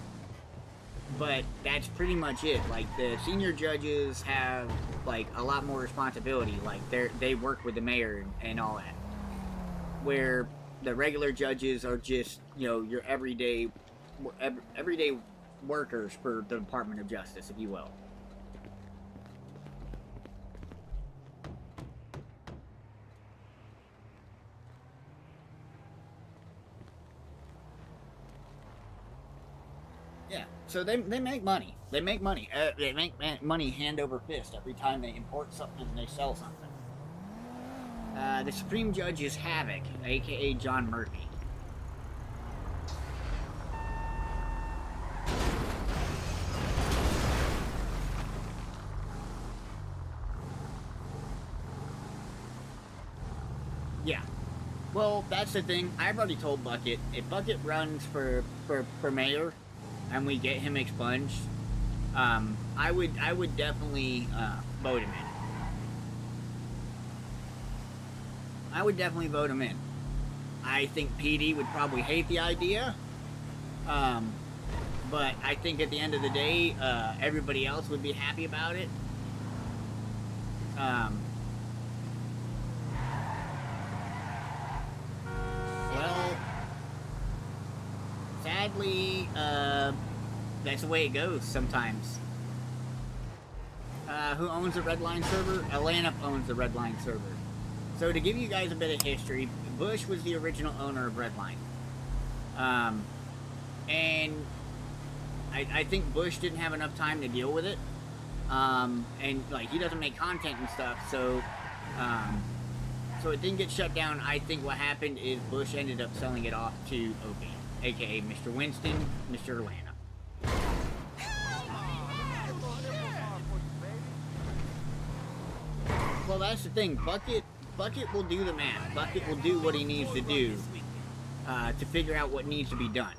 But that's pretty much it. Like, the Senior Judges have, like, a lot more responsibility. Like, they work with the mayor and all that. Where the regular judges are just, you know, your everyday workers for the Department of Justice, if you will. Yeah, so they make money. They make money. They make money hand over fist every time they import something and they sell something. The Supreme Judge is Havoc, aka John Murphy. Yeah. Well, that's the thing. I've already told Bucket, if Bucket runs for mayor and we get him expunged, I would definitely vote him in. I would definitely vote him in. I think PD would probably hate the idea, but I think at the end of the day, everybody else would be happy about it. Well, sadly, that's the way it goes sometimes. Who owns the Redline server? Atlanta owns the Redline server. So to give you guys a bit of history, Bush was the original owner of Redline. And I think Bush didn't have enough time to deal with it. And like, he doesn't make content and stuff, so so it didn't get shut down. I think what happened is Bush ended up selling it off to Opie, aka Mr. Winston, Mr. Atlanta. Well, that's the thing. Bucket will do the math. Bucket will do what he needs to do to figure out what needs to be done.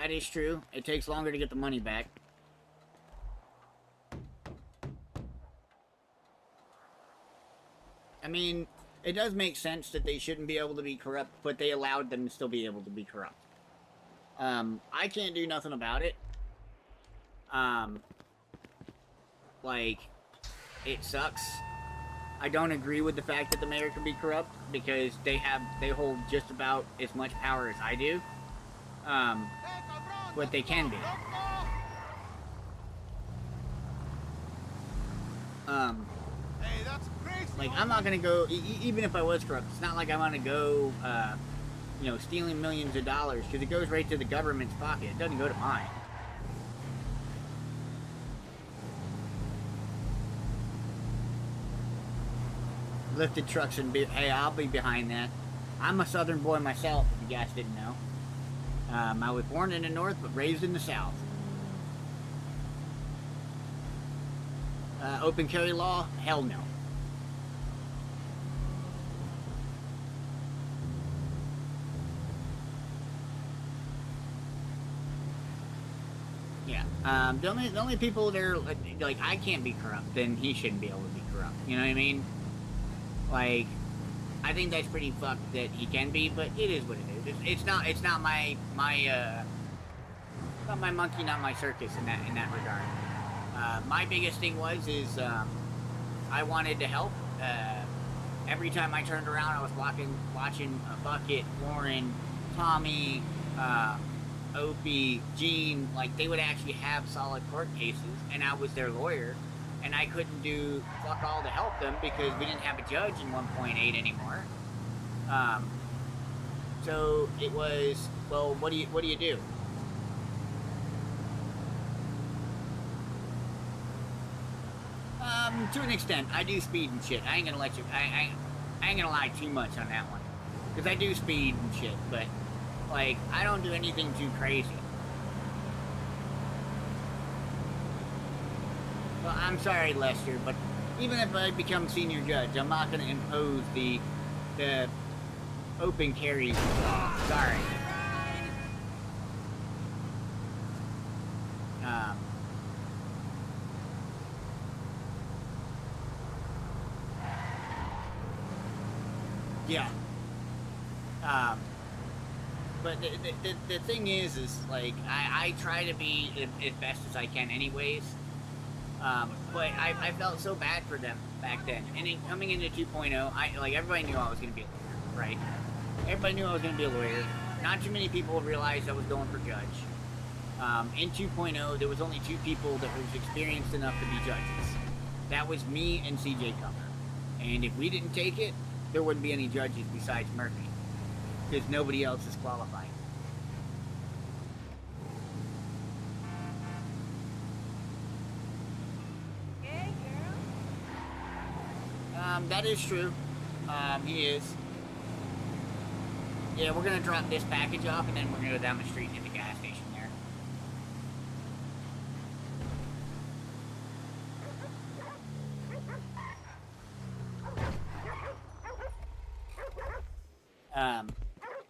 That is true. It takes longer to get the money back. I mean, it does make sense that they shouldn't be able to be corrupt, but they allowed them to still be able to be corrupt. I can't do nothing about it. Like, it sucks. I don't agree with the fact that the mayor can be corrupt because they hold just about as much power as I do. But they can be. Hey, that's crazy. Like, I'm not gonna go, even if I was corrupt, it's not like I'm gonna go, you know, stealing millions of dollars, because it goes right to the government's pocket. It doesn't go to mine. Lifted trucks and hey, I'll be behind that. I'm a southern boy myself, if you guys didn't know. I was born in the north, but raised in the south. Open carry law? Hell no. Yeah. The only people that are like I can't be corrupt, then he shouldn't be able to be corrupt. You know what I mean? Like, I think that's pretty fucked that he can be, but it is what it is. It's not my not my monkey, not my circus in that regard. My biggest thing is I wanted to help. Every time I turned around, I was watching Bucket, Warren, Tommy, Opie, Gene, like they would actually have solid court cases, and I was their lawyer, and I couldn't do fuck all to help them because we didn't have a judge in 1.8 anymore. So it was, well, what do you do? To an extent, I do speed and shit. I ain't gonna let you. I ain't gonna lie too much on that one, because I do speed and shit. But like, I don't do anything too crazy. Well, I'm sorry, Lester, but even if I become senior judge, I'm not gonna impose the open carry law. Sorry. Yeah. But the thing is like, I try to be as best as I can anyways. But I felt so bad for them back then. And then coming into 2.0, like, everybody knew I was going to be a lawyer, right? Everybody knew I was going to be a lawyer. Not too many people realized I was going for judge. In 2.0, there was only 2 people that was experienced enough to be judges. That was me and CJ Cutler. And if we didn't take it, there wouldn't be any judges besides Murphy, because nobody else is qualified. Hey, girl. That is true. He is. Yeah, we're gonna drop this package off, and then we're gonna go down the street and hit the gas station there.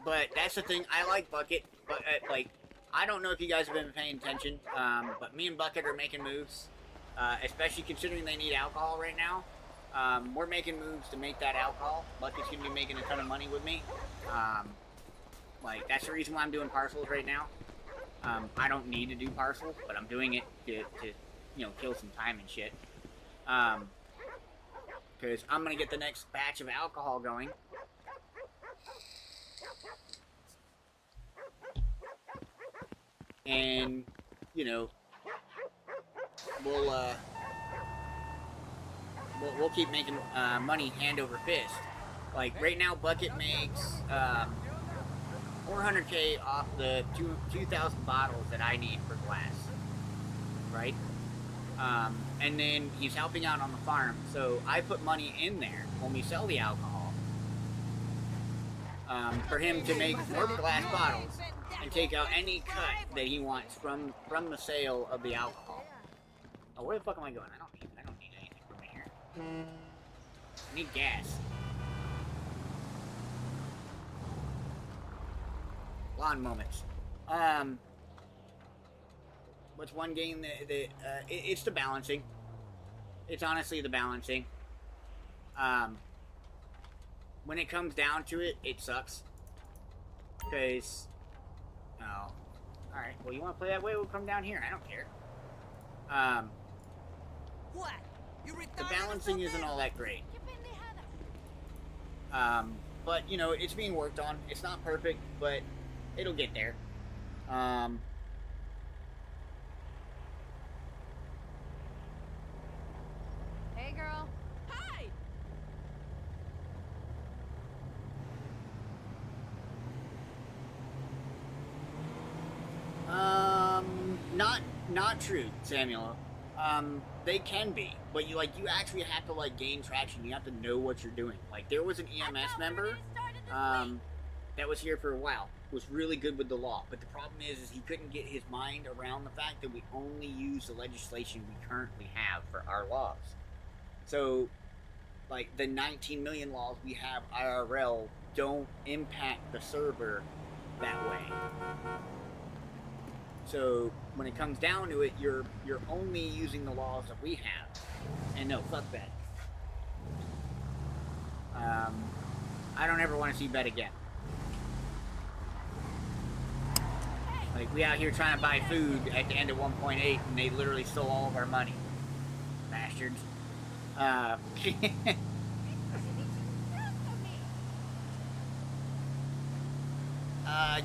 But that's the thing. I like Bucket, but like, I don't know if you guys have been paying attention, but me and Bucket are making moves, especially considering they need alcohol right now. We're making moves to make that alcohol. Bucket's gonna be making a ton of money with me. Like, that's the reason why I'm doing parcels right now. I don't need to do parcels, but I'm doing it to you know, kill some time and shit. Because I'm gonna get the next batch of alcohol going. And, you know, we'll keep making money hand over fist. Like, right now, Bucket makes 400K off the 2,000 bottles that I need for glass, right? And then he's helping out on the farm, so I put money in there when we sell the alcohol for him to make more glass bottles and take out any cut that he wants from the sale of the alcohol. Oh, where the fuck am I going? I don't need anything from here. I need gas. Lawn moments. what's one game that it's the balancing. It's honestly the balancing. When it comes down to it, it sucks. Because, oh, alright, well, you want to play that way? We'll come down here. I don't care. What? You The retarded or balancing isn't something? all that great. But, you know, it's being worked on. It's not perfect, but it'll get there. Hey, girl. Hi! Not true, Samuel. They can be, but you actually have to gain traction. You have to know what you're doing. Like there was an EMS member, that was here for a while. Was really good with the law, but the problem is he couldn't get his mind around the fact that we only use the legislation we currently have for our laws. So, like the 19 million laws we have IRL don't impact the server that way. So when it comes down to it, you're only using the laws that we have. And no, fuck Bet. I don't ever want to see Bet again. Like we out here trying to buy food at the end of 1.8 and they literally stole all of our money. Bastards.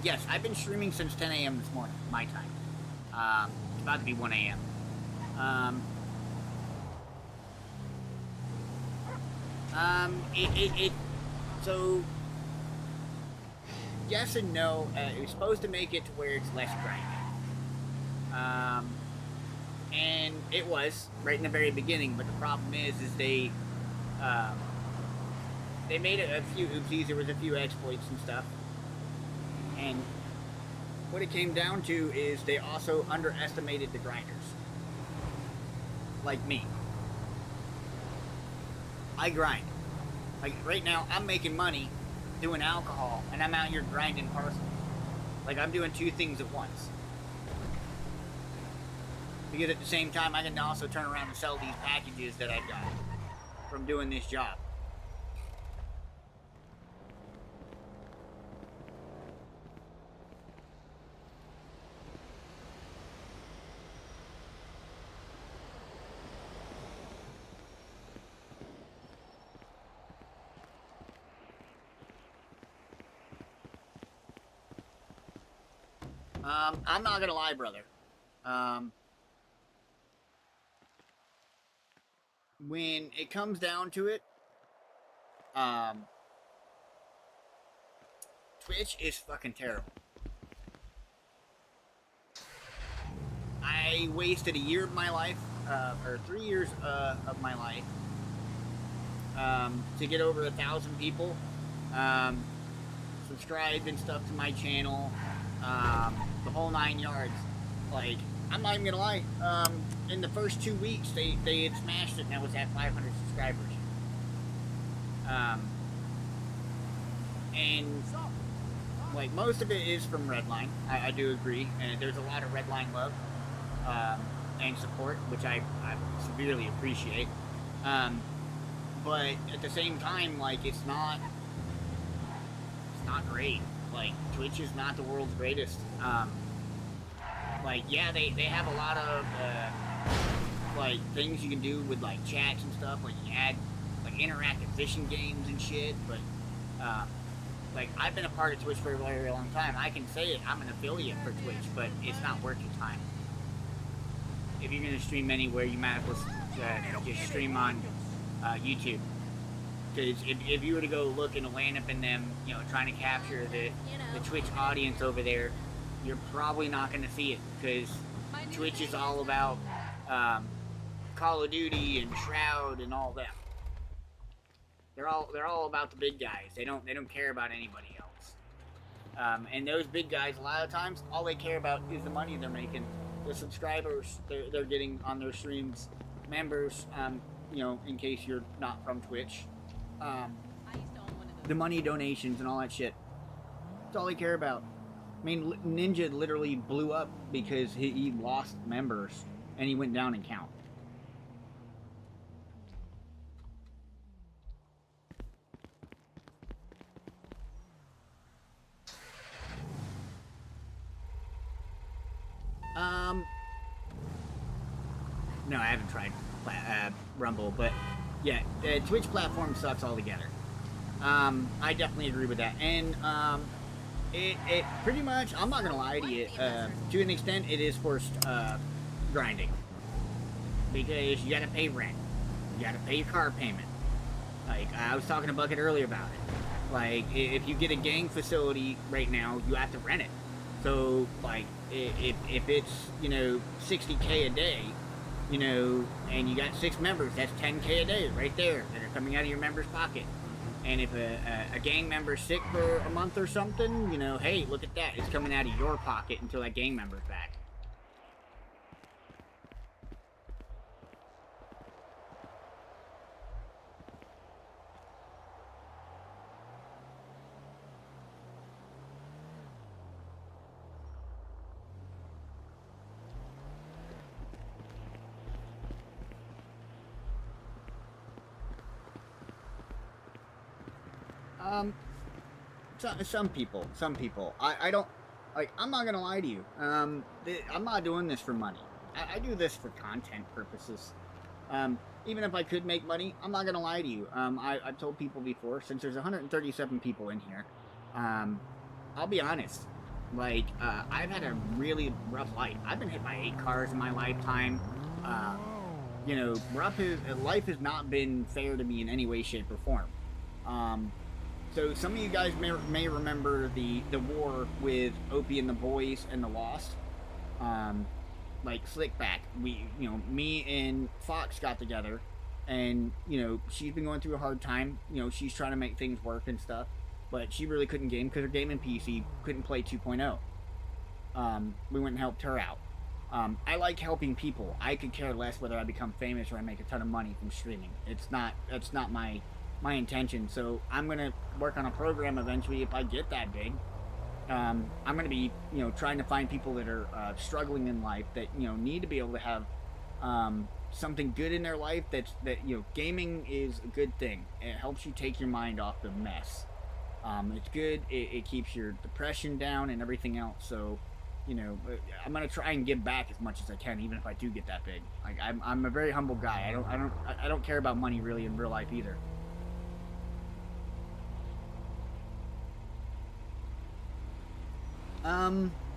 Yes, I've been streaming since 10 a.m. this morning, my time. It's about to be 1 a.m. So, yes and no. It was supposed to make it to where it's less grinding. And it was, right in the very beginning, but the problem is they made a few oopsies. There was a few exploits and stuff. And what it came down to is they also underestimated the grinders. Like me. I grind. Like right now, I'm making money doing alcohol, and I'm out here grinding parcels. Like I'm doing two things at once. Because at the same time, I can also turn around and sell these packages that I've got from doing this job. I'm not gonna lie, brother. When it comes down to it, Twitch is fucking terrible. I wasted a year of my life, or 3 years of my life, to get over 1,000 people subscribed and stuff to my channel. The whole 9 yards. Like, I'm not even gonna lie. In the first 2 weeks, they had smashed it, and that was at 500 subscribers. And like most of it is from Redline. I do agree, and there's a lot of Redline love and support, which I severely appreciate. But at the same time, like it's not great. Like, Twitch is not the world's greatest. Like, yeah, they have a lot of, like, things you can do with, like, chats and stuff. Like, you add, like, interactive fishing games and shit. But, like, I've been a part of Twitch for a very, very long time. I can say it. I'm an affiliate for Twitch, but it's not worth your time. If you're going to stream anywhere, you might as well just stream on YouTube. Because if you were to go look and land up in them, you know, trying to capture the Twitch audience over there, you're probably not going to see it. Because Twitch is all about Call of Duty and Shroud and all that. They're all about the big guys. They don't care about anybody else. And those big guys, a lot of times, all they care about is the money they're making, the subscribers they're getting on their streams, members. You know, in case you're not from Twitch. The money donations and all that shit. That's all they care about. I mean, Ninja literally blew up because he lost members and he went down in count. No, I haven't tried Rumble, but yeah, the Twitch platform sucks altogether. I definitely agree with that, and it pretty much, I'm not gonna lie to you, to an extent, it is forced grinding, because you gotta pay rent, you gotta pay your car payment. Like, I was talking to Bucket earlier about it. Like, if you get a gang facility right now, you have to rent it. So, like, if it's, you know, 60K a day, you know, and you got 6 members, that's 10K a day right there that are coming out of your member's pocket. And if a gang member's sick for a month or something, you know, hey, look at that. It's coming out of your pocket until that gang member's back. Some people. I don't, like, I'm not gonna lie to you. I'm not doing this for money. I do this for content purposes. Even if I could make money, I'm not gonna lie to you. I've told people before, since there's 137 people in here, I'll be honest. Like, I've had a really rough life. I've been hit by 8 cars in my lifetime. You know, life has not been fair to me in any way, shape, or form. So some of you guys may remember the war with Opie and the boys and the Lost. Like, Slickback, me and Fox got together, and, you know, she's been going through a hard time. You know, she's trying to make things work and stuff, but she really couldn't game because her gaming PC couldn't play 2.0. We went and helped her out. I like helping people. I could care less whether I become famous or I make a ton of money from streaming. That's not my intention. So I'm gonna work on a program eventually if I get that big. I'm gonna be, you know, trying to find people that are struggling in life, that, you know, need to be able to have something good in their life. That you know, gaming is a good thing. It helps you take your mind off the mess. It's good. It keeps your depression down and everything else. So, you know, I'm gonna try and give back as much as I can, even if I do get that big. Like, I'm a very humble guy. I don't care about money really in real life either.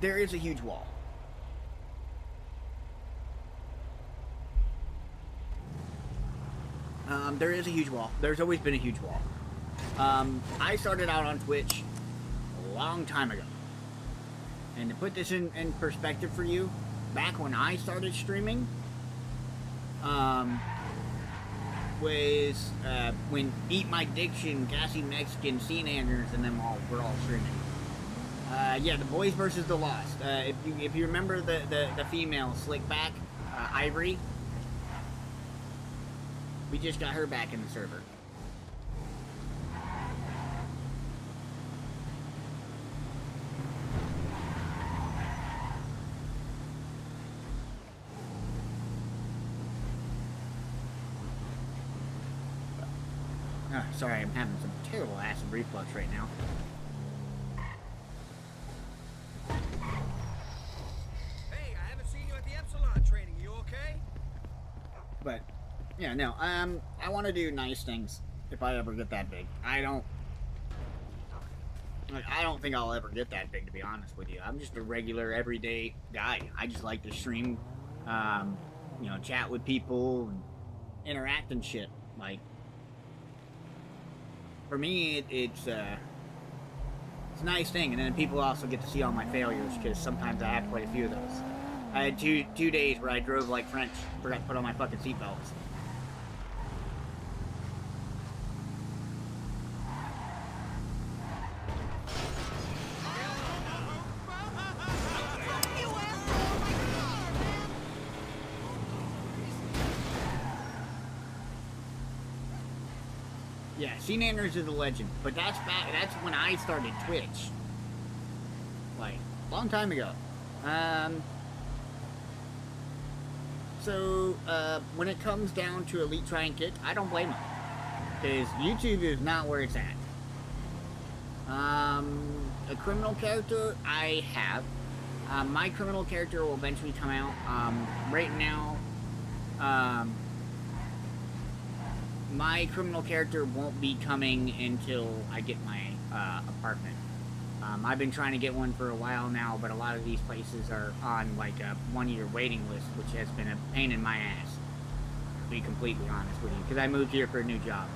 There is a huge wall. There is a huge wall. There's always been a huge wall. I started out on Twitch a long time ago. And to put this in perspective for you, back when I started streaming, was when Eat My Diction, Gassy Mexican, Scene Anders, and them all were all streaming. Yeah, the boys versus the Lost. If you remember the female Slickback, Ivory, we just got her back in the server. Sorry, I'm having some terrible acid reflux right now. Hey, I haven't seen you at the Epsilon training. You okay? But yeah, no. I want to do nice things if I ever get that big. I don't think I'll ever get that big, to be honest with you. I'm just a regular, everyday guy. I just like to stream, you know, chat with people and interact and shit. Like, for me, it's a nice thing, and then people also get to see all my failures, because sometimes I have quite a few of those. I had two days where I drove like French, forgot to put on my fucking seatbelts. Yeah, Scene Anders is a legend, but that's when I started Twitch. Like, long time ago. So when it comes down to Elite Try and Kick, I don't blame them. Because YouTube is not where it's at. A criminal character, I have. My criminal character will eventually come out. Right now, my criminal character won't be coming until I get my apartment. I've been trying to get one for a while now, but a lot of these places are on like a one-year waiting list, which has been a pain in my ass, to be completely honest with you, because I moved here for a new job.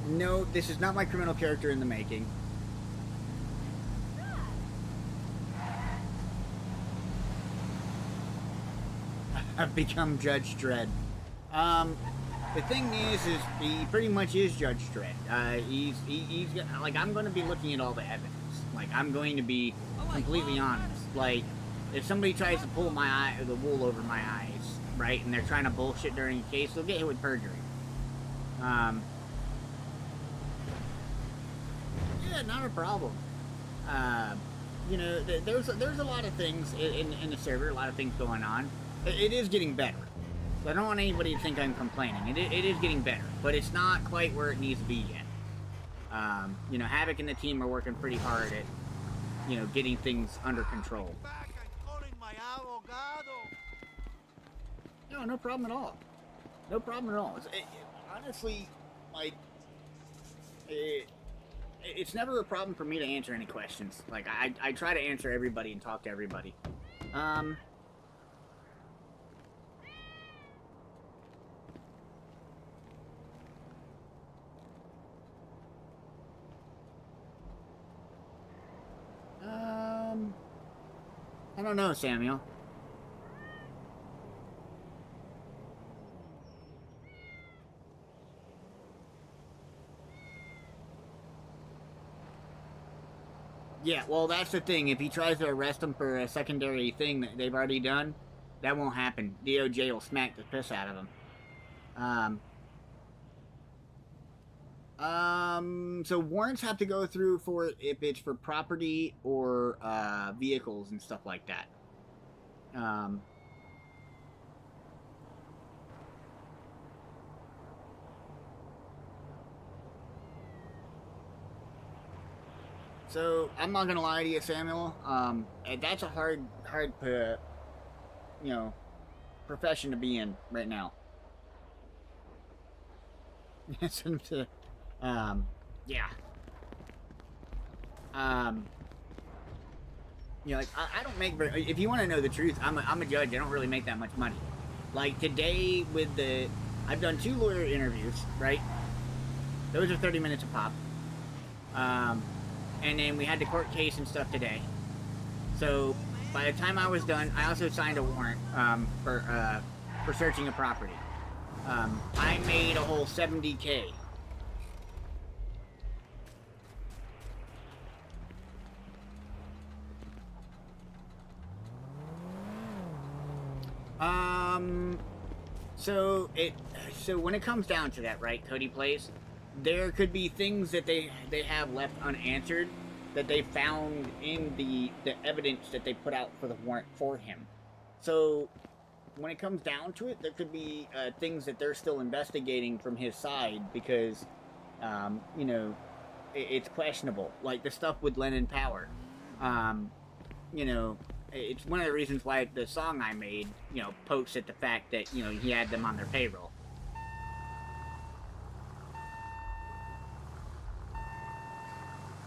No, this is not my criminal character in the making. I've become Judge Dredd. The thing is he pretty much is Judge Dredd. He's like, I'm going to be looking at all the evidence. Like, I'm going to be completely honest. Like, if somebody tries to pull the wool over my eyes, right, and they're trying to bullshit during a case, they'll get hit with perjury. Yeah, not a problem. You know, there's a lot of things in the server, a lot of things going on. It is getting better. So I don't want anybody to think I'm complaining. It is getting better, but it's not quite where it needs to be yet. You know, Havoc and the team are working pretty hard at, you know, getting things under control. No, no problem at all. No problem at all. Honestly, like, it's never a problem for me to answer any questions. Like, I try to answer everybody and talk to everybody. I don't know, Samuel. Yeah, well, that's the thing. If he tries to arrest him for a secondary thing that they've already done, that won't happen. DOJ will smack the piss out of him. So warrants have to go through for if it's for property or vehicles and stuff like that. So I'm not gonna lie to you, Samuel. That's a hard, you know, profession to be in right now. Yeah. You know, like, I don't make very, if you want to know the truth, I'm a judge. I don't really make that much money. Like today with I've done 2 lawyer interviews, right? Those are 30 minutes a pop. And then we had the court case and stuff today. So by the time I was done, I also signed a warrant for searching a property. I made a whole $70K. So when it comes down to that, right, Cody Plays, there could be things that they have left unanswered that they found in the evidence that they put out for the warrant for him. So when it comes down to it, there could be things that they're still investigating from his side because, you know, it's questionable. Like the stuff with Lennon Power. You know, it's one of the reasons why the song I made, you know, pokes at the fact that, you know, he had them on their payroll.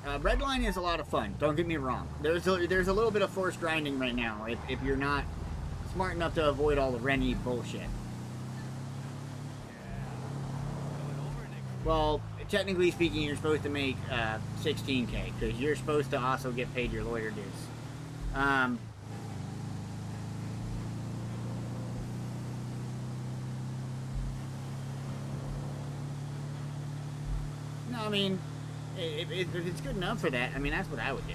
Redline is a lot of fun. Don't get me wrong. There's a little bit of forced grinding right now if you're not smart enough to avoid all the Rennie bullshit. Well, technically speaking, you're supposed to make 16K because you're supposed to also get paid your lawyer dues. No, I mean, if it's good enough for that, I mean, that's what I would do.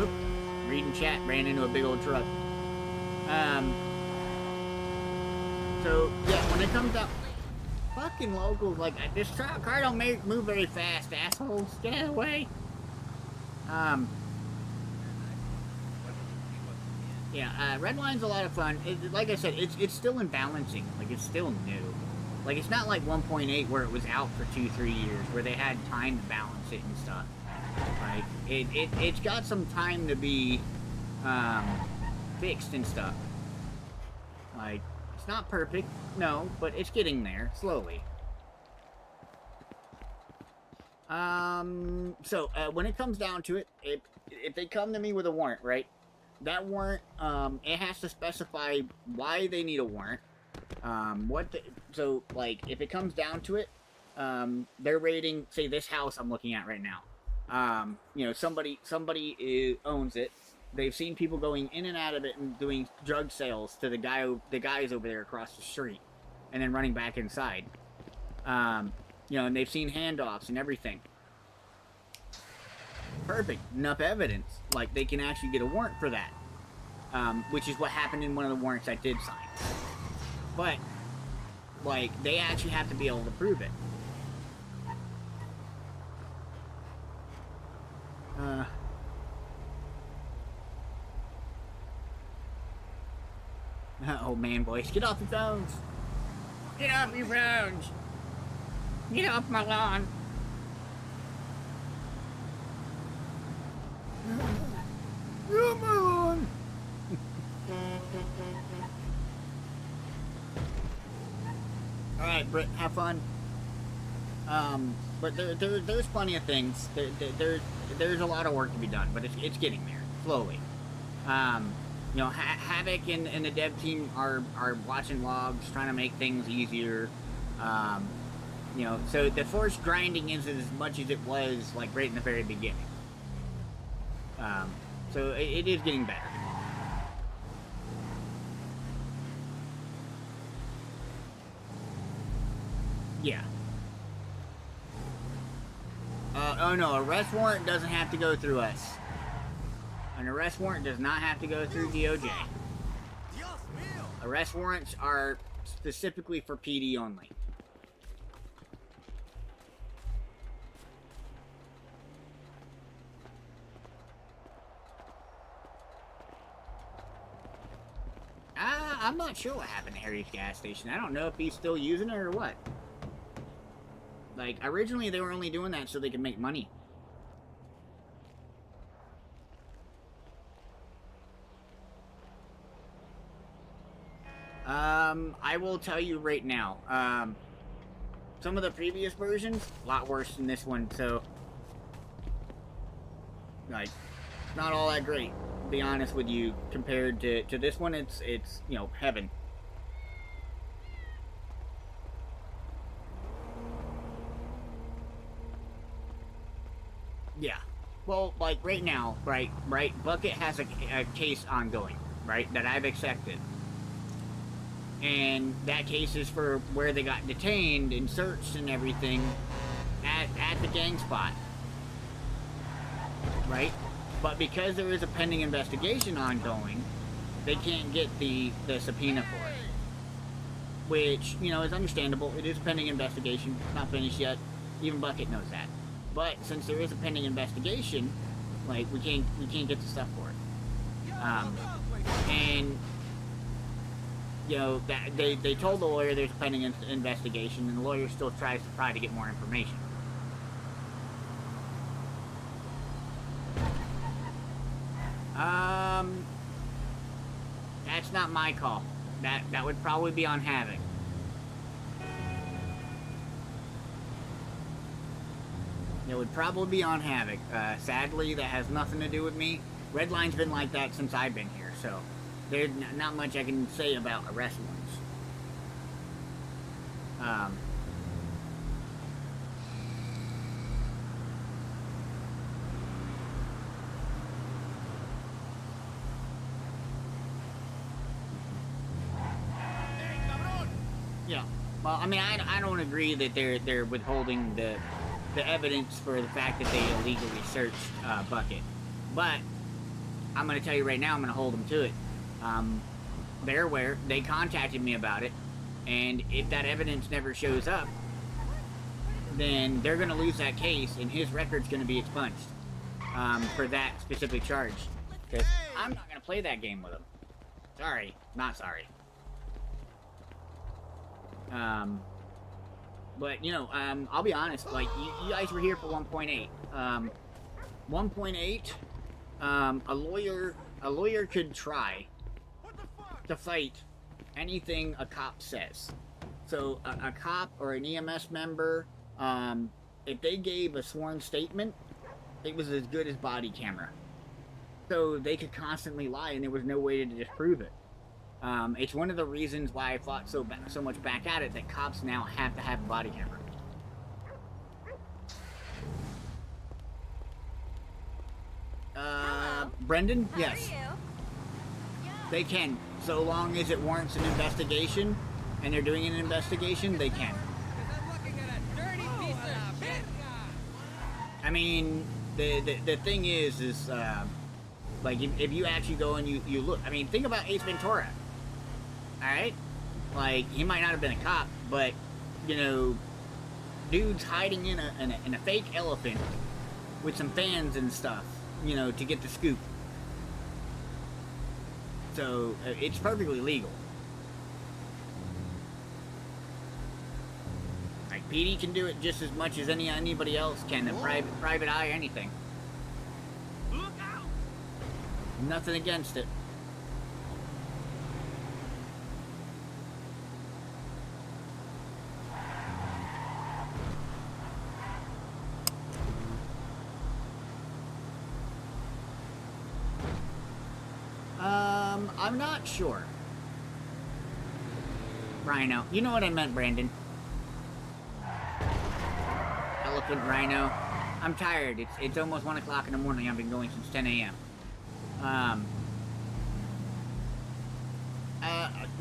Oop. Reading chat, ran into a big old truck. So yeah, when it comes up, fucking locals like this car don't move very fast, assholes. Get out of the way. Yeah, Redline's a lot of fun. Like I said, it's still in balancing. Like it's still new. Like it's not like 1.8 where it was out for 2-3 years, where they had time to balance it and stuff. Like it's got some time to be fixed and stuff. Like it's not perfect, no, but it's getting there slowly. So when it comes down to it, if they come to me with a warrant, right? That warrant, it has to specify why they need a warrant. So like if it comes down to it, they're raiding, say this house I'm looking at right now. You know, somebody owns it. They've seen people going in and out of it and doing drug sales to the guys over there across the street, and then running back inside. You know, and they've seen handoffs and everything. Perfect. Enough evidence. Like, they can actually get a warrant for that. Which is what happened in one of the warrants I did sign. But, like, they actually have to be able to prove it. Oh man, boys, get off your phones! Get off your phones! Get off my lawn! Get off my lawn! Alright, Britt, have fun. But there's plenty of things. There's a lot of work to be done, but it's getting there, slowly. You know, Havoc and the dev team are watching logs, trying to make things easier. You know, so the forced grinding isn't as much as it was, like, right in the very beginning. So it is getting better. Yeah. Oh no, arrest warrant doesn't have to go through us. An arrest warrant does not have to go through DOJ. Arrest warrants are specifically for PD only. I'm not sure what happened to Harry's gas station. I don't know if he's still using it or what. Like, originally they were only doing that so they could make money. I will tell you right now, some of the previous versions, a lot worse than this one, so, like, not all that great, to be honest with you. Compared to this one, it's, you know, heaven. Yeah. Well, like, right now, right, Bucket has a case ongoing, right, that I've accepted. And that case is for where they got detained and searched and everything at the gang spot. Right? But because there is a pending investigation ongoing, they can't get the subpoena for it. Which, you know, is understandable. It is a pending investigation. It's not finished yet. Even Bucket knows that. But since there is a pending investigation, like, we can't get the stuff for it. And you know, that they told the lawyer there's a pending investigation, and the lawyer still tries to get more information. That's not my call. That would probably be on Havoc. It would probably be on Havoc. Sadly, that has nothing to do with me. Redline's been like that since I've been here, so there's not much I can say about arrest warrants. Yeah. Well, I mean, I don't agree that they're withholding the evidence for the fact that they illegally searched Bucket, but I'm gonna tell you right now, I'm gonna hold them to it. They're aware. They contacted me about it. And if that evidence never shows up, then they're going to lose that case, and his record's going to be expunged for that specific charge. Because I'm not going to play that game with him. Sorry, not sorry. But, you know, I'll be honest, like, you guys were here for 1.8. 1.8, a lawyer could try to fight anything a cop says. So, a cop or an EMS member, if they gave a sworn statement, it was as good as body camera. So, they could constantly lie, and there was no way to disprove it. It's one of the reasons why I fought so much back at it, that cops now have to have a body camera. Brendan? Yes. They can. So long as it warrants an investigation, and they're doing an investigation, they can. I mean, the thing is like, if you actually go and you look, I mean, think about Ace Ventura. Alright? Like, he might not have been a cop, but, you know, dude's hiding in a fake elephant with some fans and stuff, you know, to get the scoop. So, it's perfectly legal. Like, PD can do it just as much as anybody else can, a private eye, anything. Look out! Nothing against it. I'm not sure. Rhino. You know what I meant, Brandon. Elephant rhino. I'm tired. It's almost 1 o'clock in the morning. I've been going since 10 a.m.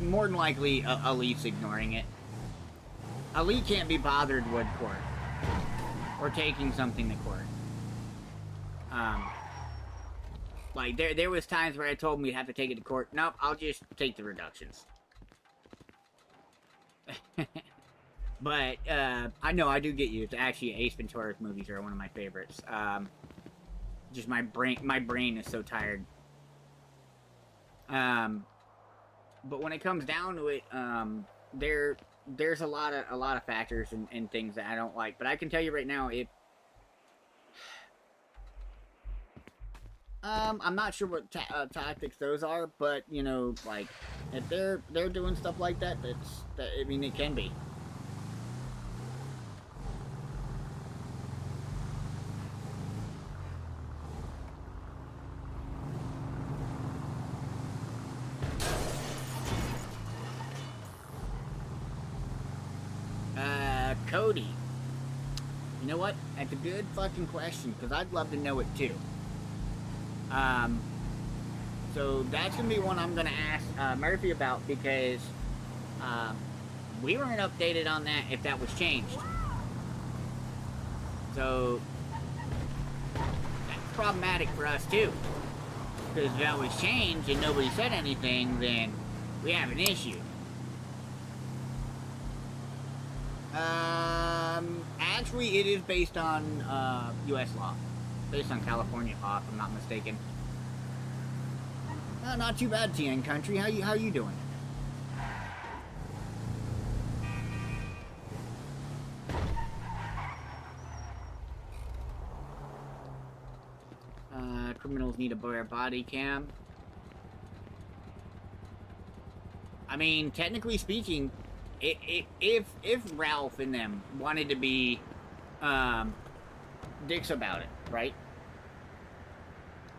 More than likely, Elite's ignoring it. Elite can't be bothered with court. Or taking something to court. Like, there was times where I told him we'd have to take it to court. Nope, I'll just take the reductions. But, I know, I do get you. It's actually, Ace Ventura's movies are one of my favorites. Just my brain is so tired. But when it comes down to it, there's a lot of factors and things that I don't like. But I can tell you right now, I'm not sure what tactics those are, but, you know, like, if they're doing stuff like that, I mean, it can be. Cody. You know what? That's a good fucking question, because I'd love to know it too. So that's gonna be one I'm gonna ask Murphy about, because we weren't updated on that if that was changed. So that's problematic for us too, because if that was changed and nobody said anything, then we have an issue. Actually, it is based on U.S. law, based on California law, if I'm not mistaken. Not too bad, TN Country. How you doing? Criminals need a better body cam. I mean, technically speaking, if Ralph and them wanted to be dicks about it, right?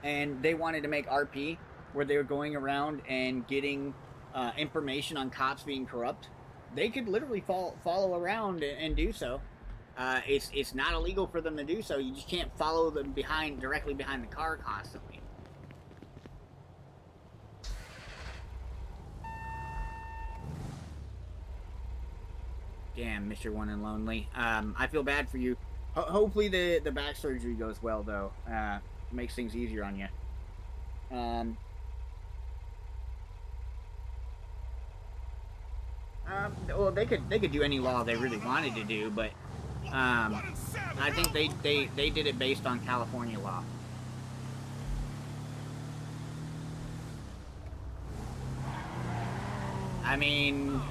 And they wanted to make RP, where they were going around and getting information on cops being corrupt, they could literally follow around and do so. It's not illegal for them to do so. You just can't follow them directly behind the car constantly. Damn, Mr. One and Lonely. I feel bad for you. Hopefully the back surgery goes well, though. Makes things easier on you. Well, they could do any law they really wanted to do, but I think they did it based on California law. I mean,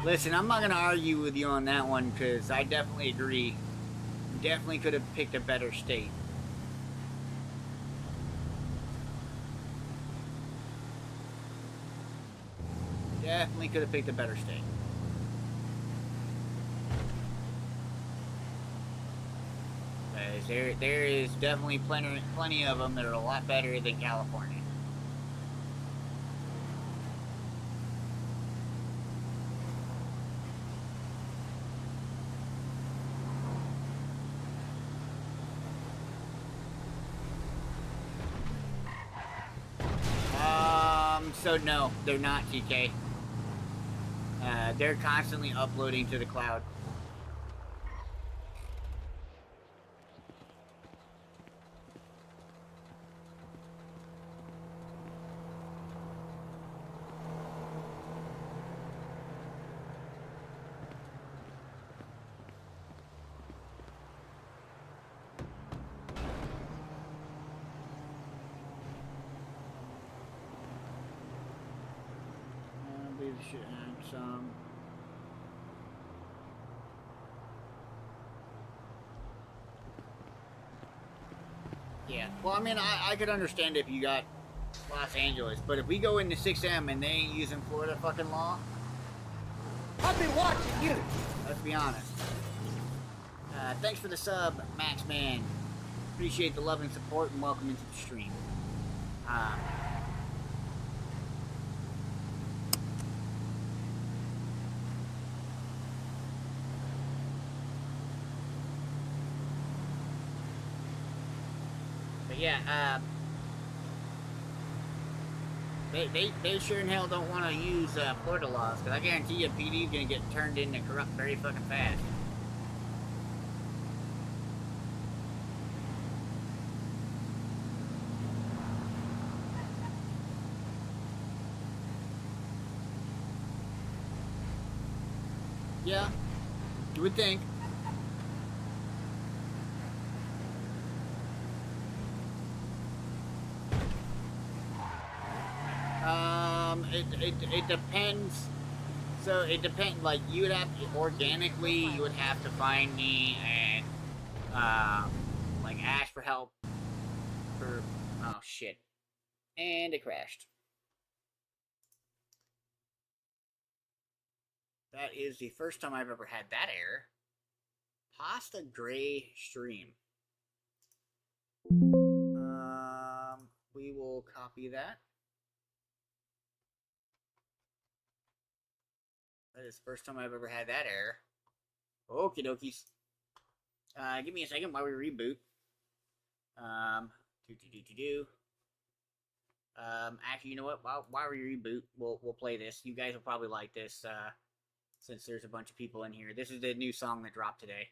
listen, I'm not gonna argue with you on that one because I definitely agree. Definitely could have picked a better state. Definitely could have picked a better state. There is definitely plenty of them that are a lot better than California. So no, they're not, TK. They're constantly uploading to the cloud. Should have some. Yeah, well, I mean, I could understand if you got Los Angeles, but if we go into 6M and they ain't using Florida fucking law, I've been watching you. let's be honest. Thanks for the sub, Max Man. Appreciate the love and support, and welcome into the stream. Yeah, they sure in hell don't want to use Florida laws, because I guarantee you PD is going to get turned into corrupt very fucking fast. Yeah, you would think. It depends. So it depends. Like you would have organically, you would have to find me and like ask for help. For oh shit, and it crashed. That is the first time I've ever had that error. Pasta Gray stream. We will copy that. That is the first time I've ever had that error. Okie dokies. Give me a second while we reboot. Actually, you know what? While we reboot, we'll play this. You guys will probably like this, since there's a bunch of people in here. This is the new song that dropped today.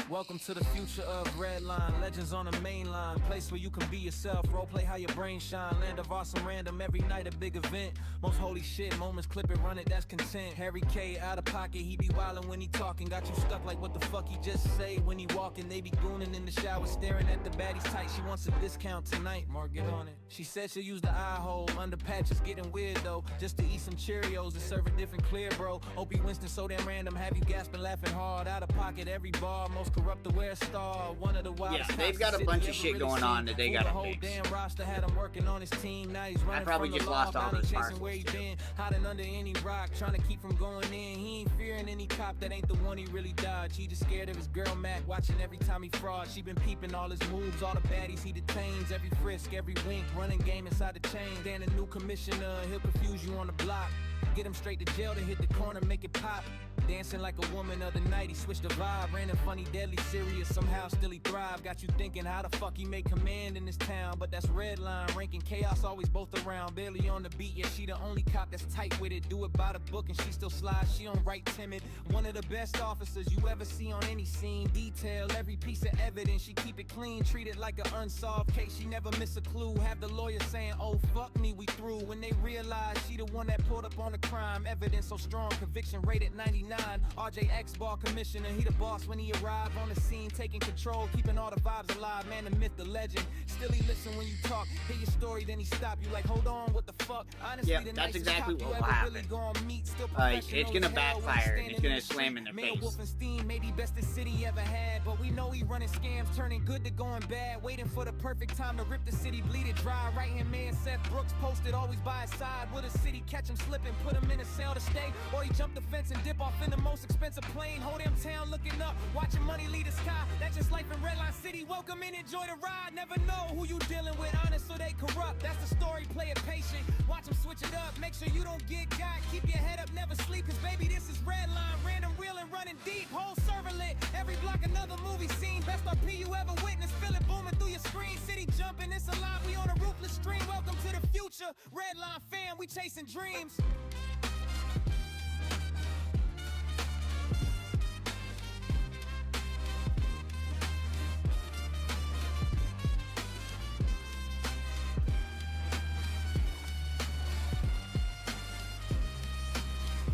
Welcome to the future of Redline, legends on the main line, place where you can be yourself, roleplay how your brain shine, land of awesome random, every night a big event, most holy shit, moments clip it, run it, that's content, Harry K out of pocket, he be wildin' when he talking, got you stuck like what the fuck he just say, when he walking, they be gooning in the shower, staring at the baddies tight, she wants a discount tonight, Mark get on it, she said she'll use the eye hole, under patches getting weird though, just to eat some Cheerios and serve a different clear bro, Opie Winston so damn random, have you gasping laughing hard, out of pocket every bar, most corrupt to wear a star, one of the wildest. Yeah, they've got a bunch of shit going on that they got to fix. Damn roster had him working on his team. Now he's running. I probably just lost all those parcels. Where he been, hiding under any rock, trying to keep from going in. He ain't fearing any cop that ain't the one he really dodged. He just scared of his girl Mac, watching every time he fraud. She been peeping all his moves, all the baddies he detains, every frisk, every wink, running game inside the chain. Then a new commissioner, he'll confuse you on the block. Get him straight to jail to hit the corner, make it pop. Dancing like a woman other night, he switched the vibe. Ran a funny, deadly, serious, somehow still he thrive. Got you thinking how the fuck he make command in this town. But that's Redline, ranking chaos always both around. Barely on the beat, yeah, she the only cop that's tight with it. Do it by the book and she still slides, she don't write timid. One of the best officers you ever see on any scene. Detail every piece of evidence, she keep it clean. Treat it like an unsolved case, she never miss a clue. Have the lawyer saying, oh fuck me, we through. When they realize she the one that pulled up on the crime. Evidence so strong, conviction rated 99. RJX ball commissioner, he the boss when he arrived on the scene. Taking control, keeping all the vibes alive. Man, the myth, the legend. Still he listen when you talk. Hear your story, then he stop you like, hold on, what the fuck? Honestly, Yep, the that's nicest exactly cop what you will ever happen. really gonna meet. Still It's professional gonna as hell when backfire, and standing it's gonna the slam in their street. Man, face. Wolfenstein, maybe best the city ever had. But we know he running scams, turning good to going bad. Waiting for the perfect time to rip the city, bleed it dry. Right hand man Seth Brooks posted, always by his side. Will the city catch him slipping, put him in a cell to stay? Or he jump the fence and dip off in the most expensive plane? Whole damn town looking up, watching money leave the sky. That's just life in Redline City. Welcome in, enjoy the ride. Never know who you dealing with, honest or they corrupt. That's the story, play it patient. Watch them switch it up, make sure you don't get got. Keep your head up, never sleep, cause baby this is Redline. Random, real, and running deep, whole server lit. Every block another movie scene. Best RP you ever witnessed, feel it booming through your screen. City jumping, it's alive, we on a ruthless stream. Welcome to the future, Redline fam, we chasing dreams.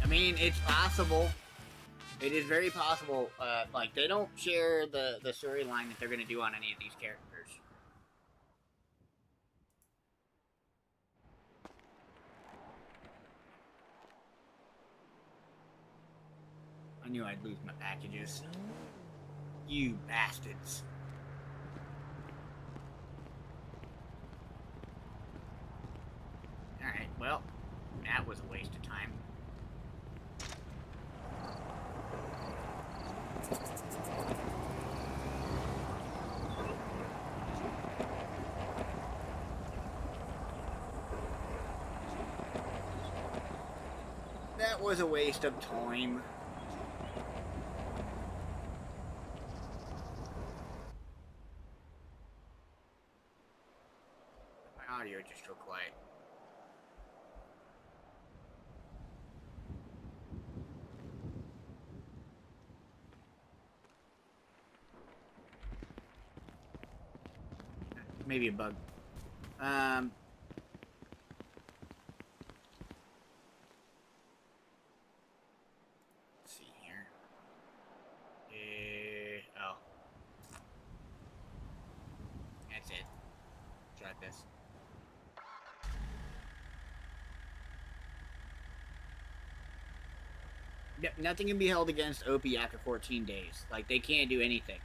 I mean, it's possible. It is very possible. Like, they don't share the storyline that they're going to do on any of these characters. I knew I'd lose my packages. You bastards. Alright, well, that was a waste of time. That was a waste of time. My audio just real quiet. Maybe a bug. Let's see here. Oh. That's it. Try this. Yep, nothing can be held against OP after 14 days. Like, they can't do anything.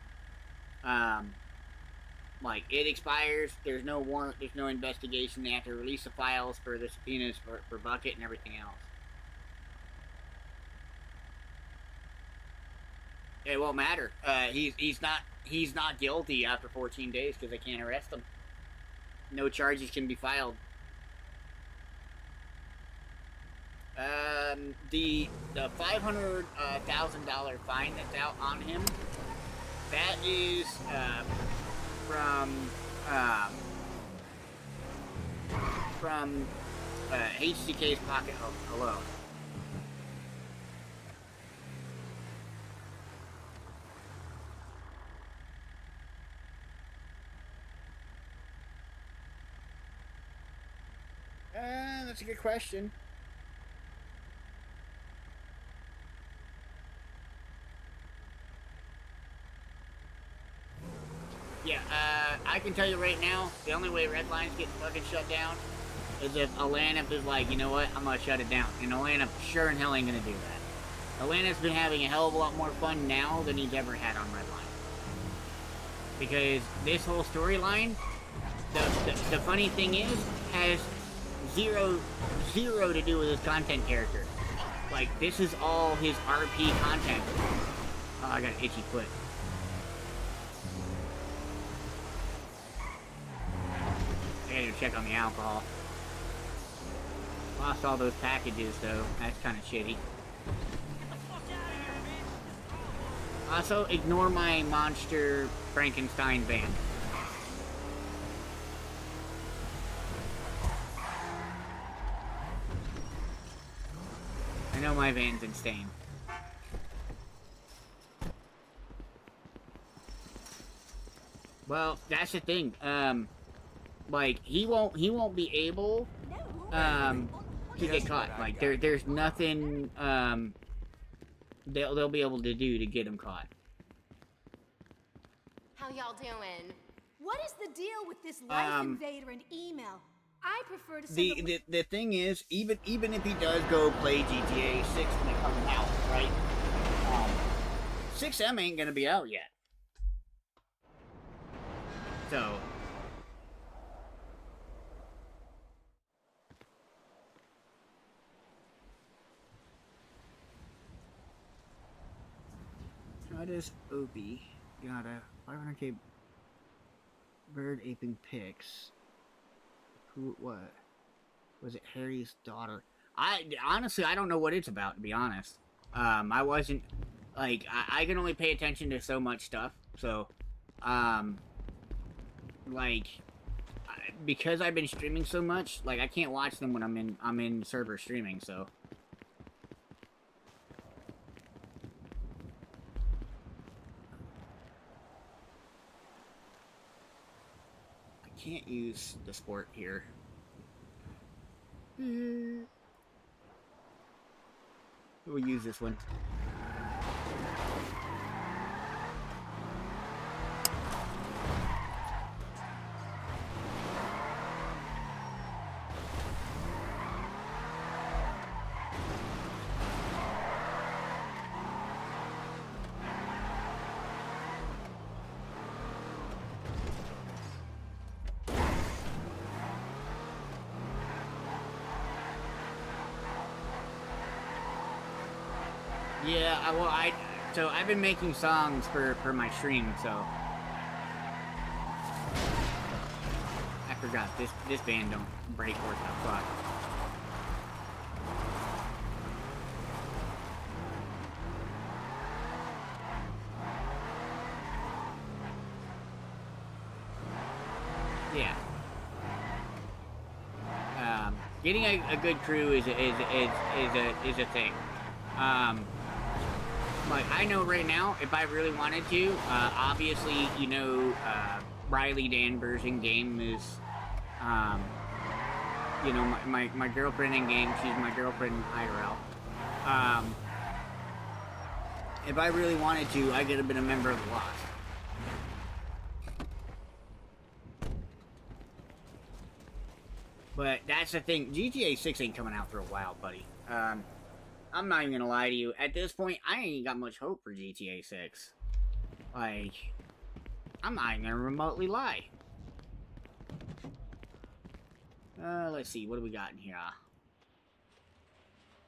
Like, it expires, there's no warrant, there's no investigation, they have to release the files for the subpoenas for Bucket and everything else. It won't matter. He's not guilty after 14 days because they can't arrest him. No charges can be filed. The $500,000 fine that's out on him, that is from HCK's pocket alone. That's a good question. Yeah, I can tell you right now, the only way Redline's getting fucking shut down is if Atlanta is like, you know what, I'm gonna shut it down. And Atlanta sure in hell ain't gonna do that. Atlanta's been having a hell of a lot more fun now than he's ever had on Redline. Because this whole storyline, the funny thing is, has zero to do with his content character. Like, this is all his RP content. Oh, I got an itchy foot. I gotta go check on the alcohol. Lost all those packages though. That's kind of shitty. Get the fuck out of Also, ignore my monster Frankenstein van. I know my van's insane. Well, that's the thing. Like he won't be able to get caught. Like there's nothing they'll be able to do to get him caught. How y'all doing? What is the deal with this life invader and email? I prefer to send the thing is, even if he does go play GTA 6 when it comes out, right? 6M ain't gonna be out yet. So how does Opie got a 500k bird aping pics? Who, what? Was it Harry's daughter? Honestly, I don't know what it's about, to be honest. I wasn't, like, I can only pay attention to so much stuff, so, like, because I've been streaming so much, like, I can't watch them when I'm in server streaming, so. Can't use the sport here. We'll use this one. Yeah, well, so I've been making songs for my stream, so I forgot this band don't break worth a fuck. Yeah. Getting a good crew is a thing. Like, I know right now, if I really wanted to, obviously, you know, Riley Danvers in game is, you know, my girlfriend in game. She's my girlfriend in IRL. If I really wanted to, I could have been a member of the Lost. But that's the thing. GTA 6 ain't coming out for a while, buddy. I'm not even gonna lie to you. At this point, I ain't got much hope for GTA 6. Like, I'm not even gonna remotely lie. Let's see. What do we got in here?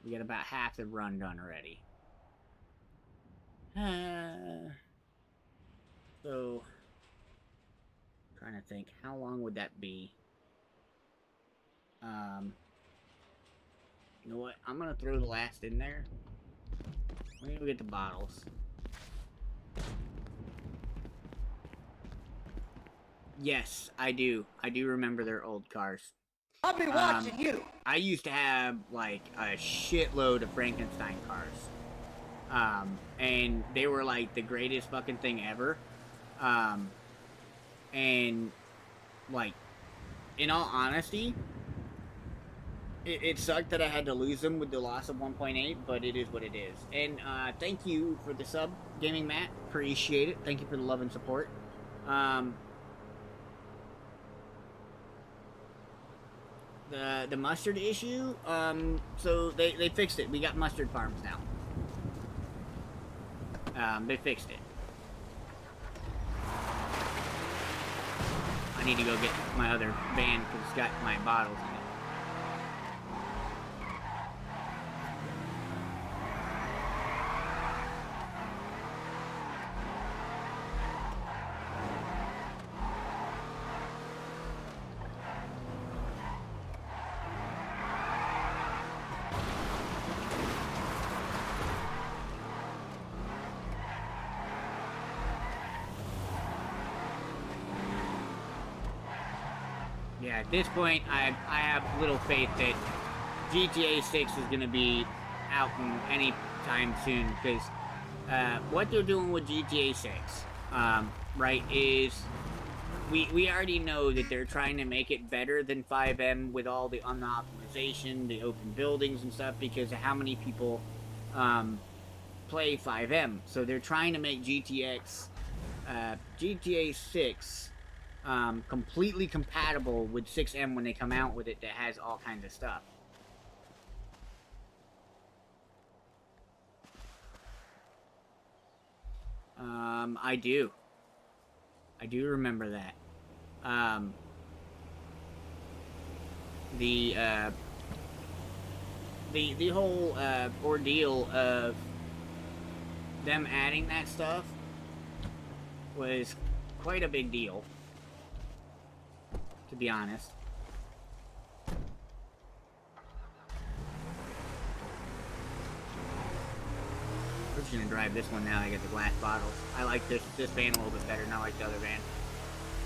We got about half the run done already. So, trying to think. How long would that be? You know what? I'm gonna throw the last in there. Let me go get the bottles. Yes, I do. I do remember their old cars. I'll be watching you. I used to have, like, a shitload of Frankenstein cars. And they were, like, the greatest fucking thing ever. And, like, in all honesty, it sucked that I had to lose them with the loss of 1.8, but it is what it is. And thank you for the sub, Gaming Matt. Appreciate it. Thank you for the love and support. The mustard issue, so they fixed it. We got mustard farms now. They fixed it. I need to go get my other van because it's got my bottles in it. Yeah, at this point, I have little faith that GTA 6 is going to be out in any time soon, because what they're doing with GTA 6, right, is we already know that they're trying to make it better than 5M with all the optimization, the open buildings and stuff, because of how many people play 5M. So they're trying to make GTA 6 completely compatible with 6M when they come out with it, that has all kinds of stuff. I do remember that. The whole ordeal of them adding that stuff was quite a big deal, to be honest. We're just gonna drive this one now. I get the glass bottles. I like this van a little bit better, not like the other van.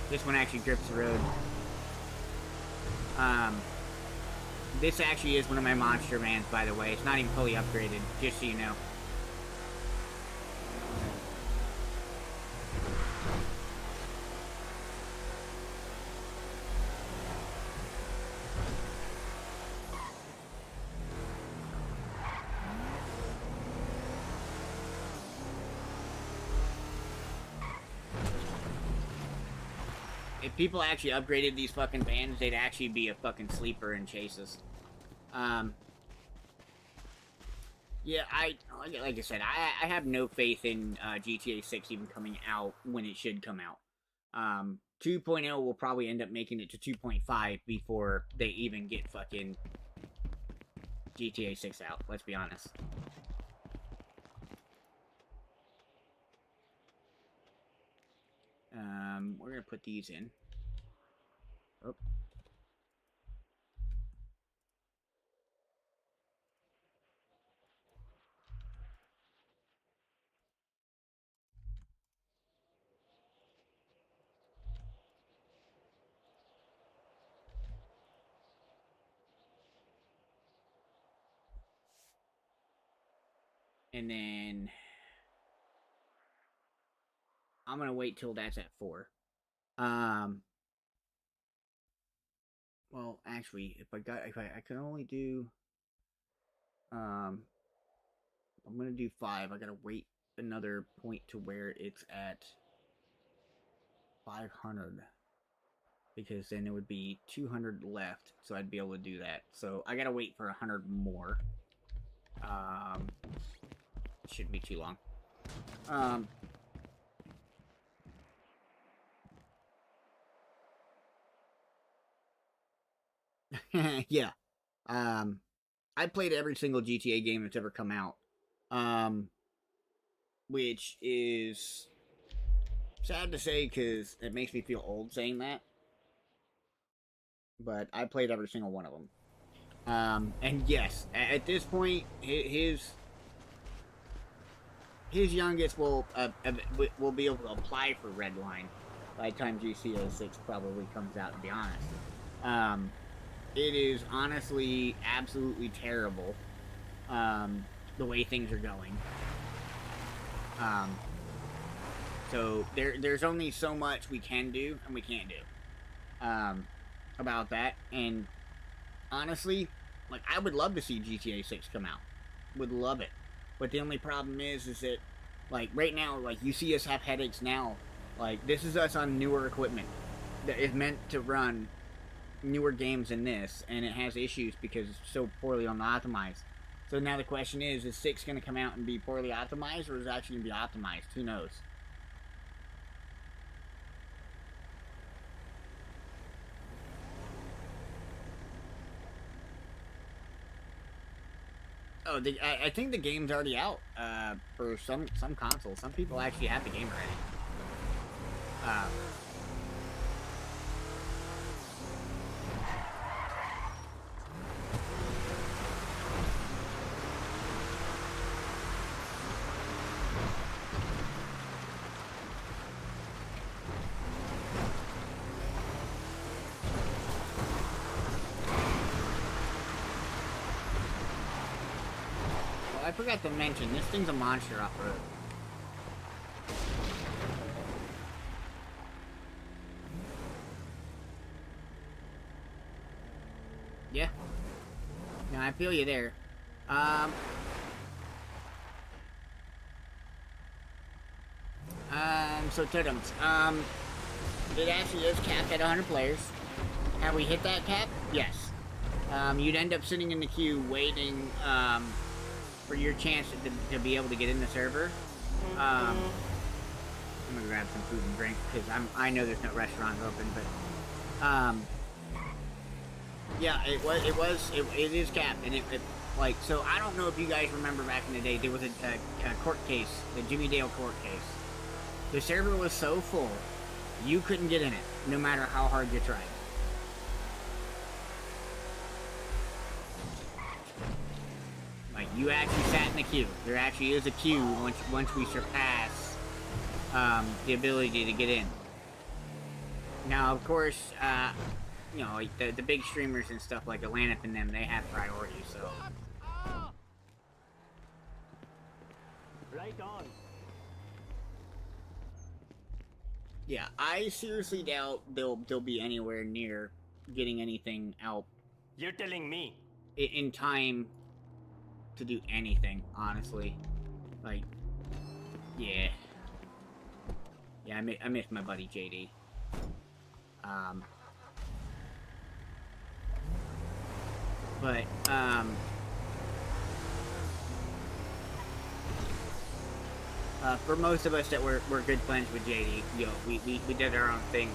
This one actually grips the road. This actually is one of my monster vans, by the way. It's not even fully upgraded, just so you know. If people actually upgraded these fucking vans, they'd actually be a fucking sleeper in chases. Yeah, like I said, I have no faith in GTA 6 even coming out when it should come out. 2.0 will probably end up making it to 2.5 before they even get fucking GTA 6 out, let's be honest. We're gonna put these in. Oh. And then I'm gonna wait till that's at 4. Well, actually, if I can only do, I'm gonna do 5. I gotta wait another point to where it's at 500, because then it would be 200 left, so I'd be able to do that. So I gotta wait for 100 more. Shouldn't be too long. Yeah. I played every single GTA game that's ever come out. Which is sad to say, because it makes me feel old saying that. But I played every single one of them. And yes, at this point, his youngest will be able to apply for Redline by the time GTA 6 probably comes out, to be honest. It is honestly absolutely terrible, the way things are going. So there's only so much we can do and we can't do about that. And honestly, like, I would love to see GTA 6 come out. Would love it. But the only problem is that, like, right now, like, you see us have headaches now. Like, this is us on newer equipment that is meant to run newer games than this, and it has issues because it's so poorly optimized. So now the question is 6 going to come out and be poorly optimized, or is it actually going to be optimized? Who knows? Oh, I think the game's already out for some consoles. Some people actually have the game already. forgot to mention, this thing's a monster off-road. Yeah. No, I feel you there. So totems. It actually is capped at 100 players. Have we hit that cap? Yes. You'd end up sitting in the queue waiting, for your chance to be able to get in the server. I'm gonna grab some food and drink, because I know there's no restaurants open, but, yeah, it is capped, and it like, so I don't know if you guys remember back in the day, there was a court case, the Jimmy Dale court case. The server was so full, you couldn't get in it, no matter how hard you tried. Like, you actually sat in the queue. There actually is a queue once we surpass the ability to get in. Now, of course, you know, like the big streamers and stuff like Atlantis and them, they have priority, so. Right on. Yeah, I seriously doubt they'll be anywhere near getting anything out You're telling me. in time to do anything, honestly. Like, yeah. Yeah, I miss my buddy JD. But, for most of us that were good friends with JD, you know, we did our own thing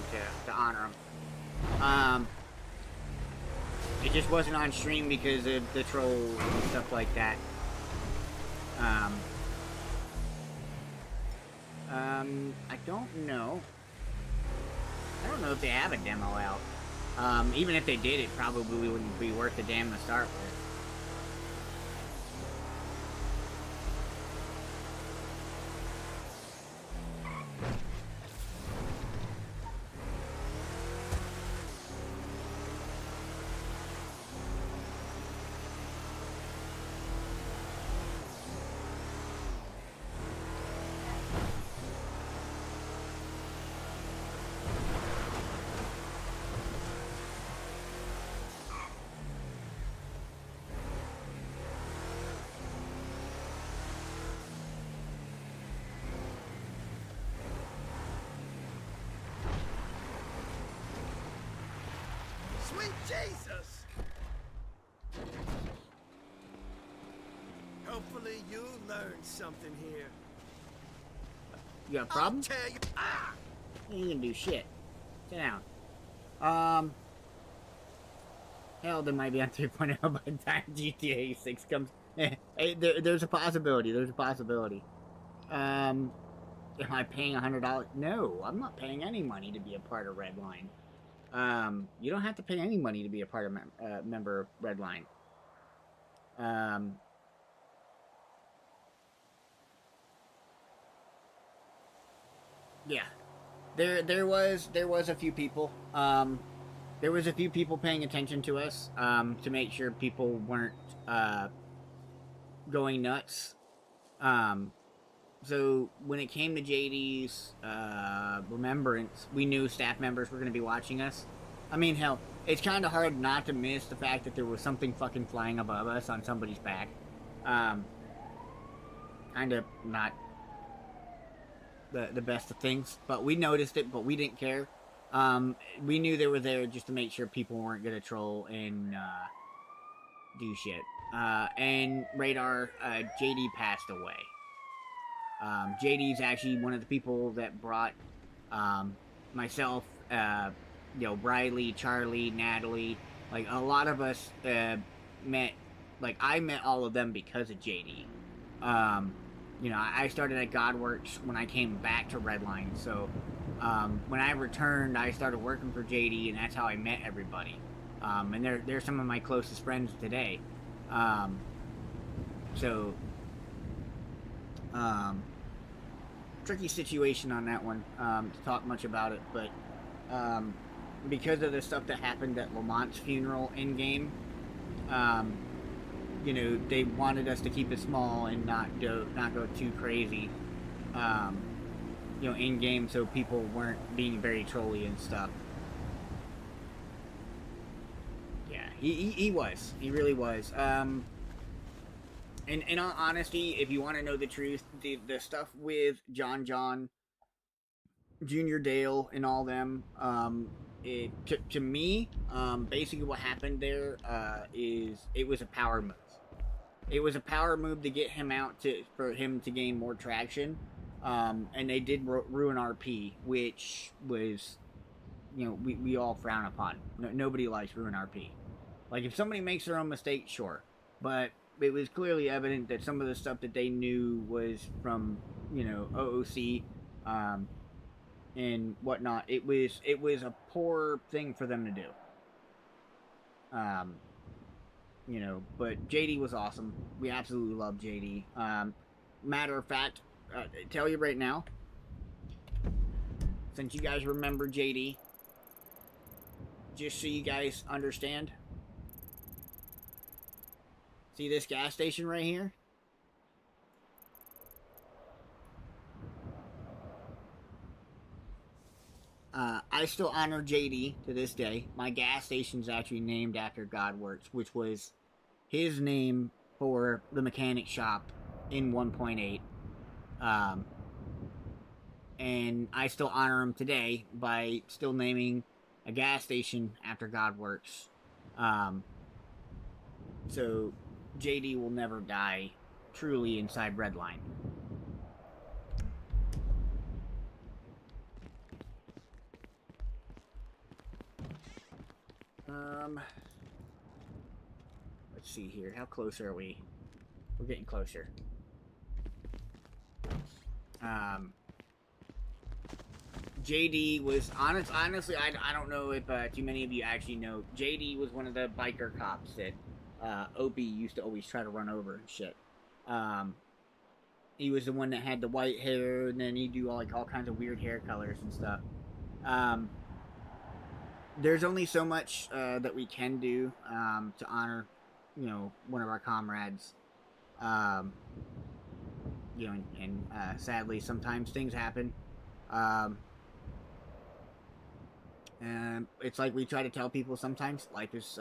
to honor him. It just wasn't on stream because of the trolls and stuff like that. I don't know. I don't know if they have a demo out. Even if they did, it probably wouldn't be worth a damn to start with. Sweet Jesus! Hopefully you'll learn something here. You got a problem? I'll tell you. Ah! You ain't gonna do shit. Sit down. Hell, there might be on 3.0 by the time GTA 6 comes. Hey, there's a possibility. There's a possibility. Am I paying $100? No, I'm not paying any money to be a part of Redline. You don't have to pay any money to be a part of member of Redline. Yeah, there was a few people. There was a few people paying attention to us to make sure people weren't going nuts. So when it came to JD's remembrance, we knew staff members were going to be watching us. I mean, hell, it's kind of hard not to miss the fact that there was something fucking flying above us on somebody's back. Kind of not the best of things, but we noticed it, but we didn't care. We knew they were there just to make sure people weren't going to troll and do shit. And Radar, JD passed away. JD's actually one of the people that brought myself, you know, Briley, Charlie, Natalie, like a lot of us met, like I met all of them because of JD. You know, I started at Godworks when I came back to Redline, so when I returned, I started working for JD, and that's how I met everybody. And they're some of my closest friends today. Tricky situation on that one to talk much about it, but because of the stuff that happened at Lamont's funeral in game, you know, they wanted us to keep it small and not go too crazy, you know, in game, so people weren't being very trolly and stuff. Yeah, he was. He really was. In all honesty, if you want to know the truth, the stuff with John, Junior Dale, and all them, to me, basically what happened there is it was a power move. It was a power move to get him out for him to gain more traction, and they did ruin RP, which was, you know, we all frown upon. Nobody likes ruin RP. Like, if somebody makes their own mistake, sure, but it was clearly evident that some of the stuff that they knew was from, you know, OOC, and whatnot. It was a poor thing for them to do. You know, but JD was awesome. We absolutely love JD. Matter of fact, tell you right now, since you guys remember JD, just so you guys understand, see this gas station right here? I still honor JD to this day. My gas station's actually named after Godworks, which was his name for the mechanic shop in 1.8. And I still honor him today by still naming a gas station after Godworks. So JD will never die truly inside Redline. Let's see here. How close are we? We're getting closer. JD was honestly, I don't know if too many of you actually know. JD was one of the biker cops that Opie used to always try to run over and shit. He was the one that had the white hair, and then he'd do all kinds of weird hair colors and stuff. There's only so much that we can do to honor, you know, one of our comrades. You know, and sadly, sometimes things happen. And it's like we try to tell people sometimes, life is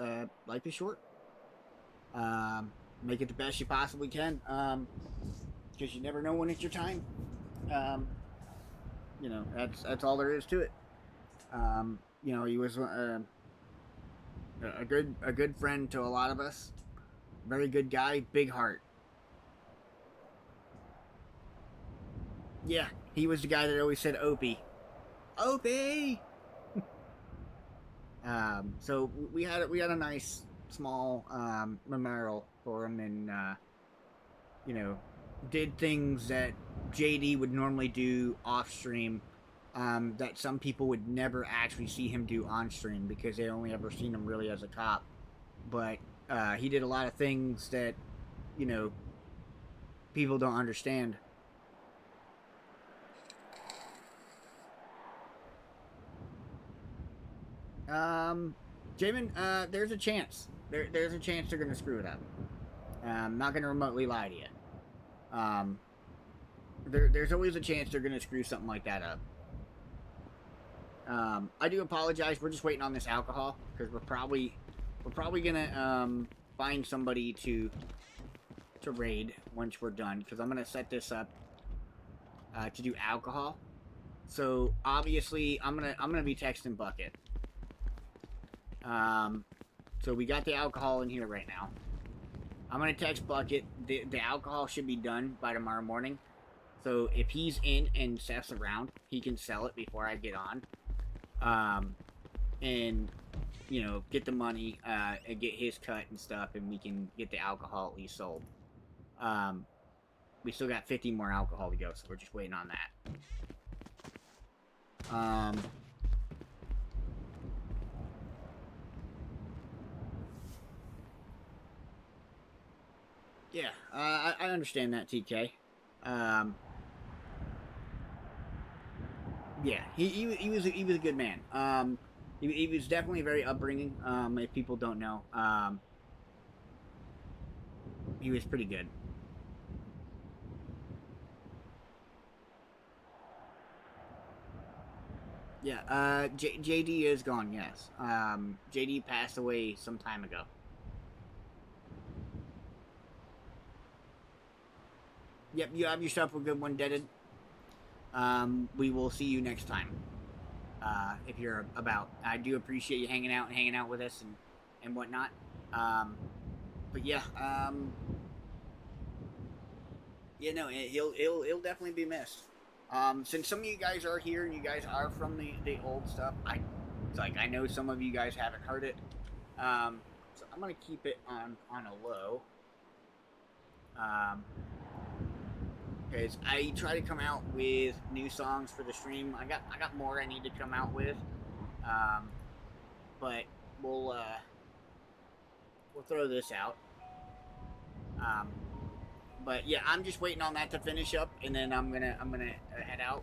short. Make it the best you possibly can, because you never know when it's your time. You know, that's all there is to it. You know, he was a good friend to a lot of us. Very good guy, big heart. Yeah, he was the guy that always said Opie. Opie! So we had a nice small memorial for him, and you know, did things that JD would normally do off stream, that some people would never actually see him do on stream because they only ever seen him really as a cop. But he did a lot of things that, you know, people don't understand. Jamin, there's a chance. There's a chance they're gonna screw it up. I'm not gonna remotely lie to you. There's always a chance they're gonna screw something like that up. I do apologize. We're just waiting on this alcohol because we're probably gonna find somebody to raid once we're done, because I'm gonna set this up to do alcohol. So obviously I'm gonna be texting Bucket. So we got the alcohol in here right now. I'm gonna text Bucket. The alcohol should be done by tomorrow morning. So if he's in and Seth's around, he can sell it before I get on. And, you know, get the money, and get his cut and stuff, and we can get the alcohol at least sold. We still got 50 more alcohol to go, so we're just waiting on that. Yeah, I understand that, TK. Yeah, he was a good man. He was definitely very upbringing. If people don't know, he was pretty good. Yeah, JD is gone, yes. JD passed away some time ago. Yep, you have yourself a good one, Deaded. We will see you next time. If you're about. I do appreciate you hanging out with us and whatnot. But yeah, yeah, no, he'll definitely be missed. Since some of you guys are here and you guys are from the old stuff, I know some of you guys haven't heard it. So I'm gonna keep it on a low. Because I try to come out with new songs for the stream. I got more I need to come out with. But we'll throw this out. But yeah, I'm just waiting on that to finish up, and then I'm gonna head out,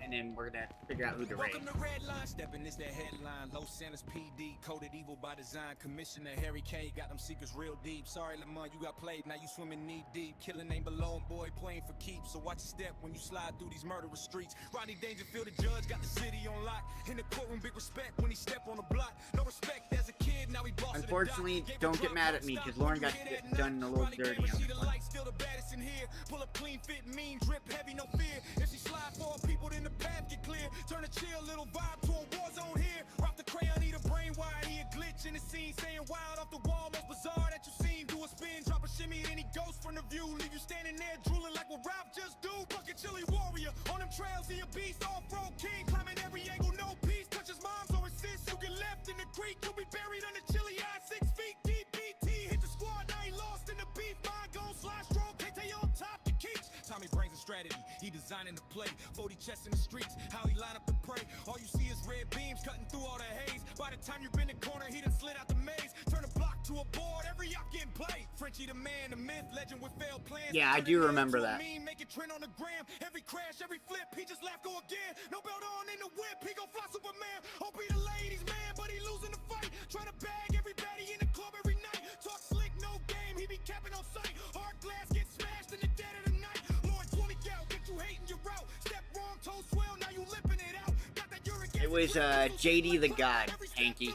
and then we're gonna figure out who to raid. Welcome to Redline, stepping is the headline. Los Santos PD, coded evil by design. Commissioner Harry K got them secrets real deep. Sorry, Lamont, you got played, now you swimming knee deep. Killing ain't below, boy, playing for keeps. So watch your step when you slide through these murderous streets. Rodney Dangerfield, the judge, got the city on lock. In the courtroom, big respect when he step on the block. No respect as a kid, now he boss. Unfortunately, don't get mad at me because Lauren got done a little dirty on this one. Still the baddest in here. Pull up clean fit, mean drip, heavy, no fear. If she slide for people, then the path get clear. Turn a chill little vibe to a war zone here. Rock the crayon, need a brain wide. He a glitch in the scene, saying wild off the wall, most bizarre that you seen. Do a spin, drop a shimmy, and he goes from the view. Leave you standing there drooling like what Ralph just do. Bucket chili warrior on them trails, he a beast, off-road king, climbing every angle, no peace. Touch his mom's or his sis, you get left in the creek. You'll be buried under chilly eyes, 6 feet deep. BT hit the squad, I ain't lost in the beef. Mine gon' slide strong, can't tell you on top the keys. Tommy brings a strategy, he designing the play. 40 chests in the streets, how he line up the prey. All you see is red beams cutting through all the haze. By the time you been the corner, he done slid out the maze. Turn a block to a board, every op getting played. Frenchie the man, the myth, legend with failed plans. Yeah, I do remember that. Make it trend on the gram. Every crash, every flip, he just laugh, go again. No belt on in the whip, he gon' fly Superman. Hope he the ladies man, but he losing the fight. Trying to bag everybody in the club every night. Talk slick, no game, he be capping on sight. Hard glass get smashed in the dead of the night. Lord 20 gal, get you hating your route. Step wrong, toe swell, now you lipping it out. Got that uric acid. It was JD the God, Hanky.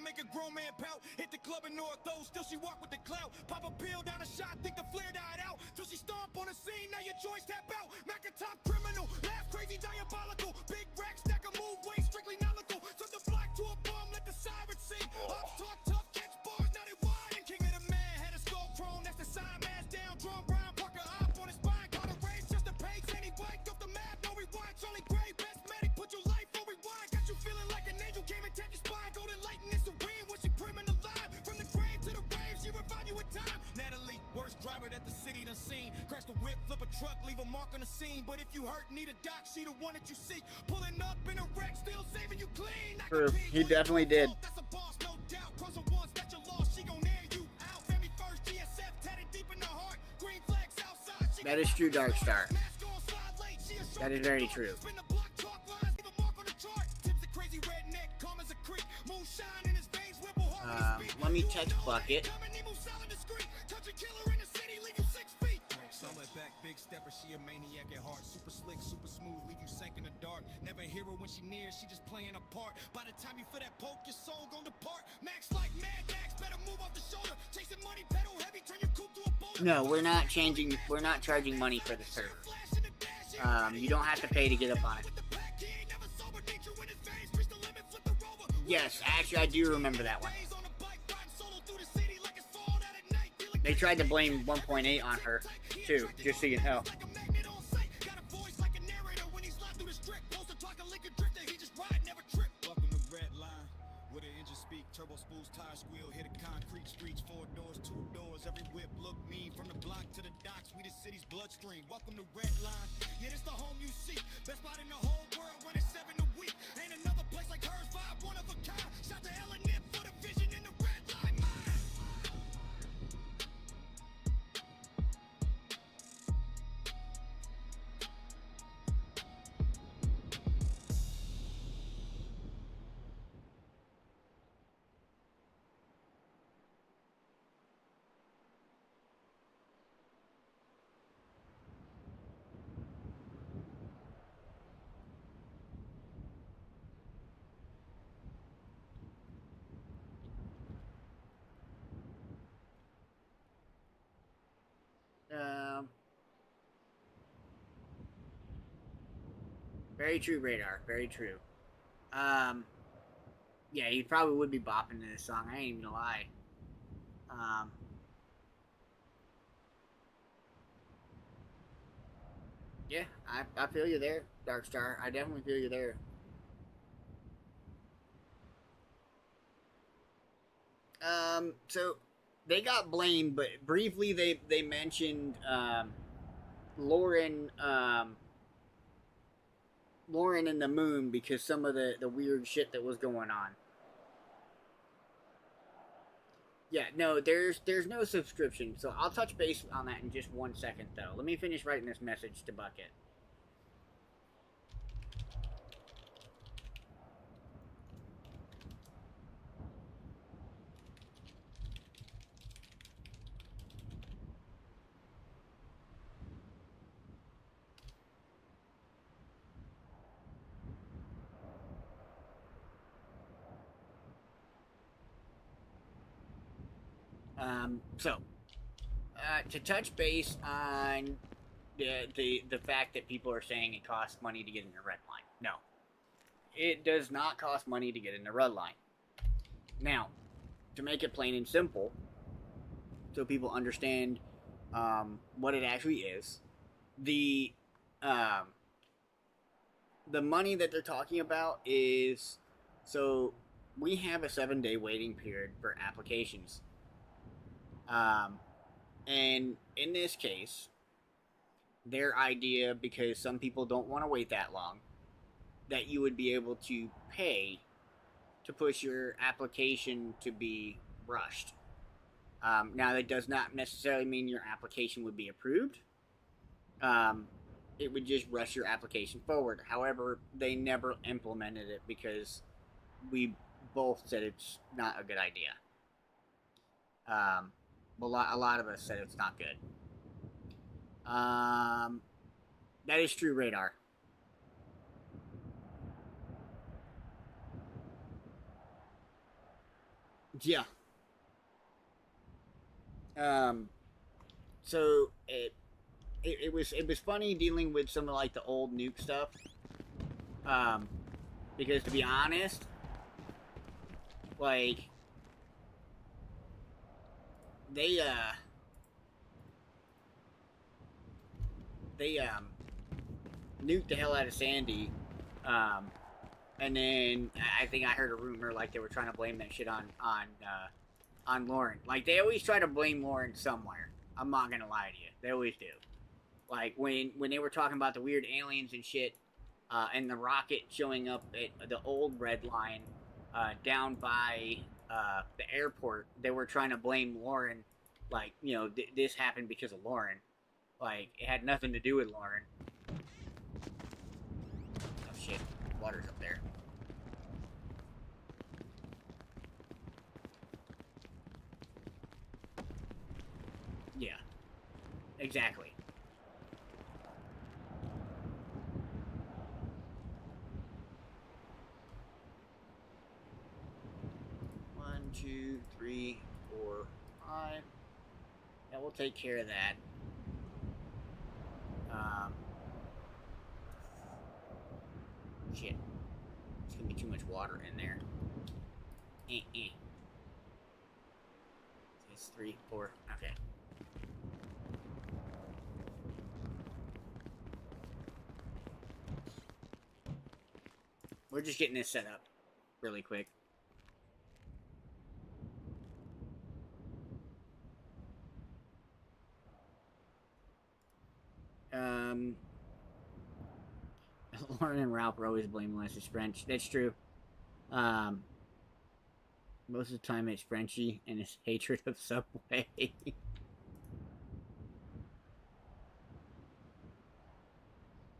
Make a grown man pout. Hit the club in North Oaks, still she walk with the clout. Pop a pill down a shot, think the flare died out. Till she stomp on the scene, now your joints tap out. Mac a top criminal, laugh crazy, diabolical. Big rack, stack a move, weight strictly nautical. Turn the block to a bomb, let the sirens sing. Ups talk tough, catch bars, now they wide. King of the man, had a skull chrome, that's the sign, mask down. Drum Brown, Parker up on his spine. Caught a race, just a pace, and he wiped off the map. No rewind, Charlie Gray, best medic, put your life on rewind. Got you feeling like an angel, came and tapped your spine. Golden light in this serene, when she priming the line. From the grave to the rave, she revive you with time. Natalie, worst driver that the city done seen. Crash the whip, flip a truck, leave a mark on the scene. But if you hurt, need a doc, she the one that you seek. Pulling up in a wreck, still saving you clean. True, he definitely did. That's a boss, no doubt. Cross her once, that you lost, she gon' air you out. Family first, GSF, tatted deep in the heart. Green flags outside. That is true, Dark Star. That is very true. Let me text Bucket. Back, big stepper, she a maniac at heart. Super slick, super smooth, leave you sank in the dark. Never hear her when she near, she just playing a part. By the time you feel that poke, your soul gon' depart. Max like Mad Max, better move off the shoulder. Chasing money, pedal heavy, turn your coupe to a boulder. No, we're not charging money for the server. You don't have to pay to get up on it. Yes, actually I do remember that one. They tried to blame 1.8 on her, too, just so you know. Welcome to Redline, with an engine speak, turbo spools, tire squeal, hit a concrete streets, 4 doors, 2 doors, every whip look mean, from the block to the docks, we the city's bloodstream. Welcome to Redline, yeah, this the home you seek, best spot in the whole world, running 7 a week. Ain't another place like hers, vibe one of a kind. Shout to Ellen for the vision in the Redline mind. Very true, Radar. Very true. Yeah, he probably would be bopping to this song. I ain't even gonna lie. Yeah, I feel you there, Darkstar. I definitely feel you there. So they got blamed, but briefly they mentioned Lauren Lauren and the Moon because some of the weird shit that was going on. Yeah, no, there's no subscription, so I'll touch base on that in just 1 second though. Let me finish writing this message to Bucket. So to touch base on the fact that people are saying it costs money to get in the red line. No, it does not cost money to get in the red line. Now, to make it plain and simple, so people understand what it actually is, the money that they're talking about is, so we have a 7-day waiting period for applications. And in this case, their idea, because some people don't want to wait that long, that you would be able to pay to push your application to be rushed. Now, that does not necessarily mean your application would be approved. It would just rush your application forward. However, they never implemented it because we both said it's not a good idea. A lot of us said it's not good. That is true, Radar. Yeah. So it was funny dealing with some of like the old nuke stuff. Because to be honest, like they nuked the hell out of Sandy, and then I think I heard a rumor like they were trying to blame that shit on Lauren. Like they always try to blame Lauren somewhere. I'm not gonna lie to you, they always do. Like when they were talking about the weird aliens and shit, and the rocket showing up at the old Red Line, down by the airport, they were trying to blame Lauren. Like, you know, this happened because of Lauren. Like, it had nothing to do with Lauren. Oh shit, water's up there. Yeah, exactly. One, two, three, 4, 5. Yeah, we'll take care of that. Shit. There's gonna be too much water in there. It's 3, 4. Okay. We're just getting this set up really quick. Lauren and Ralph are always blaming Lester French. That's true. Most of the time it's Frenchy and his hatred of Subway.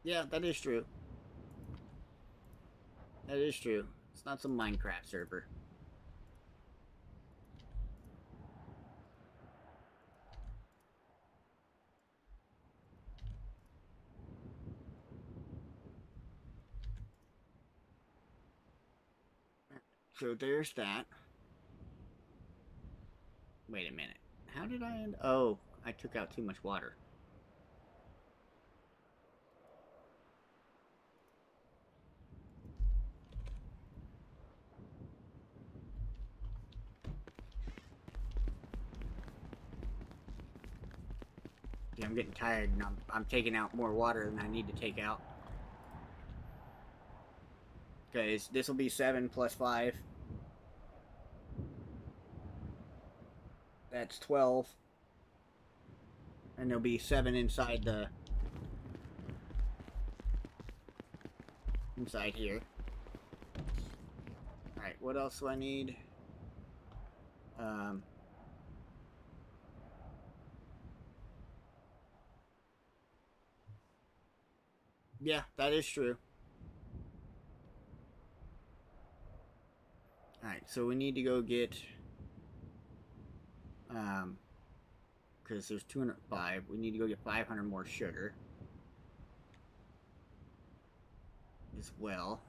Yeah, that is true. That is true. It's not some Minecraft server. So there's that. Wait a minute. How did I end? Oh, I took out too much water. Yeah, I'm getting tired, and I'm taking out more water than I need to take out. Because this will be 7 plus 5. That's 12. And there'll be 7 inside the... inside here. Alright, what else do I need? Yeah, that is true. Alright, so we need to go get... because there's 205. We need to go get 500 more sugar. As well.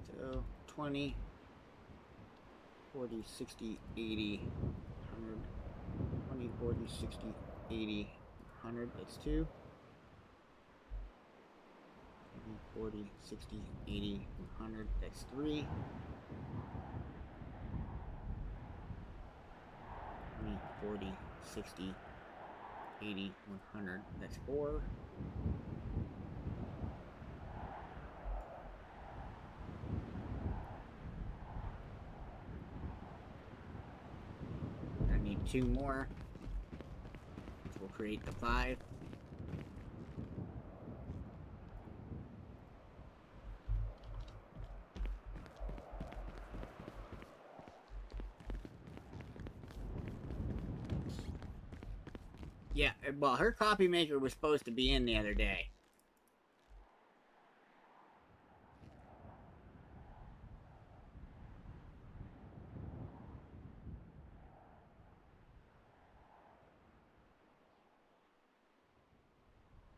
So, 20, 40, 60, 80, 100. 20, 40, 60, 80, 100. That's 2. 40, 60, 80, 100. That's 3. 20, 40, 60, 80, 100. That's 4. I need 2 more, which will create the 5. Yeah, well, her copy maker was supposed to be in the other day.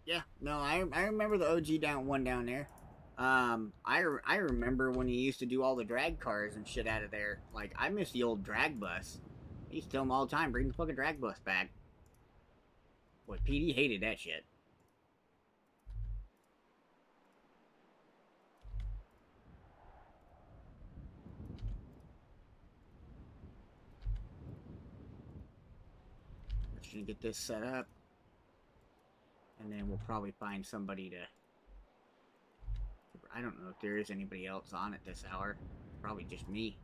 Yeah, no, I remember the OG one down there. I remember when he used to do all the drag cars and shit out of there. Like, I miss the old drag bus. I used to tell him all the time, bring the fucking drag bus back. Boy, PD hated that shit. Just gonna get this set up. And then we'll probably find somebody to... I don't know if there is anybody else on at this hour. Probably just me.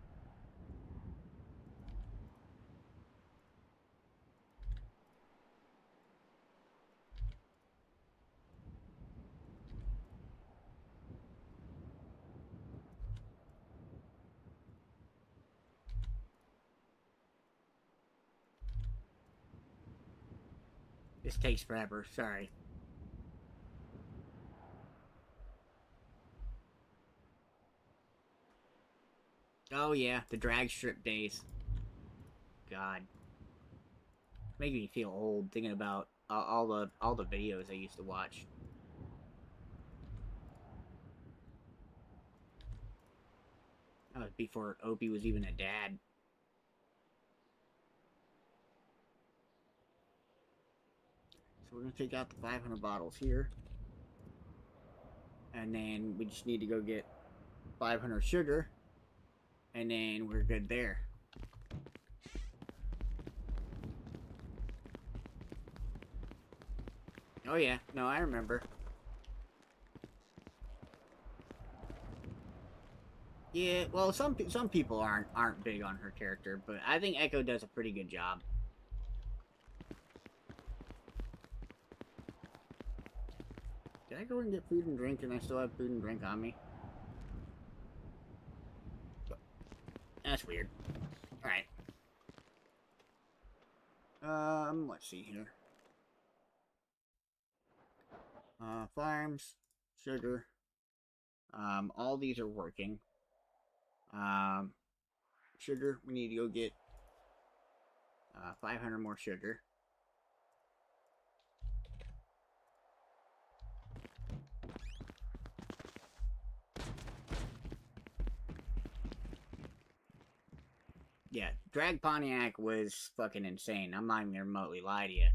This takes forever, sorry. Oh yeah, the drag strip days. God. Making me feel old thinking about all the videos I used to watch. That was before Opie was even a dad. So we're gonna take out the 500 bottles here. And then we just need to go get 500 sugar. And then we're good there. Oh yeah, no, I remember. Yeah, well, some people aren't big on her character, but I think Echo does a pretty good job. Did I go and get food and drink and I still have food and drink on me? That's weird. Alright. Let's see here. Farms, sugar. All these are working. Sugar, we need to go get 500 more sugar. Yeah, Drag Pontiac was fucking insane. I'm not even gonna remotely lie to you.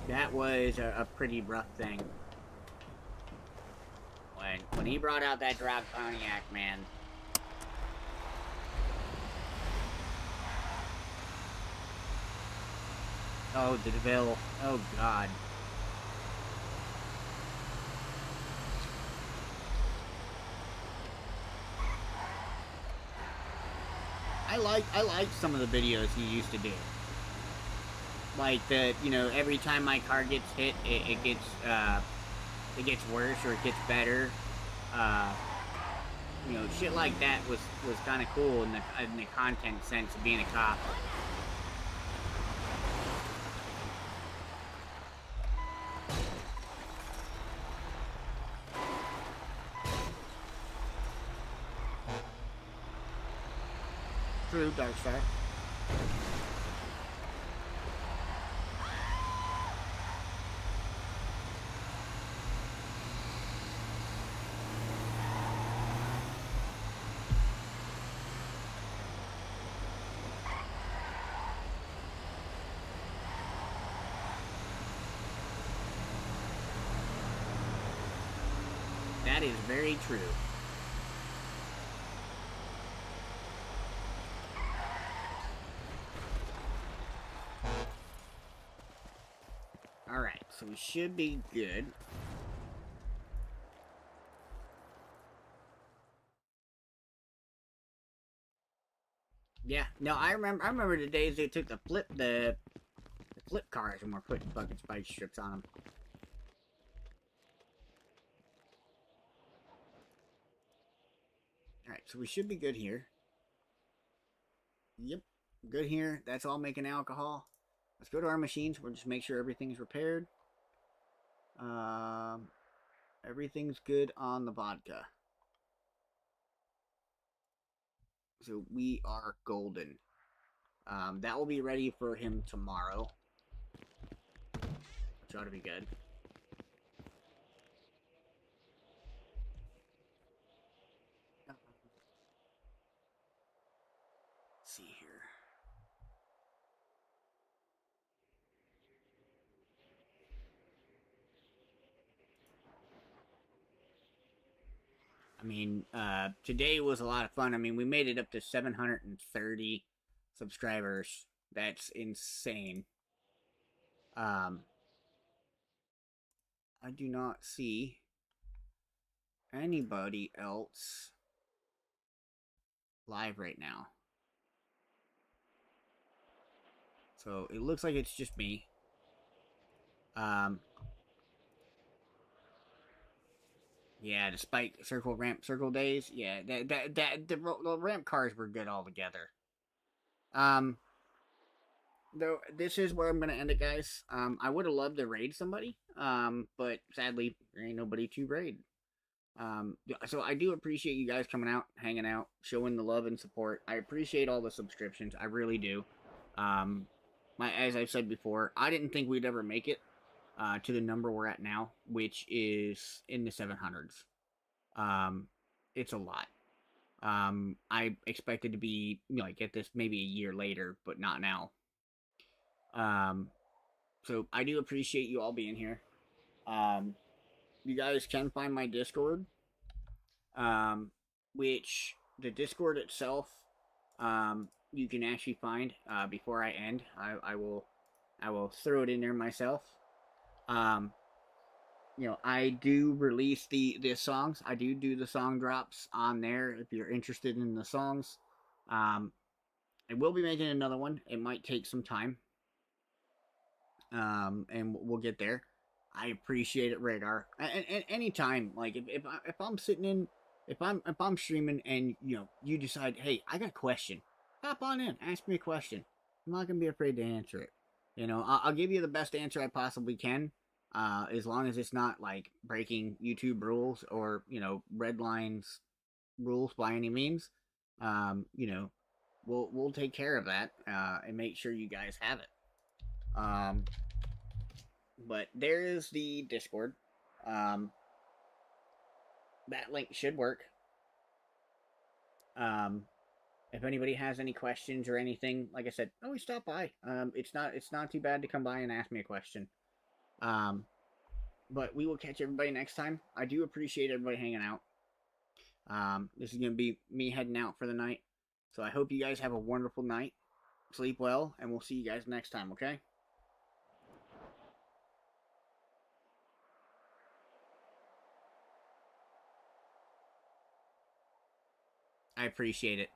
That was a pretty rough thing. when he brought out that drag Pontiac, man. Oh, the DeVille. Oh, God. I like some of the videos he used to do. Like every time my car gets hit, it gets worse or it gets better. Shit like that was kind of cool in the content sense of being a cop. True, Darkstar. That is very true. Alright, so we should be good. Yeah, no, I remember the days they took the flip cars and were putting fucking spike strips on them. Alright, so we should be good here. Yep, good here. That's all making alcohol. Let's go to our machines. We'll just make sure everything's repaired. Everything's good on the vodka. So we are golden. That will be ready for him tomorrow. Which ought to be good. Let's see here. I mean, today was a lot of fun. I mean, we made it up to 730 subscribers. That's insane. I do not see anybody else live right now. So it looks like it's just me. Yeah, the spike circle ramp circle days. Yeah, the ramp cars were good altogether. Though this is where I'm gonna end it, guys. I would have loved to raid somebody. But sadly there ain't nobody to raid. So I do appreciate you guys coming out, hanging out, showing the love and support. I appreciate all the subscriptions. I really do. As I've said before, I didn't think we'd ever make it to the number we're at now, which is in the 700s. It's a lot. I expected to be, get this maybe a year later, but not now. So I do appreciate you all being here. You guys can find my Discord, which the Discord itself, you can actually find, before I end. I will throw it in there myself. I do release the songs. I do the song drops on there if you're interested in the songs. I will be making another one. It might take some time. And we'll get there. I appreciate it, Radar. And anytime, like if I'm sitting in, if I'm streaming and you decide, hey, I got a question, hop on in, ask me a question. I'm not gonna be afraid to answer it. I'll give you the best answer I possibly can. As long as it's not like breaking YouTube rules or Redline's rules by any means. We'll take care of that and make sure you guys have it. But there is the Discord. That link should work. If anybody has any questions or anything, like I said, always stop by. It's not too bad to come by and ask me a question. But we will catch everybody next time. I do appreciate everybody hanging out. This is going to be me heading out for the night. So I hope you guys have a wonderful night. Sleep well, and we'll see you guys next time, okay? I appreciate it.